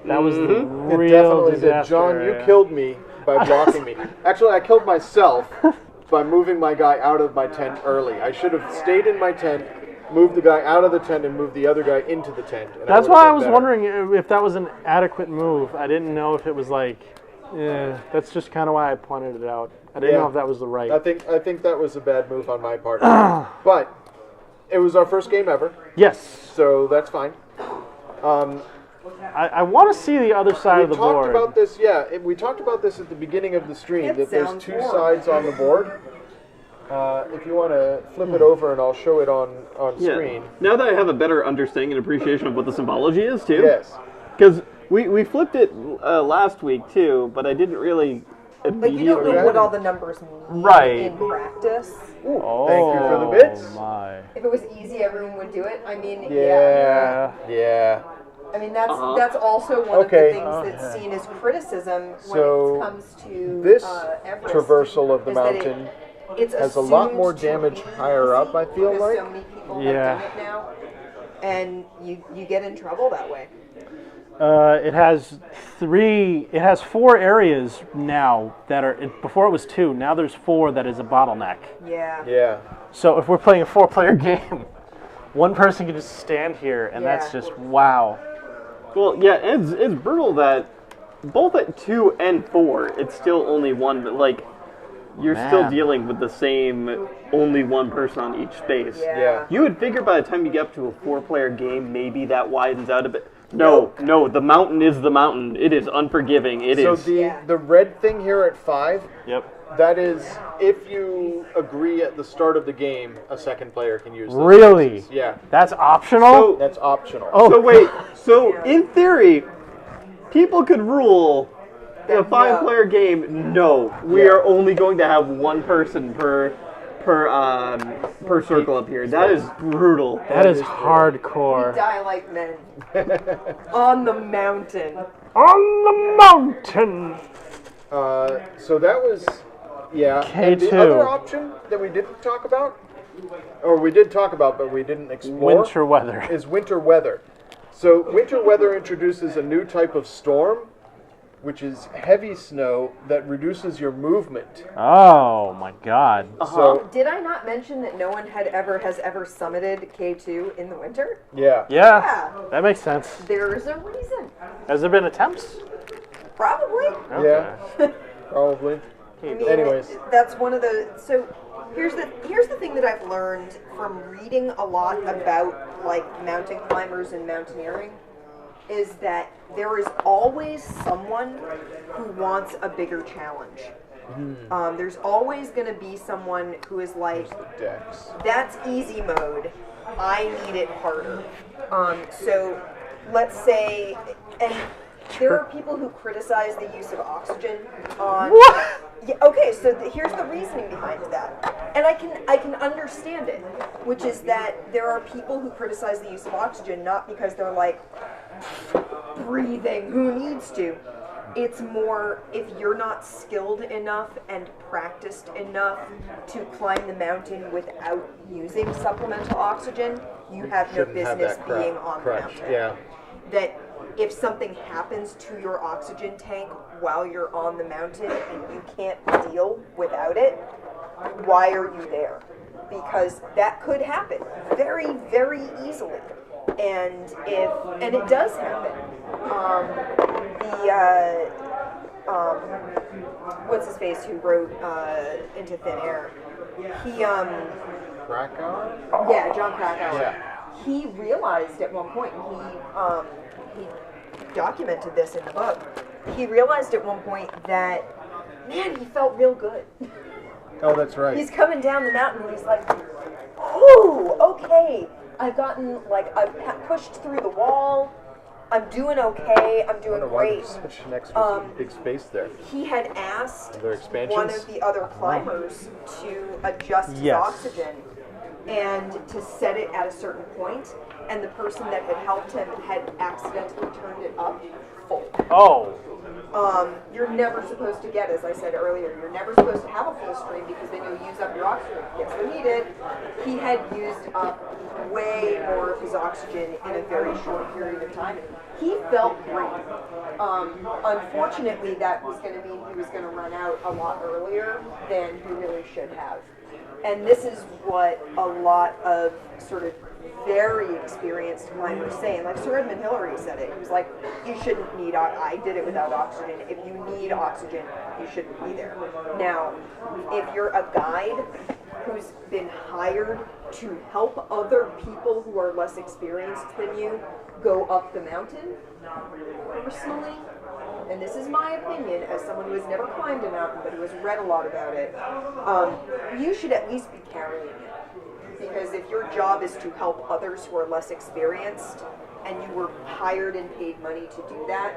Speaker 2: That was the
Speaker 1: It
Speaker 2: real
Speaker 1: definitely
Speaker 2: disaster.
Speaker 1: did. John, you
Speaker 2: yeah.
Speaker 1: killed me by blocking me. Actually, I killed myself by moving my guy out of my tent early. I should have stayed in my tent, moved the guy out of the tent, and moved the other guy into the tent. And
Speaker 2: That's
Speaker 1: would've
Speaker 2: why I
Speaker 1: been
Speaker 2: was
Speaker 1: better.
Speaker 2: wondering if that was an adequate move. I didn't know if it was like, that's just kind of why I pointed it out. I didn't know if that was the right.
Speaker 1: I think that was a bad move on my part. But it was our first game ever,
Speaker 2: Yes.
Speaker 1: so that's fine.
Speaker 2: I want to see the other side of the
Speaker 1: We talked
Speaker 2: board.
Speaker 1: about this, we talked about this at the beginning of the stream,
Speaker 3: It
Speaker 1: that there's
Speaker 3: sounds
Speaker 1: two
Speaker 3: boring.
Speaker 1: sides on the board. If you want to flip it over and I'll show it on
Speaker 4: Yeah.
Speaker 1: screen.
Speaker 4: Now that I have a better understanding and appreciation of what the symbology is, too.
Speaker 1: Yes.
Speaker 4: Because we flipped it last week, too, but I didn't really
Speaker 3: But you don't know
Speaker 1: Yeah.
Speaker 3: what all the numbers mean
Speaker 2: Right.
Speaker 3: in practice.
Speaker 1: Ooh, thank you for the bits.
Speaker 2: My.
Speaker 3: If it was easy, everyone would do it. I mean,
Speaker 1: Yeah.
Speaker 3: I mean, that's
Speaker 4: Uh-huh.
Speaker 3: that's also one
Speaker 1: Okay.
Speaker 3: of the things that's seen as criticism when
Speaker 1: So,
Speaker 3: it comes to
Speaker 1: This
Speaker 3: Everest,
Speaker 1: traversal of the
Speaker 3: is that
Speaker 1: mountain
Speaker 3: it's
Speaker 1: has a lot
Speaker 3: assumed
Speaker 1: more
Speaker 3: to
Speaker 1: damage
Speaker 3: be
Speaker 1: higher up,
Speaker 3: easy
Speaker 1: I feel
Speaker 3: because
Speaker 1: like.
Speaker 3: so many people
Speaker 2: Yeah.
Speaker 3: have done it now, and you get in trouble that way.
Speaker 2: It has 4 areas now that are, before it was 2, now there's 4 that is a bottleneck.
Speaker 3: Yeah.
Speaker 1: Yeah.
Speaker 2: So if we're playing a 4-player game, one person can just stand here, and that's
Speaker 3: Yeah.
Speaker 2: just wow.
Speaker 4: Well, yeah, it's brutal that both at 2 and 4, it's still only one, but like, you're still
Speaker 2: Man.
Speaker 4: dealing with the same only one person on each space.
Speaker 3: Yeah.
Speaker 4: You would figure by the time you get up to a 4-player game, maybe that widens out a bit. No, the mountain is the mountain. It is unforgiving. It
Speaker 1: So
Speaker 4: is.
Speaker 1: the red thing here at 5,
Speaker 2: Yep.
Speaker 1: that is, if you agree at the start of the game, a second player can use those
Speaker 2: Really?
Speaker 1: spaces. Yeah.
Speaker 2: That's optional?
Speaker 4: So-
Speaker 1: That's optional.
Speaker 2: Oh.
Speaker 4: So wait, so in theory, people could rule in a 5-player game. No, we
Speaker 1: Yeah.
Speaker 4: are only going to have one person per circle up here. That is brutal.
Speaker 2: that is
Speaker 3: We
Speaker 2: hardcore.
Speaker 3: die like men on the mountain.
Speaker 2: On the mountain!
Speaker 1: So that was, And the
Speaker 2: K2.
Speaker 1: other option that we didn't talk about, or we did talk about but we didn't explore,
Speaker 2: Winter weather.
Speaker 1: is winter weather. So winter weather introduces a new type of storm, which is heavy snow that reduces your movement.
Speaker 2: Oh my god.
Speaker 1: So
Speaker 3: Did I not mention that no one has ever summited K2 in the winter?
Speaker 1: yeah.
Speaker 2: Yeah, that makes sense.
Speaker 3: There's a reason.
Speaker 2: Has there been attempts?
Speaker 3: Probably.
Speaker 1: Yeah, probably.
Speaker 3: I mean,
Speaker 1: Anyways.
Speaker 3: that's one of the. So here's the thing that I've learned from reading a lot about like mountain climbers and mountaineering is that there is always someone who wants a bigger challenge. There's always going to be someone who is like,
Speaker 1: Dex.
Speaker 3: that's easy mode. I need it harder. So let's say, and there are people who criticize the use of oxygen on.
Speaker 2: What?
Speaker 3: Yeah, okay, so here's the reasoning behind that, and I can understand it, which is that there are people who criticize the use of oxygen not because they're like breathing. Who needs to? It's more if you're not skilled enough and practiced enough to climb the mountain without using supplemental oxygen, you have no
Speaker 1: Shouldn't have
Speaker 3: business
Speaker 1: that crap-
Speaker 3: being on the
Speaker 1: crutch.
Speaker 3: mountain.
Speaker 1: Yeah.
Speaker 3: That if something happens to your oxygen tank while you're on the mountain and you can't deal without it, why are you there? because that could happen very, very easily. And it does happen. What's his face who wrote Into Thin Air? He
Speaker 1: Krakow?
Speaker 3: Yeah, John Krakow.
Speaker 1: Yeah.
Speaker 3: He realized at one point, he documented this in the book. He realized at one point that, man, he felt real good.
Speaker 1: Oh, that's right.
Speaker 3: He's coming down the mountain and he's like, "Ooh, okay. I've pushed through the wall. I'm doing okay. I'm doing
Speaker 1: Why
Speaker 3: great."
Speaker 1: there's such an extra big space there.
Speaker 3: He had asked
Speaker 1: Are there expansions?
Speaker 3: one of the other climbers to adjust his
Speaker 4: Yes.
Speaker 3: oxygen and to set it at a certain point, and the person that had helped him had accidentally turned it up full.
Speaker 2: Oh.
Speaker 3: You're never supposed to get, as I said earlier, you're never supposed to have a full stream because then you'll use up your oxygen. Guess what he did? He had used up way more of his oxygen in a very short period of time. He felt great. Unfortunately, that was going to mean he was going to run out a lot earlier than he really should have. And this is what a lot of sort of very experienced climbers say. Like Sir Edmund Hillary said it. He was like, you shouldn't need, I did it without oxygen. If you need oxygen, you shouldn't be there. Now, if you're a guide who's been hired to help other people who are less experienced than you go up the mountain, personally, and this is my opinion as someone who has never climbed a mountain but who has read a lot about it, you should at least be carrying it. Because if your job is to help others who are less experienced and you were hired and paid money to do that,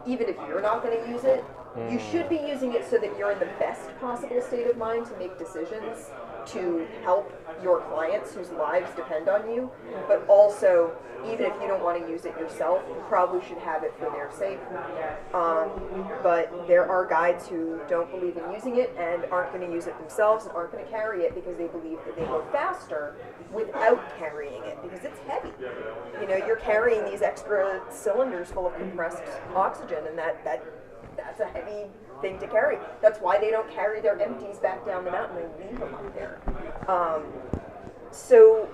Speaker 3: even if you're not going to use it, you should be using it so that you're in the best possible state of mind to make decisions to help your clients whose lives depend on you, but also, even if you don't want to use it yourself, you probably should have it for their sake. But there are guides who don't believe in using it and aren't going to use it themselves and aren't going to carry it because they believe that they go faster without carrying it because it's heavy. You know, you're carrying these extra cylinders full of compressed oxygen, and that's a heavy thing to carry. That's why they don't carry their empties back down the mountain and leave them up there. So,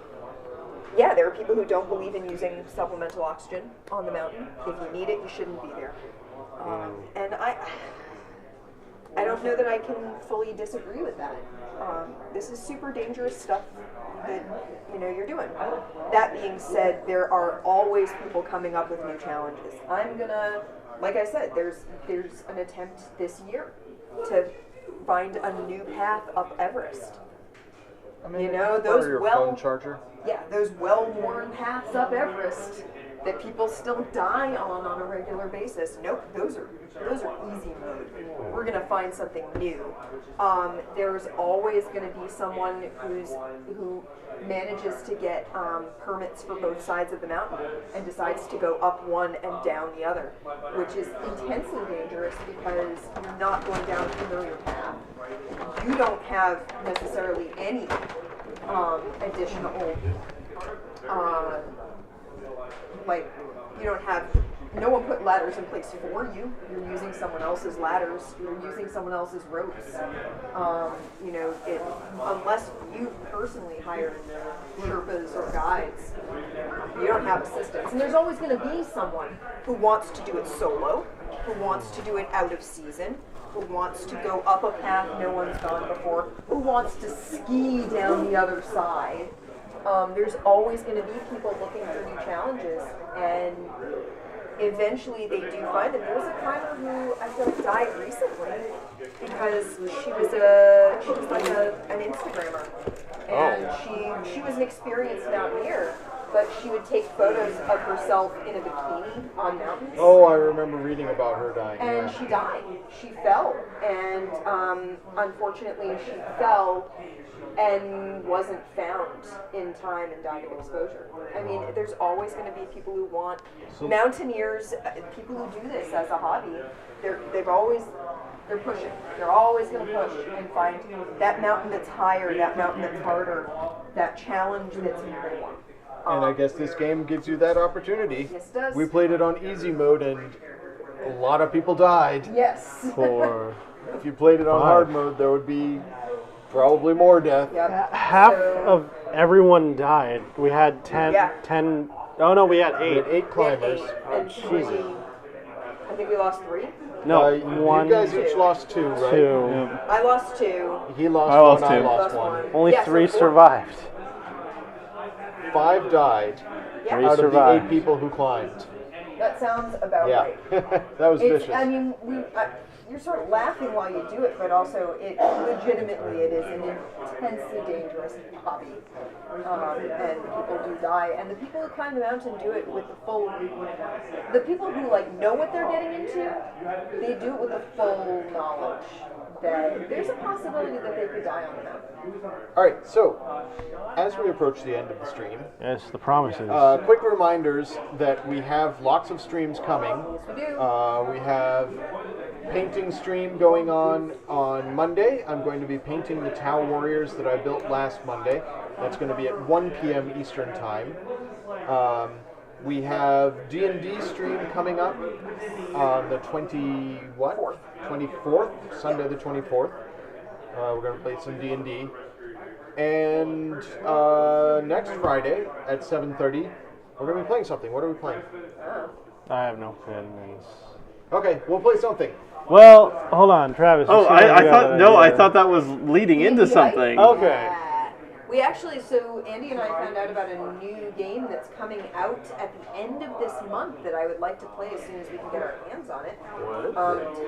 Speaker 3: yeah, there are people who don't believe in using supplemental oxygen on the mountain. If you need it, you shouldn't be there. And I don't know that I can fully disagree with that. This is super dangerous stuff that, you know, you're doing. That being said, there are always people coming up with new challenges. I'm gonna, like I said, there's an attempt this year to find a new path up Everest.
Speaker 1: I mean,
Speaker 3: You know,
Speaker 1: those phone charger.
Speaker 3: Yeah, those well-worn paths up Everest that people still die on a regular basis. Nope, those are easy mode. We're gonna find something new. There's always gonna be someone who manages to get permits for both sides of the mountain and decides to go up one and down the other, which is intensely dangerous because you're not going down a familiar path. You don't have necessarily any additional you don't have, no one put ladders in place for you. You're using someone else's ladders. You're using someone else's ropes. You know, unless you personally hire Sherpas or guides, you don't have assistance. And there's always going to be someone who wants to do it solo, who wants to do it out of season, who wants to go up a path no one's gone before, who wants to ski down the other side. There's always going to be people looking for new challenges, and eventually they do find them. There was a climber who I feel like died recently because she was like an Instagrammer, and she was an experienced mountaineer, but she would take photos of herself in a bikini on mountains.
Speaker 1: Oh, I remember reading about her dying.
Speaker 3: And
Speaker 1: yeah.
Speaker 3: she died. She fell, and unfortunately she fell and wasn't found in time and died of exposure. I mean, there's always going to be people who want, mountaineers, people who do this as a hobby, they're pushing. They're always going to push and find that mountain that's higher, that mountain that's harder, that challenge that's more.
Speaker 1: And I guess this game gives you that opportunity.
Speaker 3: Yes, it does.
Speaker 1: We played it on easy mode and a lot of people died.
Speaker 3: Yes.
Speaker 1: If you played it on hard mode, there would be Probably more death.
Speaker 3: Yep.
Speaker 2: Half of everyone died. We had 10.
Speaker 3: Yeah.
Speaker 2: 10. Oh no, we had
Speaker 1: We
Speaker 2: 8.
Speaker 1: had 8
Speaker 3: We had
Speaker 1: climbers.
Speaker 3: 8, and
Speaker 2: Jesus.
Speaker 3: I think we lost 3.
Speaker 2: No,
Speaker 1: You
Speaker 2: 1,
Speaker 1: guys each lost 2, right?
Speaker 2: 2.
Speaker 3: I lost 2.
Speaker 1: He lost
Speaker 4: I lost
Speaker 1: 1, I
Speaker 4: 2.
Speaker 1: lost
Speaker 3: Lost
Speaker 1: 1.
Speaker 3: one.
Speaker 2: Only
Speaker 3: Yeah, so
Speaker 2: 3
Speaker 3: 4.
Speaker 2: survived.
Speaker 1: 5 died
Speaker 3: Yeah.
Speaker 2: 3
Speaker 1: out of the 8
Speaker 2: survived.
Speaker 1: people who climbed.
Speaker 3: That sounds about
Speaker 1: Yeah.
Speaker 3: right.
Speaker 1: That was
Speaker 3: It's,
Speaker 1: vicious.
Speaker 3: I mean, you're sort of laughing while you do it, but also it is an intensely dangerous hobby, and people do die. And the people who climb the mountain do it with the full. The people who know what they're getting into, they do it with the full knowledge that there's a possibility that they could die on the mountain.
Speaker 1: All right, so as we approach the end of the stream,
Speaker 2: Yes, the promises.
Speaker 1: quick reminders that we have lots of streams coming.
Speaker 3: Yes, we do.
Speaker 1: We have painting stream going on Monday. I'm going to be painting the Tau Warriors that I built last Monday. That's going to be at 1 p.m. Eastern Time. We have D&D stream coming up on the 24th, Sunday the 24th. We're going to play some D&D. And next Friday at 7:30, we're going to be playing something. What are we playing?
Speaker 2: I have no goodness.
Speaker 1: Okay, we'll play something.
Speaker 2: Well, hold on, Travis.
Speaker 4: Oh,
Speaker 2: you seem like
Speaker 4: I
Speaker 2: you
Speaker 4: thought
Speaker 2: got
Speaker 4: no,
Speaker 2: an
Speaker 4: I
Speaker 2: idea.
Speaker 4: thought that was leading into something.
Speaker 2: Okay.
Speaker 3: Yeah. We actually, so Andy and I found out about a new game that's coming out at the end of this month that I would like to play as soon as we can get our hands on it.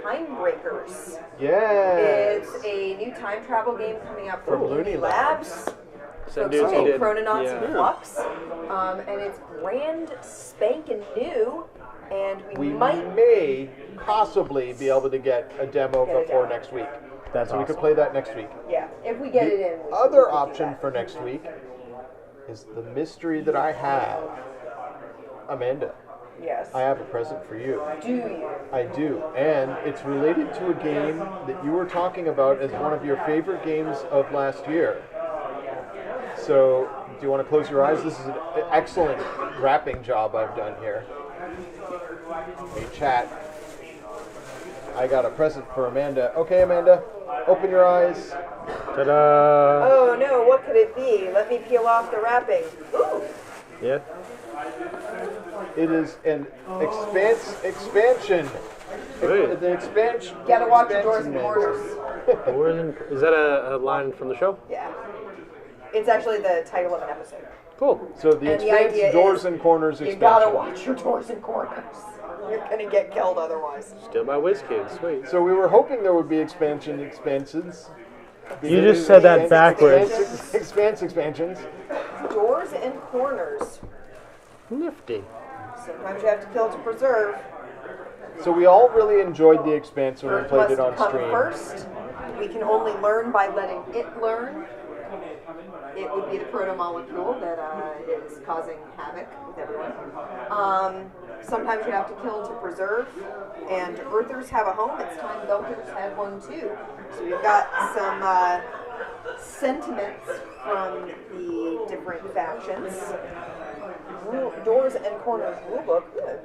Speaker 3: Time Breakers.
Speaker 1: Yeah.
Speaker 3: It's a new time travel game coming out from
Speaker 1: Looney
Speaker 3: Labs.
Speaker 2: Same
Speaker 3: Folks
Speaker 2: dudes who
Speaker 3: make
Speaker 2: did-
Speaker 3: Chrononauts
Speaker 2: yeah.
Speaker 3: and Flux. And it's brand spanking new. And
Speaker 1: We
Speaker 3: might
Speaker 1: may possibly be able to get a demo
Speaker 3: Get a
Speaker 1: before
Speaker 3: demo.
Speaker 1: next week.
Speaker 2: That's
Speaker 1: So we
Speaker 2: awesome.
Speaker 1: could play that next week.
Speaker 3: Yeah, if we get it in.
Speaker 1: The other option for next week is the mystery that I have. Amanda,
Speaker 3: Yes.
Speaker 1: I have a present for you.
Speaker 3: Do you?
Speaker 1: I do, and it's related to a game that you were talking about as one of your favorite games of last year. So, do you want to close your eyes? This is an excellent wrapping job I've done here. Hey, chat. I got a present for Amanda. Okay, Amanda, open your eyes.
Speaker 2: Ta-da!
Speaker 3: Oh no, what could it be? Let me peel off the wrapping. Ooh!
Speaker 2: Yeah.
Speaker 1: It is an expansion.
Speaker 2: Great.
Speaker 1: It's an expansion.
Speaker 3: Gotta watch your doors and
Speaker 1: expansion.
Speaker 3: corners.
Speaker 2: Is that a line from the show?
Speaker 3: Yeah. It's actually the title of an episode.
Speaker 2: Cool.
Speaker 1: So the
Speaker 3: And the idea
Speaker 1: expansion, doors
Speaker 3: is
Speaker 1: and corners
Speaker 3: You
Speaker 1: expansion.
Speaker 3: gotta watch your doors and corners. You're gonna get killed otherwise.
Speaker 2: Still by WizKids. Sweet.
Speaker 1: So we were hoping there would be expansions.
Speaker 2: You just said that backwards.
Speaker 1: Expansions.
Speaker 3: Doors and corners.
Speaker 2: Nifty.
Speaker 3: Sometimes you have to kill to preserve.
Speaker 1: So we all really enjoyed the Expanse when we
Speaker 3: Earth
Speaker 1: played
Speaker 3: must
Speaker 1: it on
Speaker 3: come
Speaker 1: stream.
Speaker 3: first. We can only learn by letting it learn. It would be the proto-molecule that is causing havoc with everyone. Sometimes you have to kill to preserve, and Earthers have a home. It's time Belters had one too. So we've got some sentiments from the different factions. Doors and corners rulebook. Good.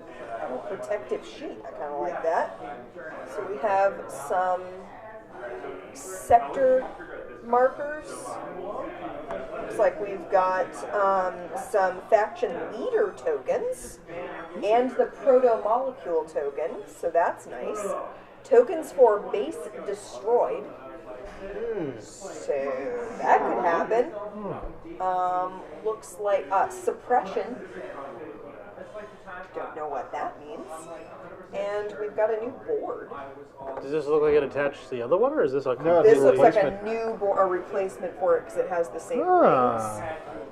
Speaker 3: Protective sheet. I kind of like that. So we have some sector markers. Looks like we've got some faction leader tokens and the proto-molecule token, so that's nice. Tokens for base destroyed. So that could happen. Looks like suppression. Don't know what that means. And we've got a new board.
Speaker 2: Does this look like it attached to the other one, or is this a
Speaker 1: No,
Speaker 3: This
Speaker 1: the
Speaker 3: looks like a
Speaker 1: replacement.
Speaker 3: new board, a replacement for it because it has the same
Speaker 2: Ah.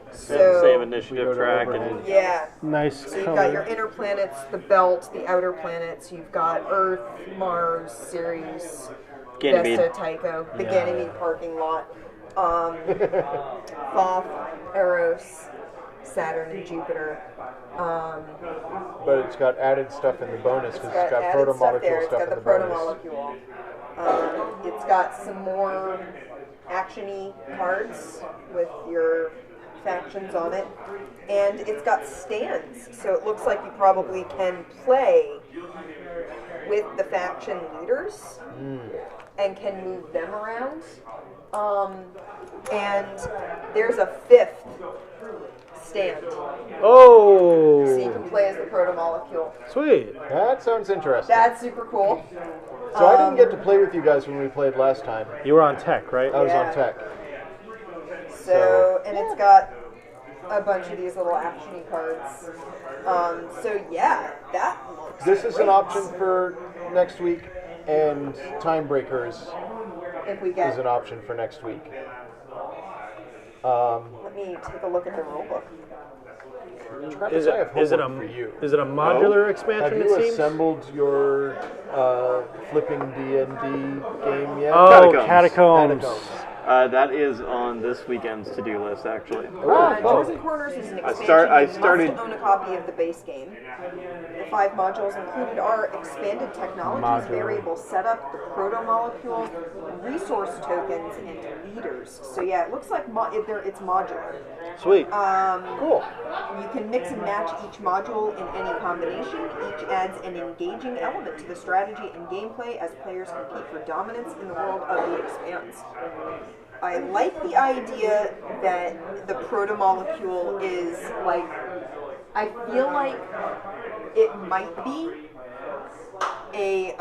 Speaker 3: rings.
Speaker 4: Same
Speaker 3: So
Speaker 4: initiative
Speaker 1: we go to
Speaker 4: track
Speaker 1: overhead.
Speaker 4: and
Speaker 3: yeah.
Speaker 2: nice
Speaker 3: So you've got your
Speaker 2: color?
Speaker 3: inner planets, the belt, the outer planets. You've got Earth, Mars, Ceres,
Speaker 4: Ganymede.
Speaker 3: Vesta, Tycho, the
Speaker 2: Yeah.
Speaker 3: Ganymede parking lot, Thoth, Eros, Saturn, and Jupiter.
Speaker 1: But it's got added stuff in the bonus because it's got
Speaker 3: added stuff there.
Speaker 1: proto-molecule
Speaker 3: It's
Speaker 1: stuff
Speaker 3: got
Speaker 1: in
Speaker 3: the
Speaker 1: the bonus.
Speaker 3: proto-molecule. It's got some more action-y cards with your factions on it. And it's got stands, so it looks like you probably can play with the faction leaders. and can move them around. And there's a 5th stand.
Speaker 2: Oh!
Speaker 3: So you can play as the proto-molecule.
Speaker 2: Sweet.
Speaker 1: That sounds interesting.
Speaker 3: That's super cool.
Speaker 1: So I didn't get to play with you guys when we played last time.
Speaker 2: You were on tech, right?
Speaker 1: I was
Speaker 3: Yeah.
Speaker 1: on tech.
Speaker 3: So, and it's got a bunch of these little actiony cards. So yeah, that looks
Speaker 1: This is an
Speaker 3: great.
Speaker 1: option for next week, and Time Breakers
Speaker 3: If we get,
Speaker 1: is an option for next week.
Speaker 3: let me take a look at the rulebook.
Speaker 2: Is
Speaker 1: I have
Speaker 2: it
Speaker 1: homework for you.
Speaker 2: a modular
Speaker 1: Have
Speaker 2: expansion?
Speaker 1: you
Speaker 2: It seems.
Speaker 1: assembled your flipping D&D game yet?
Speaker 2: Oh,
Speaker 4: Catacombs.
Speaker 2: catacombs.
Speaker 4: That is on this weekend's to-do list, actually.
Speaker 3: Chosen Corners is an expansion.
Speaker 4: I
Speaker 3: You
Speaker 4: started-
Speaker 3: must own a copy of the base game. The 5 modules included are expanded technologies, variable setup, the proto-molecule, resource tokens, and leaders. So yeah, it looks like it's modular.
Speaker 2: Sweet.
Speaker 1: Cool.
Speaker 3: You can mix and match each module in any combination. Each adds an engaging element to the strategy and gameplay as players compete for dominance in the world of the Expanse. I like the idea that the proto-molecule is like, I feel like it might be a,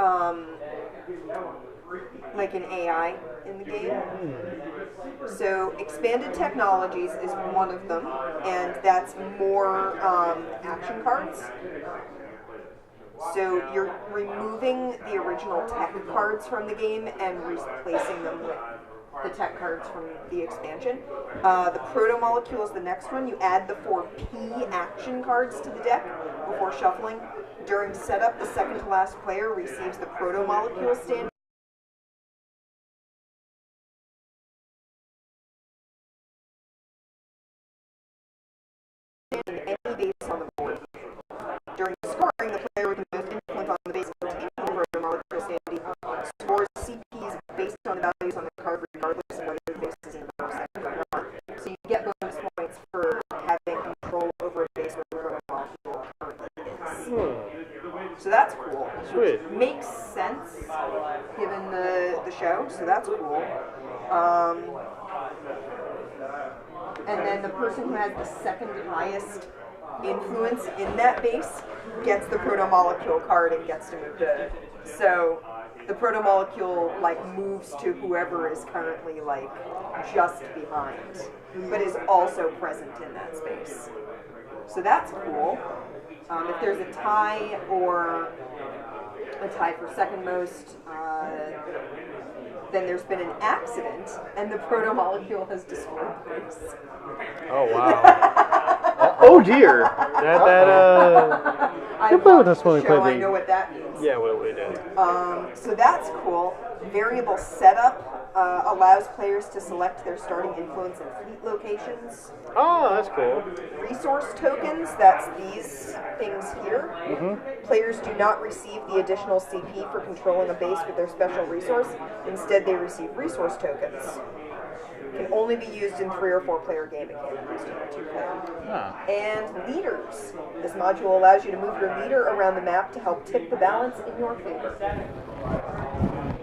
Speaker 3: like an AI in the game. So expanded technologies is one of them, and that's more action cards. So you're removing the original tech cards from the game and replacing them with the tech cards from the expansion. The proto-molecule is the next one. You add the 4 P action cards to the deck before shuffling. During setup, the second to last player receives the proto-molecule stand. Any base on the board. During scoring, the player with the most influence on the base will take the proto-molecule standee. Scores CPs based on the values on the card, regardless of whether the base is in the bonus deck or not. So you get bonus points for having control over a base where the proto-molecule currently is. So that's cool.
Speaker 2: Sweet.
Speaker 3: Makes sense given the show, so that's cool. And then the person who has the second highest influence in that base gets the proto-molecule card and gets to move to. So the proto-molecule like moves to whoever is currently like just behind, but is also present in that space. So that's cool. If there's a tie or a tie for second most, then there's been an accident and the proto-molecule has destroyed the base.
Speaker 2: Oh wow.
Speaker 4: Oh dear!
Speaker 3: I
Speaker 2: You played with
Speaker 3: watched
Speaker 2: us when
Speaker 3: the
Speaker 2: we
Speaker 3: show,
Speaker 2: played
Speaker 3: I
Speaker 2: the-
Speaker 3: know what that means.
Speaker 2: Yeah, well, we did.
Speaker 3: So that's cool. Variable setup allows players to select their starting influence and fleet locations.
Speaker 2: Oh, that's cool.
Speaker 3: Resource tokens, that's these things here. Players do not receive the additional CP for controlling a base with their special resource. Instead, they receive resource tokens. Can only be used in 3 or 4 player game. It can't be used in a 2 player.
Speaker 2: Ah.
Speaker 3: And leaders. This module allows you to move your leader around the map to help tip the balance in your favor.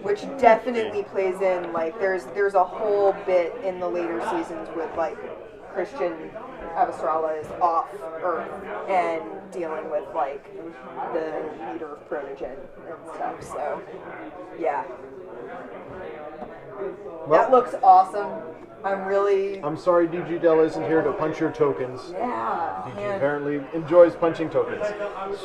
Speaker 3: Which definitely plays in, like, there's a whole bit in the later seasons with, like, Christian Avistrala is off Earth and dealing with, like, the leader of Protogen and stuff, so, yeah. That looks awesome.
Speaker 1: I'm sorry DG Dell isn't here to punch your tokens.
Speaker 3: Yeah.
Speaker 1: DG
Speaker 3: man.
Speaker 1: apparently enjoys punching tokens.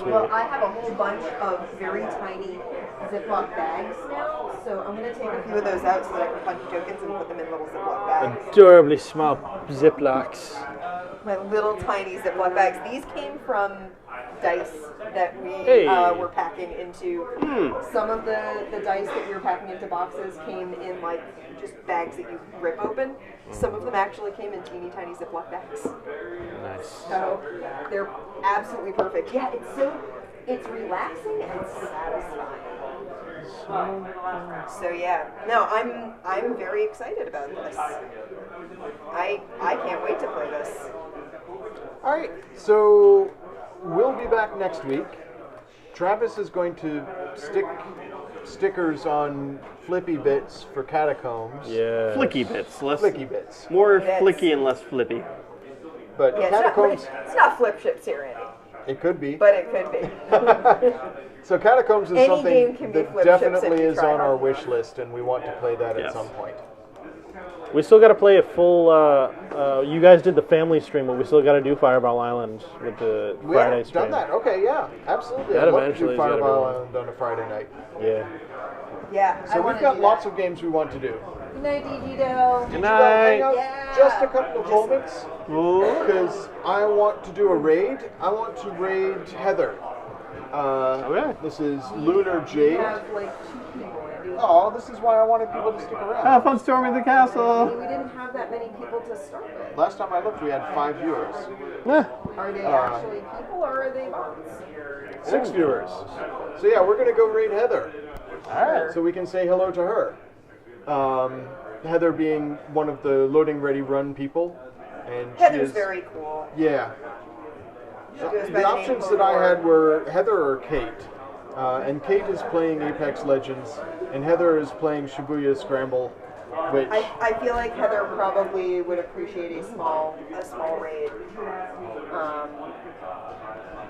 Speaker 3: Well, I have a whole bunch of very tiny Ziploc bags now, so I'm going to take a few of those out so that I can punch tokens and put them in little Ziploc bags.
Speaker 2: Adorably small Ziplocs.
Speaker 3: My little tiny Ziploc bags. These came from dice that we were packing into. Some of the dice that we were packing into boxes came in like just bags that you rip open. Some of them actually came in teeny tiny Ziploc bags.
Speaker 2: Nice.
Speaker 3: So they're absolutely perfect. Yeah, it's relaxing and satisfying. So yeah, no, I'm very excited about this. I can't wait to play this.
Speaker 1: Alright, so we'll be back next week Travis is going to stick stickers on flippy bits for Catacombs.
Speaker 2: Yeah.
Speaker 4: Flicky bits. Less,
Speaker 1: Flicky bits.
Speaker 4: more
Speaker 3: Bits.
Speaker 4: flicky and less flippy.
Speaker 1: But
Speaker 3: Yeah,
Speaker 1: Catacombs,
Speaker 3: it's not flip ship Serenity,
Speaker 1: it could be.
Speaker 3: but it could be.
Speaker 1: So Catacombs is
Speaker 3: Any
Speaker 1: something
Speaker 3: game can be
Speaker 1: that
Speaker 3: flip ships if
Speaker 1: definitely
Speaker 3: you
Speaker 1: is
Speaker 3: try
Speaker 1: on our
Speaker 3: hard.
Speaker 1: wish list, and we want to play that at
Speaker 4: Yes.
Speaker 1: some point.
Speaker 2: We still got to play a full. You guys did the family stream, but we still got to do Fireball Island with the
Speaker 1: We
Speaker 2: Friday
Speaker 1: haven't
Speaker 2: stream.
Speaker 1: done that. Okay, yeah, absolutely.
Speaker 2: That
Speaker 1: I'd love to
Speaker 2: eventually
Speaker 1: do
Speaker 2: is gotta
Speaker 1: Fireball
Speaker 2: go.
Speaker 1: Island on a Friday night.
Speaker 2: Yeah.
Speaker 3: Yeah,
Speaker 1: So we've got lots of games we want to do.
Speaker 3: Good night, DGdo.
Speaker 2: Good
Speaker 1: Hang
Speaker 2: night.
Speaker 1: out
Speaker 3: Yeah.
Speaker 1: just a couple of moments, because I want to do a raid. I want to raid Heather.
Speaker 2: Okay.
Speaker 1: This is Lunar
Speaker 3: We
Speaker 1: Jade.
Speaker 3: have like 2 people, Andy.
Speaker 1: Oh, this is why I wanted people to stick around.
Speaker 4: Have fun storming the castle.
Speaker 3: We didn't have that many people to start with.
Speaker 1: Last time I looked, we had 5 viewers.
Speaker 3: Are they actually people or are they bots?
Speaker 1: 6 viewers. So yeah, we're gonna go raid Heather,
Speaker 2: All
Speaker 1: so we can say hello to her. Heather being one of the loading ready run people, and she
Speaker 3: Heather's
Speaker 1: is
Speaker 3: very cool.
Speaker 1: yeah.
Speaker 3: She goes by
Speaker 1: The
Speaker 3: name
Speaker 1: options that I
Speaker 3: Aurora.
Speaker 1: had were Heather or Kate, and Kate is playing Apex Legends, and Heather is playing Shibuya Scramble, which
Speaker 3: I feel like Heather probably would appreciate a small raid.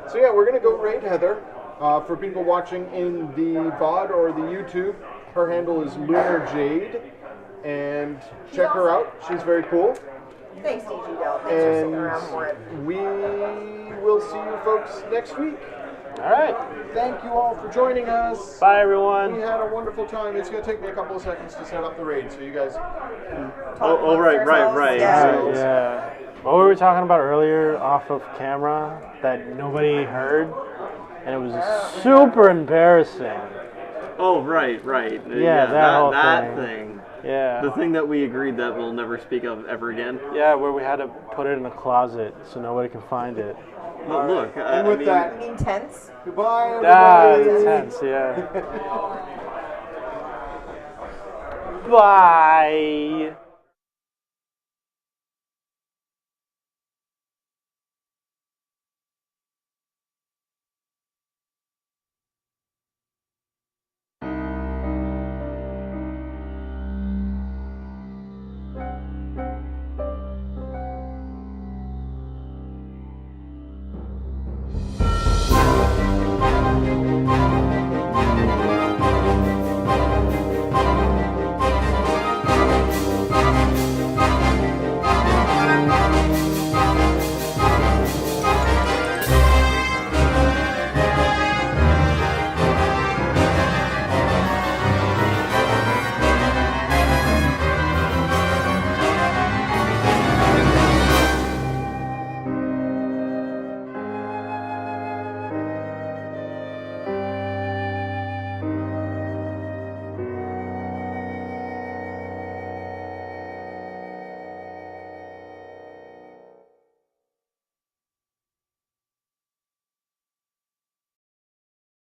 Speaker 1: So yeah, we're gonna go raid Heather. For people watching in the VOD or the YouTube, her handle is Lunar Jade, and check her out. She's very cool.
Speaker 3: Thanks, DGdo. Thanks for sticking around
Speaker 1: And
Speaker 3: for it.
Speaker 1: we will see you folks next week.
Speaker 2: All right.
Speaker 1: Thank you all for joining us.
Speaker 2: Bye,
Speaker 1: We
Speaker 2: everyone.
Speaker 1: had a wonderful time. It's going to take me a couple of seconds to set up the raid, so you guys.
Speaker 4: Oh, right.
Speaker 3: Yeah.
Speaker 2: Yeah. What were we talking about earlier off of camera that nobody heard? And it was super embarrassing.
Speaker 4: Oh, right.
Speaker 2: Yeah, that whole
Speaker 4: that
Speaker 2: thing.
Speaker 4: thing.
Speaker 2: Yeah.
Speaker 4: The thing that we agreed that we'll never speak of ever again.
Speaker 2: Yeah, where we had to put it in a closet so nobody can find it.
Speaker 4: Well, look,
Speaker 1: And
Speaker 4: I
Speaker 1: with
Speaker 4: mean,
Speaker 1: that,
Speaker 3: You mean tense?
Speaker 1: goodbye,
Speaker 2: Ah,
Speaker 1: everybody.
Speaker 2: it's tense, yeah. Bye.